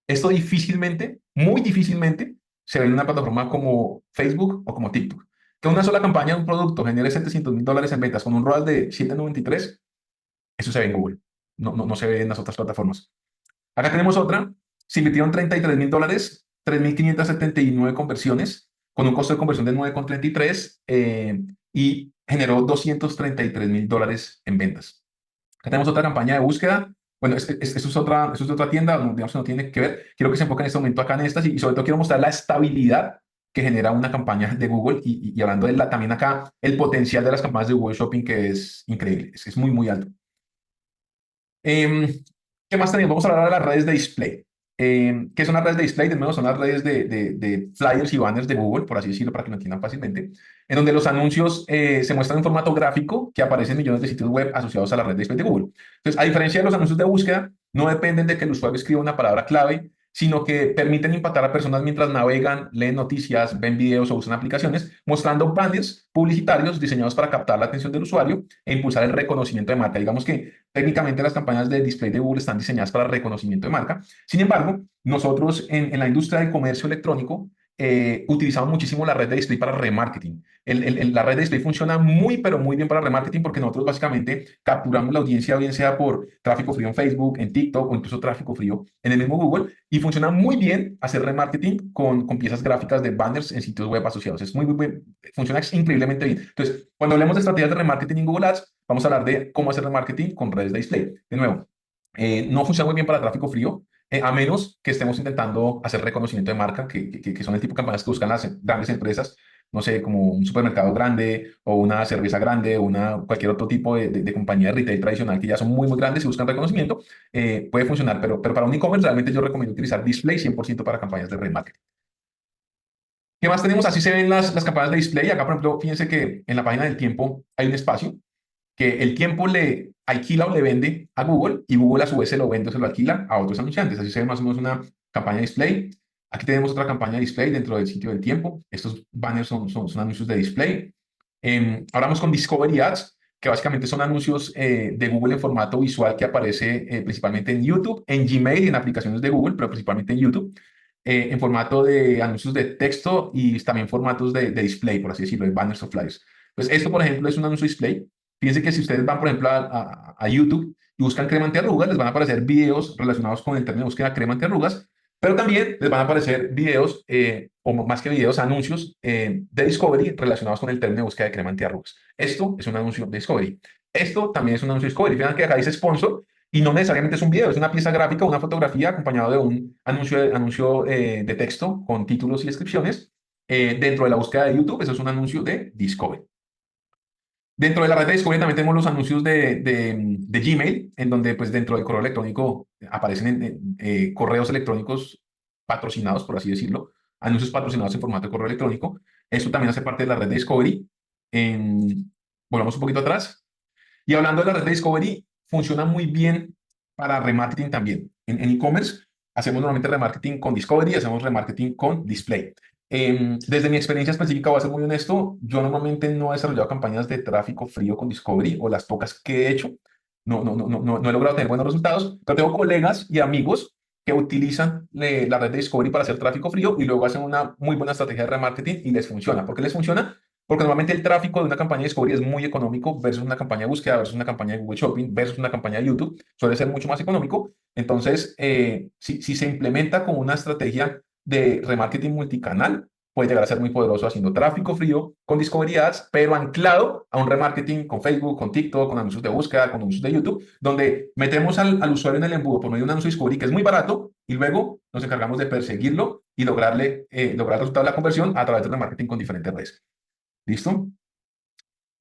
Esto difícilmente, muy difícilmente, se ve en una plataforma como Facebook o como TikTok. Que una sola campaña de un producto genere $700,000 en ventas con un ROAS de 7,93, eso se ve en Google. No se ve en las otras plataformas. Acá tenemos otra. Se invirtieron $33,000, 3,579 conversiones, con un costo de conversión de 9,33 y generó $233,000 en ventas. Acá tenemos otra campaña de búsqueda. Bueno, eso es otra tienda, digamos que no tiene que ver. Quiero que se enfoque en este momento acá en estas y sobre todo quiero mostrar la estabilidad que genera una campaña de Google y hablando de también acá el potencial de las campañas de Google Shopping que es increíble, es muy, muy alto. Em, ¿Qué más tenemos? Vamos a hablar de las redes de display. ¿Qué son las redes de display? De nuevo, son las redes de flyers y banners de Google, por así decirlo, para que lo entiendan fácilmente, en donde los anuncios se muestran en formato gráfico que aparecen en millones de sitios web asociados a la red de display de Google. Entonces, a diferencia de los anuncios de búsqueda, no dependen de que el usuario escriba una palabra clave, sino que permiten impactar a personas mientras navegan, leen noticias, ven videos o usan aplicaciones, mostrando banners publicitarios diseñados para captar la atención del usuario e impulsar el reconocimiento de marca. Digamos que técnicamente las campañas de display de Google están diseñadas para reconocimiento de marca. Sin embargo, nosotros en la industria del comercio electrónico utilizamos muchísimo la red de display para remarketing. La red de display funciona muy, pero muy bien para remarketing porque nosotros básicamente capturamos la audiencia, bien sea por tráfico frío en Facebook, en TikTok o incluso tráfico frío en el mismo Google y funciona muy bien hacer remarketing con piezas gráficas de banners en sitios web asociados. Es muy bien, funciona increíblemente bien. Entonces, cuando hablemos de estrategias de remarketing en Google Ads, vamos a hablar de cómo hacer remarketing con redes de display. De nuevo, no funciona muy bien para tráfico frío, a menos que estemos intentando hacer reconocimiento de marca, que son el tipo de campañas que buscan las grandes empresas, no sé, como un supermercado grande o una cerveza grande o cualquier otro tipo de compañía de retail tradicional que ya son muy, muy grandes y buscan reconocimiento, puede funcionar, pero para un e-commerce realmente yo recomiendo utilizar display 100% para campañas de remarketing. ¿Qué más tenemos? Así se ven las campañas de display. Acá, por ejemplo, fíjense que en la página del tiempo hay un espacio que el tiempo le alquila o le vende a Google y Google a su vez se lo vende o se lo alquila a otros anunciantes. Así se ve más o menos una campaña de display. Aquí tenemos otra campaña de display dentro del sitio del tiempo. Estos banners son anuncios de display. Ahora vamos con Discovery Ads, que básicamente son anuncios de Google en formato visual que aparece principalmente en YouTube, en Gmail y en aplicaciones de Google, pero principalmente en YouTube, en formato de anuncios de texto y también formatos de display, por así decirlo, de banners o flyers. Pues esto, por ejemplo, es un anuncio display. Fíjense que si ustedes van, por ejemplo, a YouTube y buscan crema antiarrugas, les van a aparecer videos relacionados con el término de búsqueda crema antiarrugas, pero también les van a aparecer videos, o más que videos, anuncios de Discovery relacionados con el término de búsqueda de crema antiarrugas. Esto es un anuncio de Discovery. Esto también es un anuncio de Discovery. Fíjense que acá dice sponsor y no necesariamente es un video, es una pieza gráfica, una fotografía acompañado de un anuncio de texto con títulos y descripciones. Dentro de la búsqueda de YouTube, eso es un anuncio de Discovery. Dentro de la red de Discovery también tenemos los anuncios de Gmail, en donde pues dentro del correo electrónico aparecen correos electrónicos patrocinados, por así decirlo, anuncios patrocinados en formato de correo electrónico. Esto también hace parte de la red de Discovery. Volvamos un poquito atrás. Y hablando de la red de Discovery, funciona muy bien para remarketing también. En e-commerce hacemos normalmente remarketing con Discovery, hacemos remarketing con Display. Desde mi experiencia específica, voy a ser muy honesto, yo normalmente no he desarrollado campañas de tráfico frío con Discovery o las pocas que he hecho. No he logrado tener buenos resultados, pero tengo colegas y amigos que utilizan la red de Discovery para hacer tráfico frío y luego hacen una muy buena estrategia de remarketing y les funciona. ¿Por qué les funciona? Porque normalmente el tráfico de una campaña de discovery es muy económico versus una campaña de búsqueda, versus una campaña de Google Shopping, versus una campaña de YouTube. Suele ser mucho más económico. Entonces, si se implementa como una estrategia de remarketing multicanal, puede llegar a ser muy poderoso haciendo tráfico frío con Discovery Ads, pero anclado a un remarketing con Facebook, con TikTok, con anuncios de búsqueda, con anuncios de YouTube, donde metemos al usuario en el embudo por medio de un anuncio Discovery que es muy barato y luego nos encargamos de perseguirlo y lograr el resultado de la conversión a través del remarketing con diferentes redes. ¿Listo?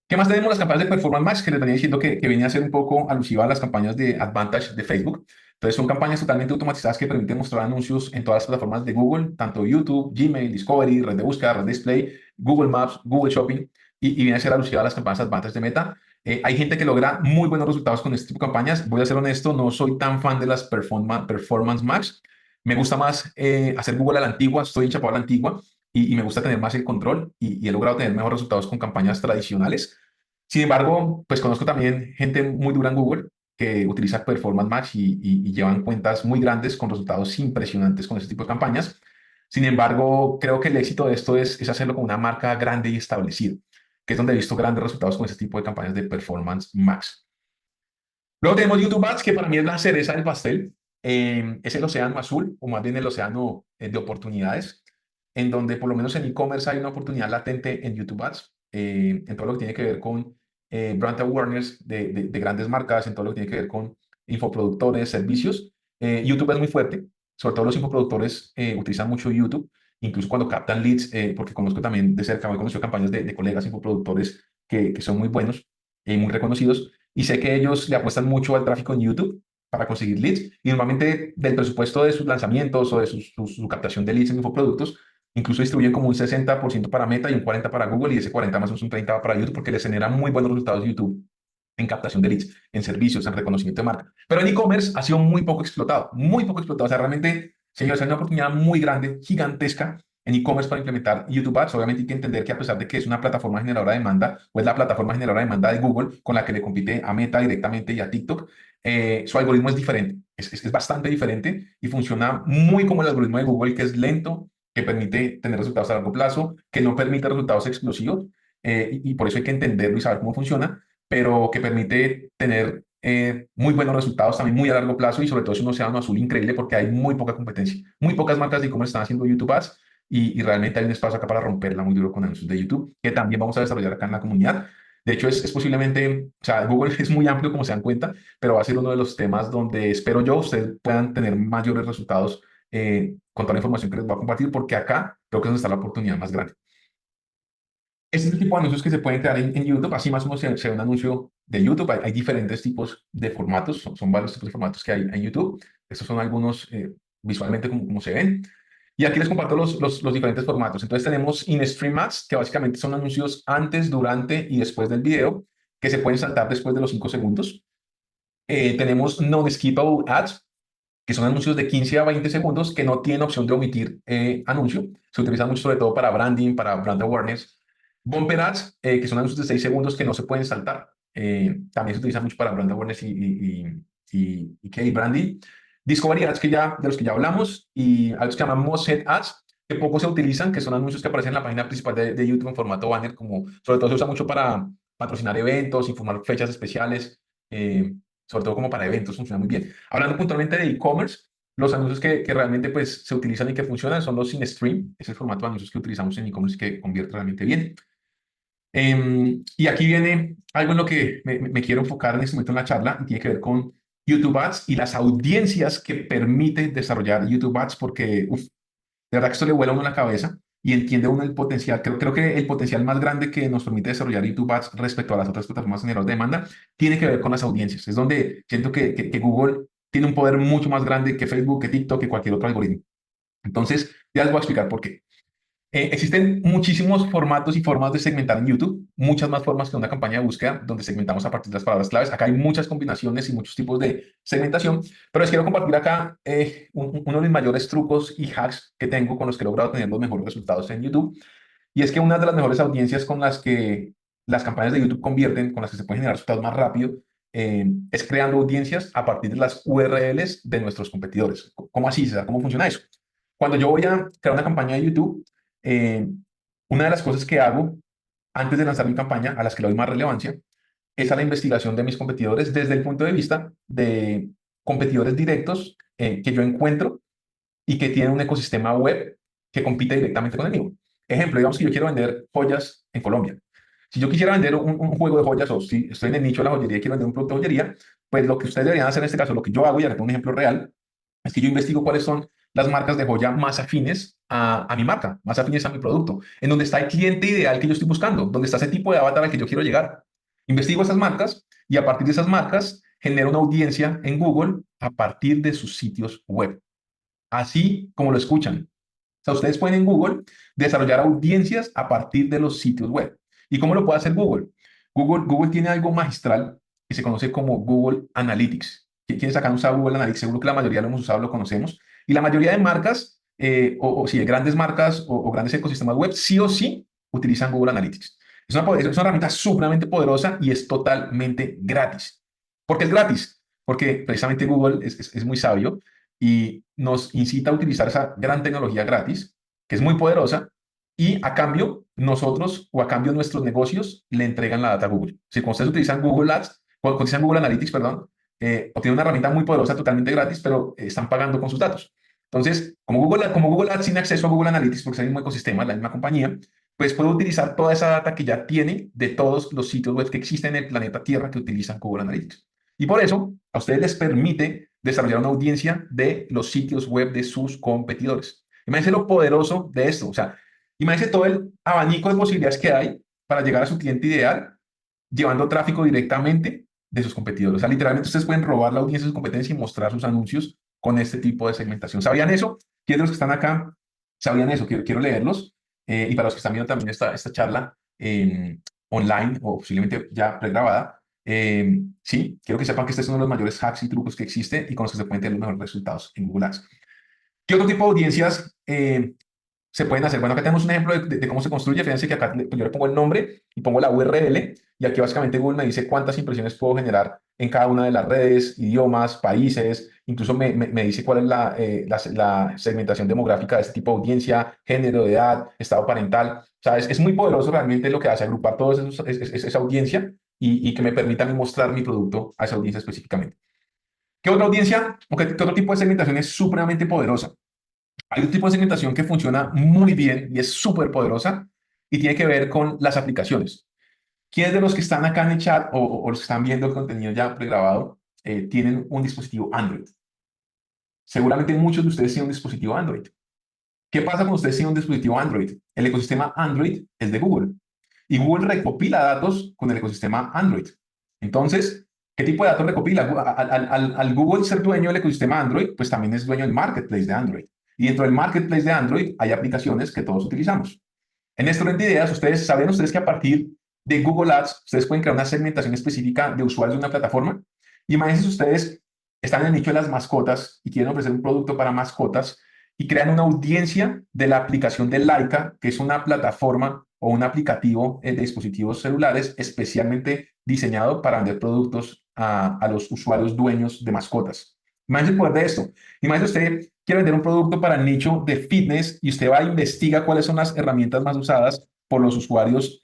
¿Qué más tenemos? Las campañas de Performance Max, que les venía diciendo que viene a ser un poco alusiva a las campañas de Advantage de Facebook. Entonces, son campañas totalmente automatizadas que permiten mostrar anuncios en todas las plataformas de Google, tanto YouTube, Gmail, Discovery, red de búsqueda, red de display, Google Maps, Google Shopping, y viene a ser alusiva a las campañas Advantage de Meta. Hay gente que logra muy buenos resultados con este tipo de campañas. Voy a ser honesto, no soy tan fan de las Performance Max. Me gusta más hacer Google a la antigua, estoy enchapado a la antigua y me gusta tener más el control y he logrado tener mejores resultados con campañas tradicionales. Sin embargo, pues conozco también gente muy dura en Google que utiliza Performance Max y llevan cuentas muy grandes con resultados impresionantes con este tipo de campañas. Sin embargo, creo que el éxito de esto es hacerlo con una marca grande y establecida, que es donde he visto grandes resultados con este tipo de campañas de Performance Max. Luego tenemos YouTube Ads, que para mí es la cereza del pastel. Es el océano azul, o más bien el océano de oportunidades, en donde por lo menos en e-commerce hay una oportunidad latente en YouTube Ads, en todo lo que tiene que ver con brand awareness de grandes marcas, en todo lo que tiene que ver con infoproductores, servicios. YouTube es muy fuerte, sobre todo los infoproductores utilizan mucho YouTube, incluso cuando captan leads, porque conozco también de cerca, he conocido campañas de colegas infoproductores que son muy buenos y muy reconocidos y sé que ellos le apuestan mucho al tráfico en YouTube para conseguir leads y normalmente del presupuesto de sus lanzamientos o de su captación de leads en infoproductos, incluso distribuyen como un 60% para Meta y un 40% para Google y ese 40 más o menos un 30 va para YouTube porque les genera muy buenos resultados YouTube en captación de leads, en servicios, en reconocimiento de marca. Pero en e-commerce ha sido muy poco explotado, muy poco explotado. O sea, realmente, señores, hay una oportunidad muy grande, gigantesca en e-commerce para implementar YouTube Ads. Obviamente hay que entender que a pesar de que es una plataforma generadora de demanda, o es la plataforma generadora de demanda de Google con la que le compite a Meta directamente y a TikTok, su algoritmo es diferente, es bastante diferente y funciona muy como el algoritmo de Google, que es lento, que permite tener resultados a largo plazo, que no permite resultados explosivos, y por eso hay que entenderlo y saber cómo funciona, pero que permite tener muy buenos resultados también muy a largo plazo y sobre todo es un océano azul increíble porque hay muy poca competencia. Muy pocas marcas de e-commerce están haciendo YouTube Ads y realmente hay un espacio acá para romperla muy duro con anuncios de YouTube que también vamos a desarrollar acá en la comunidad. De hecho, es posiblemente, o sea, Google es muy amplio como se dan cuenta, pero va a ser uno de los temas donde espero yo ustedes puedan tener mayores resultados con toda la información que les voy a compartir porque acá creo que es donde está la oportunidad más grande. Este es el tipo de anuncios que se pueden crear en YouTube. Así más o menos se ve un anuncio de YouTube. Hay diferentes tipos de formatos. Son varios tipos de formatos que hay en YouTube. Estos son algunos visualmente como se ven. Y aquí les comparto los diferentes formatos. Entonces tenemos in-stream ads, que básicamente son anuncios antes, durante y después del video, que se pueden saltar después de los 5 segundos. Tenemos non-skippable ads, que son anuncios de 15 a 20 segundos que no tienen opción de omitir anuncio. Se utilizan mucho sobre todo para branding, para brand awareness. Bumper ads, que son anuncios de 6 segundos que no se pueden saltar. También se utiliza mucho para brand awareness y branding. Discovery ads, de los que ya hablamos, y algo que se llaman must-have ads, que poco se utilizan, que son anuncios que aparecen en la página principal de YouTube en formato banner, como sobre todo se usa mucho para patrocinar eventos, informar fechas especiales, sobre todo como para eventos, funciona muy bien. Hablando puntualmente de e-commerce, los anuncios que realmente pues, se utilizan y que funcionan son los in-stream, es el formato de anuncios que utilizamos en e-commerce que convierte realmente bien. Y aquí viene algo en lo que me quiero enfocar en este momento en la charla y tiene que ver con YouTube Ads y las audiencias que permite desarrollar YouTube Ads porque uf, de verdad que esto le vuela a uno la cabeza y entiende uno el potencial. Creo que el potencial más grande que nos permite desarrollar YouTube Ads respecto a las otras plataformas generadores de demanda tiene que ver con las audiencias. Es donde siento que Google tiene un poder mucho más grande que Facebook, que TikTok, que cualquier otro algoritmo. Entonces, ya les voy a explicar por qué. Existen muchísimos formatos y formas de segmentar en YouTube, muchas más formas que una campaña de búsqueda donde segmentamos a partir de las palabras claves. Acá hay muchas combinaciones y muchos tipos de segmentación, pero les quiero compartir acá uno de mis mayores trucos y hacks que tengo con los que he logrado tener los mejores resultados en YouTube. Y es que una de las mejores audiencias con las que las campañas de YouTube convierten, con las que se pueden generar resultados más rápido, es creando audiencias a partir de las URLs de nuestros competidores. ¿Cómo así, César? ¿Cómo funciona eso? Cuando yo voy a crear una campaña de YouTube, eh, una de las cosas que hago antes de lanzar mi campaña, a las que le doy más relevancia, es a la investigación de mis competidores desde el punto de vista de competidores directos que yo encuentro y que tienen un ecosistema web que compite directamente con el mío. Ejemplo, digamos que yo quiero vender joyas en Colombia. Si yo quisiera vender un juego de joyas o si estoy en el nicho de la joyería y quiero vender un producto de joyería, pues lo que ustedes deberían hacer en este caso, lo que yo hago, y acá tengo un ejemplo real, es que yo investigo cuáles son las marcas de joya más afines a mi marca, más afines a mi producto, en donde está el cliente ideal que yo estoy buscando, donde está ese tipo de avatar al que yo quiero llegar. Investigo esas marcas y a partir de esas marcas genero una audiencia en Google a partir de sus sitios web, así como lo escuchan. O sea, ustedes pueden en Google desarrollar audiencias a partir de los sitios web. ¿Y cómo lo puede hacer Google? Google tiene algo magistral que se conoce como Google Analytics. ¿Quiénes acá han usado Google Analytics? Seguro que la mayoría lo hemos usado, lo conocemos. Y la mayoría de marcas, o sí, de grandes marcas o grandes ecosistemas web, sí o sí utilizan Google Analytics. Es una herramienta supremamente poderosa y es totalmente gratis. ¿Por qué es gratis? Porque precisamente Google es muy sabio y nos incita a utilizar esa gran tecnología gratis, que es muy poderosa, y a cambio, nosotros o a cambio nuestros negocios le entregan la data a Google. Si cuando ustedes utilizan Google Ads, cuando utilizan Google Analytics, perdón, obtienen una herramienta muy poderosa, totalmente gratis, pero están pagando con sus datos. Entonces, como Google Ads tiene acceso a Google Analytics, porque es el mismo ecosistema, la misma compañía, pues puede utilizar toda esa data que ya tiene de todos los sitios web que existen en el planeta Tierra que utilizan Google Analytics. Y por eso, a ustedes les permite desarrollar una audiencia de los sitios web de sus competidores. Imagínense lo poderoso de esto. O sea, imagínense todo el abanico de posibilidades que hay para llegar a su cliente ideal, llevando tráfico directamente de sus competidores. O sea, literalmente ustedes pueden robar la audiencia de su competencia y mostrar sus anuncios con este tipo de segmentación. ¿Sabían eso? ¿Quiénes de los que están acá sabían eso? Quiero leerlos. Y para los que están viendo también esta charla online o posiblemente ya pregrabada, sí, quiero que sepan que este es uno de los mayores hacks y trucos que existe y con los que se pueden tener los mejores resultados en Google Ads. ¿Qué otro tipo de audiencias se pueden hacer? Bueno, acá tenemos un ejemplo de cómo se construye. Fíjense que acá yo le pongo el nombre y pongo la URL y aquí básicamente Google me dice cuántas impresiones puedo generar en cada una de las redes, idiomas, países, incluso me dice cuál es la segmentación demográfica de este tipo de audiencia, género, edad, estado parental. O sea, es muy poderoso realmente lo que hace agrupar toda esa audiencia y que me permita a mí mostrar mi producto a esa audiencia específicamente. ¿Qué otra audiencia o qué otro tipo de segmentación es supremamente poderosa? Hay un tipo de segmentación que funciona muy bien y es súper poderosa y tiene que ver con las aplicaciones. ¿Quiénes de los que están acá en el chat o los que están viendo el contenido ya pregrabado tienen un dispositivo Android? Seguramente muchos de ustedes tienen un dispositivo Android. ¿Qué pasa cuando ustedes tienen un dispositivo Android? El ecosistema Android es de Google y Google recopila datos con el ecosistema Android. Entonces, ¿qué tipo de datos recopila? Al Google ser dueño del ecosistema Android, pues también es dueño del marketplace de Android. Y dentro del marketplace de Android hay aplicaciones que todos utilizamos. En esto de ideas, ¿saben ustedes que a partir de Google Ads, ustedes pueden crear una segmentación específica de usuarios de una plataforma? Imagínense ustedes están en el nicho de las mascotas y quieren ofrecer un producto para mascotas y crean una audiencia de la aplicación de Laika, que es una plataforma o un aplicativo de dispositivos celulares especialmente diseñado para vender productos a los usuarios dueños de mascotas. Imagínense el poder de esto. Imagínense usted quiere vender un producto para el nicho de fitness y usted va a investigar cuáles son las herramientas más usadas por los usuarios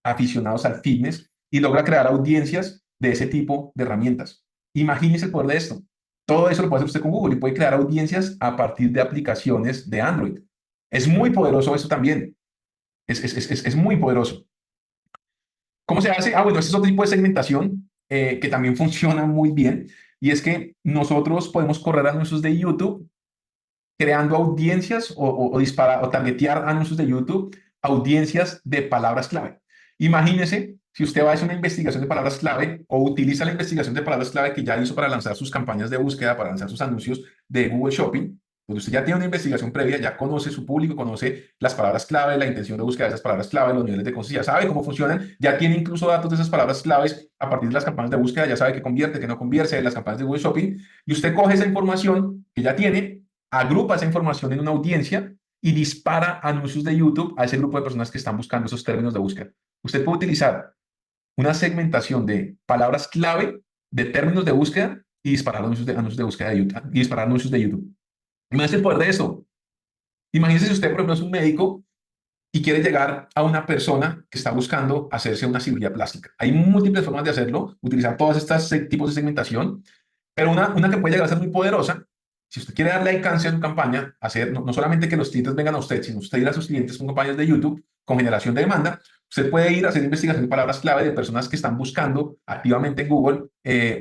aficionados al fitness y logra crear audiencias de ese tipo de herramientas. Imagínese el poder de esto. Todo eso lo puede hacer usted con Google y puede crear audiencias a partir de aplicaciones de Android. Es muy poderoso eso también. Es muy poderoso. ¿Cómo se hace? Bueno, este es otro tipo de segmentación que también funciona muy bien. Y es que nosotros podemos correr anuncios de YouTube creando audiencias o disparar o targetear anuncios de YouTube, audiencias de palabras clave. Imagínese si usted va a hacer una investigación de palabras clave o utiliza la investigación de palabras clave que ya hizo para lanzar sus campañas de búsqueda, para lanzar sus anuncios de Google Shopping, donde usted ya tiene una investigación previa, ya conoce su público, conoce las palabras clave, la intención de búsqueda de esas palabras clave, los niveles de consistencia, ya sabe cómo funcionan, ya tiene incluso datos de esas palabras claves a partir de las campañas de búsqueda, ya sabe qué convierte, qué no convierte, las campañas de Google Shopping, y usted coge esa información que ya tiene, agrupa esa información en una audiencia y dispara anuncios de YouTube a ese grupo de personas que están buscando esos términos de búsqueda. Usted puede utilizar una segmentación de palabras clave, de términos de búsqueda y disparar anuncios de búsqueda de YouTube, y disparar anuncios de YouTube. Imagínese el poder de eso. Imagínese si usted, por ejemplo, es un médico y quiere llegar a una persona que está buscando hacerse una cirugía plástica. Hay múltiples formas de hacerlo, utilizar todos estos tipos de segmentación, pero una que puede llegar a ser muy poderosa, si usted quiere darle alcance a su campaña, hacer no solamente que los clientes vengan a usted, sino usted ir a sus clientes con campañas de YouTube, con generación de demanda, usted puede ir a hacer investigación de palabras clave de personas que están buscando activamente en Google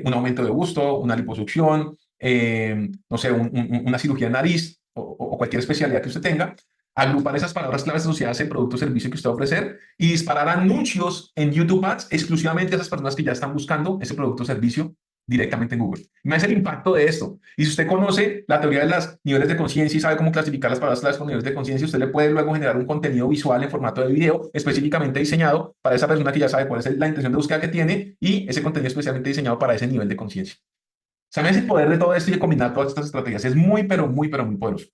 un aumento de busto, una liposucción, no sé, una cirugía de nariz o cualquier especialidad que usted tenga, agrupar esas palabras claves asociadas al producto o servicio que usted va a ofrecer y disparar anuncios en YouTube Ads exclusivamente a esas personas que ya están buscando ese producto o servicio directamente en Google. Imagínese el impacto de esto. Y si usted conoce la teoría de los niveles de conciencia y sabe cómo clasificar las palabras claves con niveles de conciencia, usted le puede luego generar un contenido visual en formato de video específicamente diseñado para esa persona que ya sabe cuál es la intención de búsqueda que tiene y ese contenido especialmente diseñado para ese nivel de conciencia. ¿Saben el poder de todo esto y de combinar todas estas estrategias? Es muy, pero muy poderoso.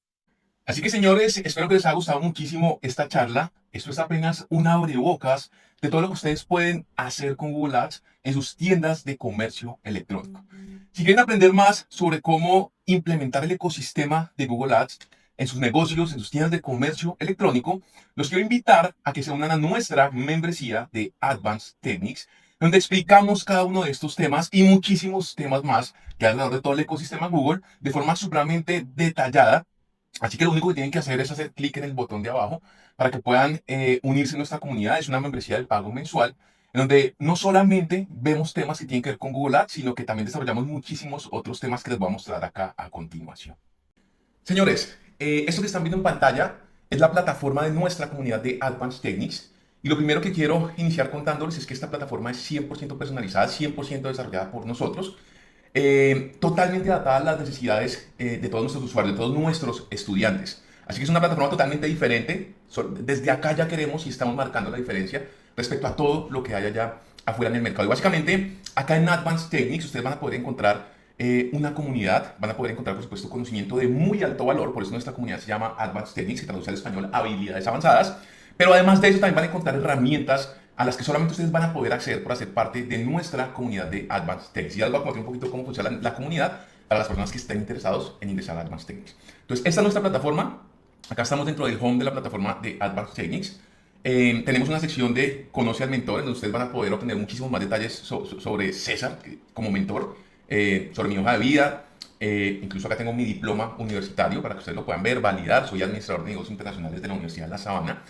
Así que señores, espero que les haya gustado muchísimo esta charla. Esto es apenas un abrebocas de todo lo que ustedes pueden hacer con Google Ads en sus tiendas de comercio electrónico. Si quieren aprender más sobre cómo implementar el ecosistema de Google Ads en sus negocios, en sus tiendas de comercio electrónico, los quiero invitar a que se unan a nuestra membresía de Advanced Techniques, donde explicamos cada uno de estos temas y muchísimos temas más que alrededor de todo el ecosistema Google de forma supremamente detallada. Así que lo único que tienen que hacer es hacer clic en el botón de abajo para que puedan unirse a nuestra comunidad. Es una membresía del pago mensual, en donde no solamente vemos temas que tienen que ver con Google Ads, sino que también desarrollamos muchísimos otros temas que les voy a mostrar acá a continuación. Señores, esto que están viendo en pantalla es la plataforma de nuestra comunidad de Advanced Techniques. Y lo primero que quiero iniciar contándoles es que esta plataforma es 100% personalizada, 100% desarrollada por nosotros, totalmente adaptada a las necesidades de todos nuestros usuarios, de todos nuestros estudiantes. Así que es una plataforma totalmente diferente. Desde acá ya queremos y estamos marcando la diferencia respecto a todo lo que hay allá afuera en el mercado. Y básicamente, acá en Advanced Techniques ustedes van a poder encontrar una comunidad, van a poder encontrar, por supuesto, conocimiento de muy alto valor. Por eso nuestra comunidad se llama Advanced Techniques, que traduce al español habilidades avanzadas. Pero además de eso, también van a encontrar herramientas a las que solamente ustedes van a poder acceder por hacer parte de nuestra comunidad de Advanced Techniques. Y algo a contar un poquito cómo funciona la comunidad para las personas que estén interesados en ingresar a Advanced Techniques. Entonces, esta es nuestra plataforma. Acá estamos dentro del home de la plataforma de Advanced Techniques. Tenemos una sección de Conoce al Mentor, en donde ustedes van a poder obtener muchísimos más detalles sobre César como mentor, sobre mi hoja de vida. Incluso acá tengo mi diploma universitario para que ustedes lo puedan ver, validar. Soy administrador de negocios internacionales de la Universidad de La Sabana.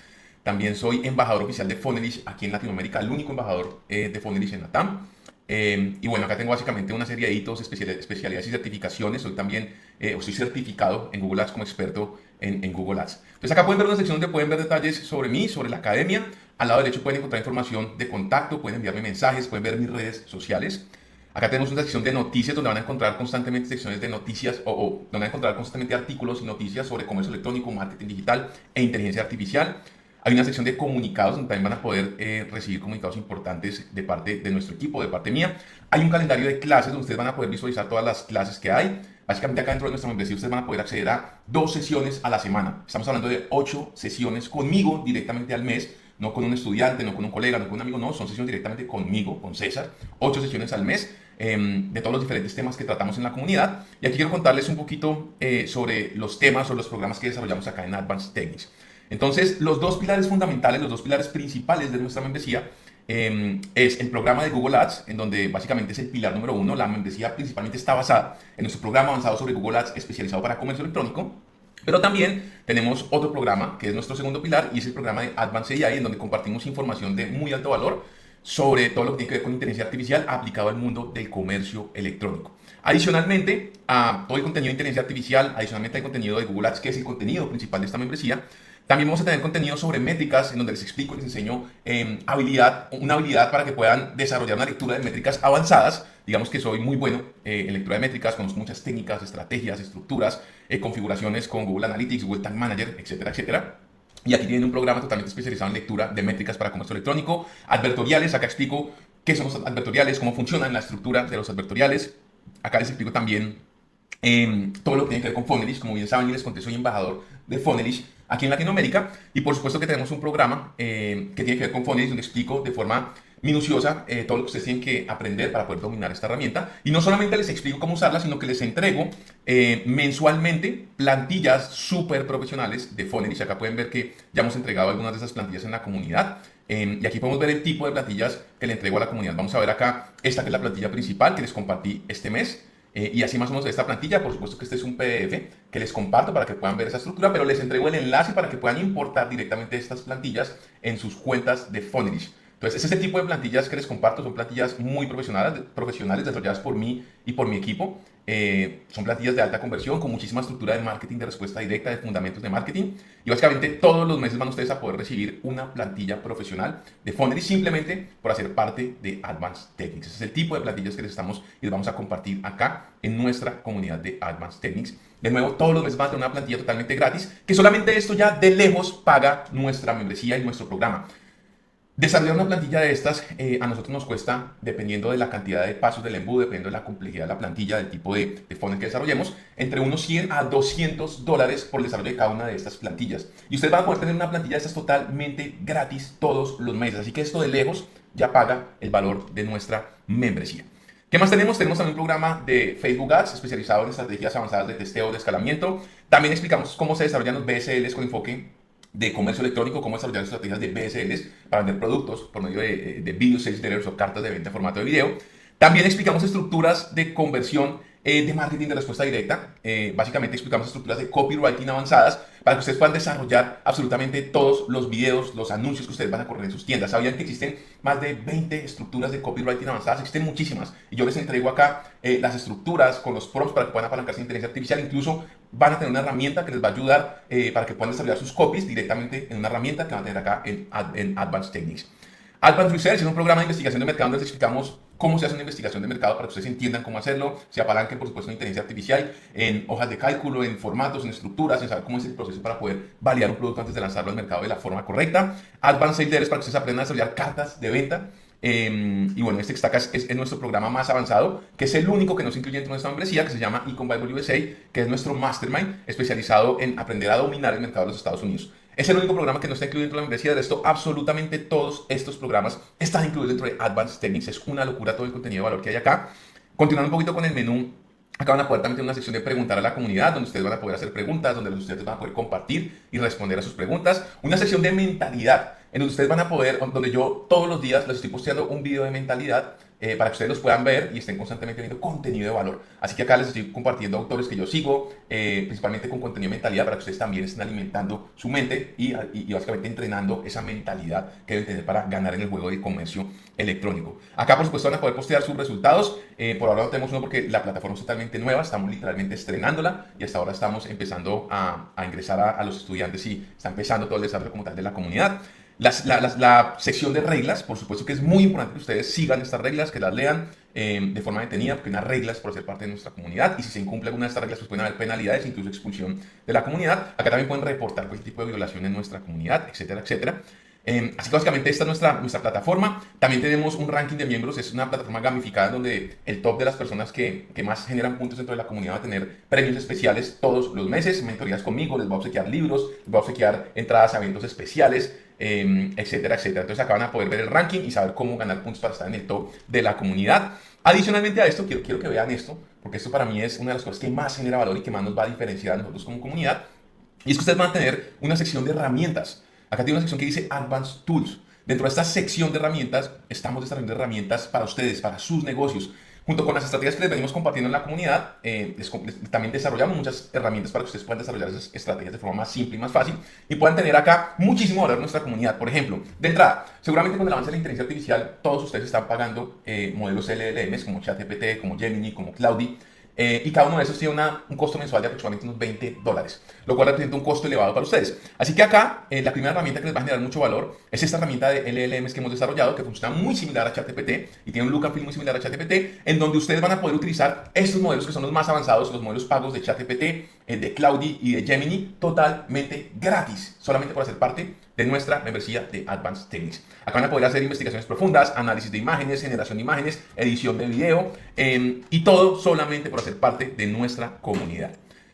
También soy embajador oficial de Fonelish aquí en Latinoamérica, el único embajador de Fonelish en LATAM. Y bueno, acá tengo básicamente una serie de hitos, especialidades y certificaciones. Soy también, soy certificado en Google Ads como experto en Google Ads. Entonces acá pueden ver una sección donde pueden ver detalles sobre mí, sobre la academia. Al lado derecho pueden encontrar información de contacto, pueden enviarme mensajes, pueden ver mis redes sociales. Acá tenemos una sección de noticias donde van a encontrar constantemente secciones de noticias o donde van a encontrar constantemente artículos y noticias sobre comercio electrónico, marketing digital e inteligencia artificial. Hay una sección de comunicados donde también van a poder recibir comunicados importantes de parte de nuestro equipo, de parte mía. Hay un calendario de clases donde ustedes van a poder visualizar todas las clases que hay. Básicamente acá dentro de nuestra membresía ustedes van a poder acceder a 2 sesiones a la semana. Estamos hablando de 8 sesiones conmigo directamente al mes, no con un estudiante, no con un colega, no con un amigo, no, son sesiones directamente conmigo, con César. 8 sesiones al mes de todos los diferentes temas que tratamos en la comunidad. Y aquí quiero contarles un poquito sobre los temas o los programas que desarrollamos acá en Advanced Techniques. Entonces, los dos pilares fundamentales, los dos pilares principales de nuestra membresía es el programa de Google Ads, en donde básicamente es el pilar número 1. La membresía principalmente está basada en nuestro programa avanzado sobre Google Ads especializado para comercio electrónico. Pero también tenemos otro programa que es nuestro segundo pilar y es el programa de Advanced AI, en donde compartimos información de muy alto valor sobre todo lo que tiene que ver con inteligencia artificial aplicado al mundo del comercio electrónico. Adicionalmente a todo el contenido de inteligencia artificial, adicionalmente al contenido de Google Ads, que es el contenido principal de esta membresía, también vamos a tener contenido sobre métricas, en donde les explico, les enseño una habilidad para que puedan desarrollar una lectura de métricas avanzadas. Digamos que soy muy bueno en lectura de métricas, conozco muchas técnicas, estrategias, estructuras, configuraciones con Google Analytics, Google Tag Manager, etcétera, etcétera. Y aquí tienen un programa totalmente especializado en lectura de métricas para comercio electrónico. Advertoriales, acá explico qué son los advertoriales, cómo funcionan la estructura de los advertoriales. Acá les explico también todo lo que tiene que ver con Fonelish. Como bien saben y les conté, soy embajador de Fonelish aquí en Latinoamérica. Y por supuesto que tenemos un programa que tiene que ver con Fonelish, donde explico de forma minuciosa todo lo que ustedes tienen que aprender para poder dominar esta herramienta. Y no solamente les explico cómo usarla, sino que les entrego mensualmente plantillas súper profesionales de Foneris. Acá pueden ver que ya hemos entregado algunas de esas plantillas en la comunidad. Y aquí podemos ver el tipo de plantillas que le entrego a la comunidad. Vamos a ver acá esta que es la plantilla principal que les compartí este mes. Y así más o menos esta plantilla, por supuesto que este es un PDF que les comparto para que puedan ver esa estructura, pero les entrego el enlace para que puedan importar directamente estas plantillas en sus cuentas de Foneris. Entonces, ese tipo de plantillas que les comparto son plantillas muy profesionales desarrolladas por mí y por mi equipo. Son plantillas de alta conversión con muchísima estructura de marketing, de respuesta directa, de fundamentos de marketing. Y básicamente todos los meses van ustedes a poder recibir una plantilla profesional de Foneris simplemente por hacer parte de Advanced Techniques. Ese es el tipo de plantillas que les estamos y les vamos a compartir acá en nuestra comunidad de Advanced Techniques. De nuevo, todos los meses van a tener una plantilla totalmente gratis, que solamente esto ya de lejos paga nuestra membresía y nuestro programa. Desarrollar una plantilla de estas a nosotros nos cuesta, dependiendo de la cantidad de pasos del embudo, dependiendo de la complejidad de la plantilla, del tipo de funnel que desarrollemos, entre unos 100 a $200 por el desarrollo de cada una de estas plantillas. Y ustedes van a poder tener una plantilla de estas totalmente gratis todos los meses. Así que esto de lejos ya paga el valor de nuestra membresía. ¿Qué más tenemos? Tenemos también un programa de Facebook Ads especializado en estrategias avanzadas de testeo, de escalamiento. También explicamos cómo se desarrollan los BSLs con enfoque de comercio electrónico, cómo desarrollar estrategias de BSLs para vender productos por medio de video sales letters o cartas de venta en formato de video. También explicamos estructuras de conversión de marketing de respuesta directa. Básicamente explicamos estructuras de copywriting avanzadas para que ustedes puedan desarrollar absolutamente todos los videos, los anuncios que ustedes van a correr en sus tiendas. ¿Sabían que existen más de 20 estructuras de copywriting avanzadas? Existen muchísimas. Y yo les entrego acá las estructuras con los prompts para que puedan apalancarse en inteligencia artificial. Incluso van a tener una herramienta que les va a ayudar para que puedan desarrollar sus copies directamente en una herramienta que van a tener acá en Advanced Techniques. Advanced Research es un programa de investigación de mercado donde les explicamos cómo se hace una investigación de mercado para que ustedes entiendan cómo hacerlo, se apalanquen por supuesto en inteligencia artificial, en hojas de cálculo, en formatos, en estructuras, en saber cómo es el proceso para poder validar un producto antes de lanzarlo al mercado de la forma correcta. Advanced Sales Letters para que ustedes aprendan a desarrollar cartas de venta. Y bueno, este que está acá es nuestro programa más avanzado, que es el único que nos incluye dentro de nuestra membresía, que se llama Econ Bible USA, que es nuestro mastermind especializado en aprender a dominar el mercado de los Estados Unidos. Es el único programa que no está incluido dentro de la membresía. De resto, absolutamente todos estos programas están incluidos dentro de Advanced Techniques. Es una locura todo el contenido de valor que hay acá. Continuando un poquito con el menú, acá van a poder también tener una sección de preguntar a la comunidad, donde ustedes van a poder hacer preguntas, donde ustedes van a poder compartir y responder a sus preguntas. Una sección de mentalidad, en donde ustedes van a poder, donde yo todos los días les estoy posteando un video de mentalidad para que ustedes los puedan ver y estén constantemente viendo contenido de valor. Así que acá les estoy compartiendo autores que yo sigo, principalmente con contenido de mentalidad, para que ustedes también estén alimentando su mente y básicamente entrenando esa mentalidad que deben tener para ganar en el juego de comercio electrónico. Acá, por supuesto, van a poder postear sus resultados. Por ahora no tenemos uno porque la plataforma es totalmente nueva, estamos literalmente estrenándola y hasta ahora estamos empezando a ingresar a los estudiantes y está empezando todo el desarrollo como tal de la comunidad. La sección de reglas, por supuesto que es muy importante que ustedes sigan estas reglas, que las lean de forma detenida, porque hay unas reglas por ser parte de nuestra comunidad y si se incumple alguna de estas reglas, pues pueden haber penalidades, incluso expulsión de la comunidad. Acá también pueden reportar cualquier tipo de violación en nuestra comunidad, etcétera, etcétera. Así que básicamente esta es nuestra plataforma. También tenemos un ranking de miembros, es una plataforma gamificada donde el top de las personas que más generan puntos dentro de la comunidad va a tener premios especiales todos los meses, mentorías conmigo, les voy a obsequiar libros, les voy a obsequiar entradas a eventos especiales, etcétera, etcétera. Entonces acá van a poder ver el ranking y saber cómo ganar puntos para estar en el top de la comunidad. Adicionalmente a esto, quiero que vean esto, porque esto para mí es una de las cosas que más genera valor y que más nos va a diferenciar a nosotros como comunidad. Y es que ustedes van a tener una sección de herramientas. Acá tiene una sección que dice Advanced Tools. Dentro de esta sección de herramientas, estamos desarrollando herramientas para ustedes, para sus negocios. Junto con las estrategias que les venimos compartiendo en la comunidad, también desarrollamos muchas herramientas para que ustedes puedan desarrollar esas estrategias de forma más simple y más fácil y puedan tener acá muchísimo valor en nuestra comunidad. Por ejemplo, de entrada, seguramente con el avance de la inteligencia artificial, todos ustedes están pagando modelos LLMs como ChatGPT, como Gemini, como Claude. Y cada uno de esos tiene un costo mensual de aproximadamente unos $20, lo cual representa un costo elevado para ustedes. Así que acá, la primera herramienta que les va a generar mucho valor es esta herramienta de LLMs que hemos desarrollado, que funciona muy similar a ChatGPT y tiene un look and feel muy similar a ChatGPT, en donde ustedes van a poder utilizar estos modelos que son los más avanzados, los modelos pagos de ChatGPT, de Claude y de Gemini, totalmente gratis, solamente por hacer parte de nuestra membresía de Advanced Techniques. Acá van a poder hacer investigaciones profundas, análisis de imágenes, generación de imágenes, edición de video y todo solamente por hacer parte de nuestra comunidad.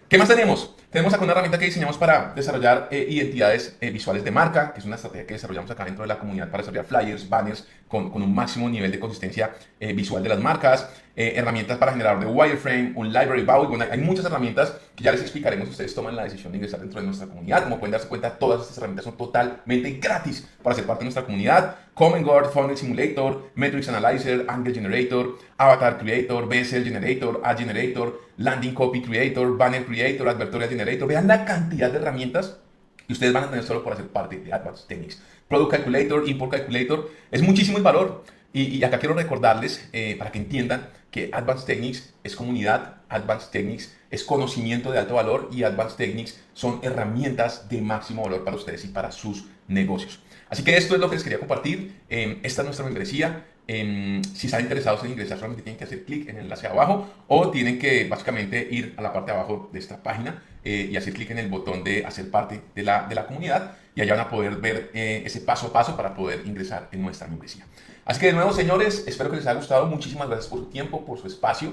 ¿Qué más tenemos? Tenemos acá una herramienta que diseñamos para desarrollar identidades visuales de marca, que es una estrategia que desarrollamos acá dentro de la comunidad para desarrollar flyers, banners con un máximo nivel de consistencia visual de las marcas, herramientas para generar de wireframe, un library Bowie. Bueno, hay muchas herramientas que ya les explicaremos si ustedes toman la decisión de ingresar dentro de nuestra comunidad. Como pueden darse cuenta, todas estas herramientas son totalmente gratis para ser parte de nuestra comunidad. Comengord, Funnel Simulator, Metrics Analyzer, Angle Generator, Avatar Creator, BSL Generator, Ad Generator, Landing Copy Creator, Banner Creator, Advertorial Generator. Vean la cantidad de herramientas que ustedes van a tener solo por hacer parte de Advanced Techniques. Product Calculator, Import Calculator, es muchísimo el valor. Y acá quiero recordarles, para que entiendan, que Advanced Techniques es comunidad, Advanced Techniques es conocimiento de alto valor y Advanced Techniques son herramientas de máximo valor para ustedes y para sus negocios. Así que esto es lo que les quería compartir. Esta es nuestra membresía. Si están interesados en ingresar, solamente tienen que hacer clic en el enlace abajo o tienen que básicamente ir a la parte de abajo de esta página y hacer clic en el botón de hacer parte de la comunidad y allá van a poder ver ese paso a paso para poder ingresar en nuestra membresía. Así que de nuevo, señores, espero que les haya gustado. Muchísimas gracias por su tiempo, por su espacio,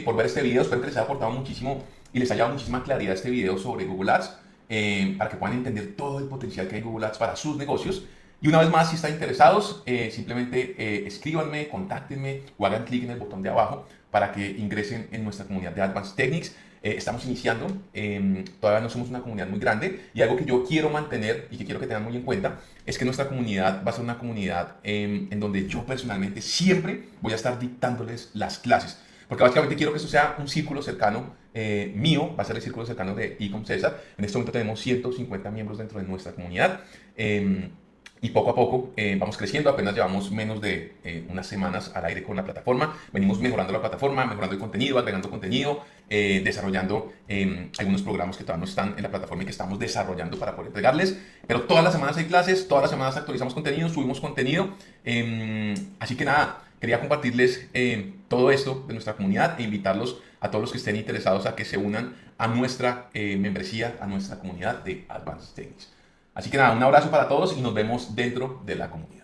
por ver este video. Espero que les haya aportado muchísimo y les haya dado muchísima claridad este video sobre Google Ads para que puedan entender todo el potencial que hay en Google Ads para sus negocios. Y una vez más, si están interesados, simplemente escríbanme, contáctenme o hagan clic en el botón de abajo para que ingresen en nuestra comunidad de Advanced Techniques. Estamos iniciando, todavía no somos una comunidad muy grande y algo que yo quiero mantener y que quiero que tengan muy en cuenta es que nuestra comunidad va a ser una comunidad en donde yo personalmente siempre voy a estar dictándoles las clases. Porque básicamente quiero que esto sea un círculo cercano mío, va a ser el círculo cercano de Ecom César. En este momento tenemos 150 miembros dentro de nuestra comunidad. Y poco a poco vamos creciendo, apenas llevamos menos de unas semanas al aire con la plataforma. Venimos mejorando la plataforma, mejorando el contenido, agregando contenido, desarrollando algunos programas que todavía no están en la plataforma y que estamos desarrollando para poder entregarles. Pero todas las semanas hay clases, todas las semanas actualizamos contenido, subimos contenido. Así que nada, quería compartirles todo esto de nuestra comunidad e invitarlos a todos los que estén interesados a que se unan a nuestra membresía, a nuestra comunidad de Advanced Techniques. Así que nada, un abrazo para todos y nos vemos dentro de la comunidad.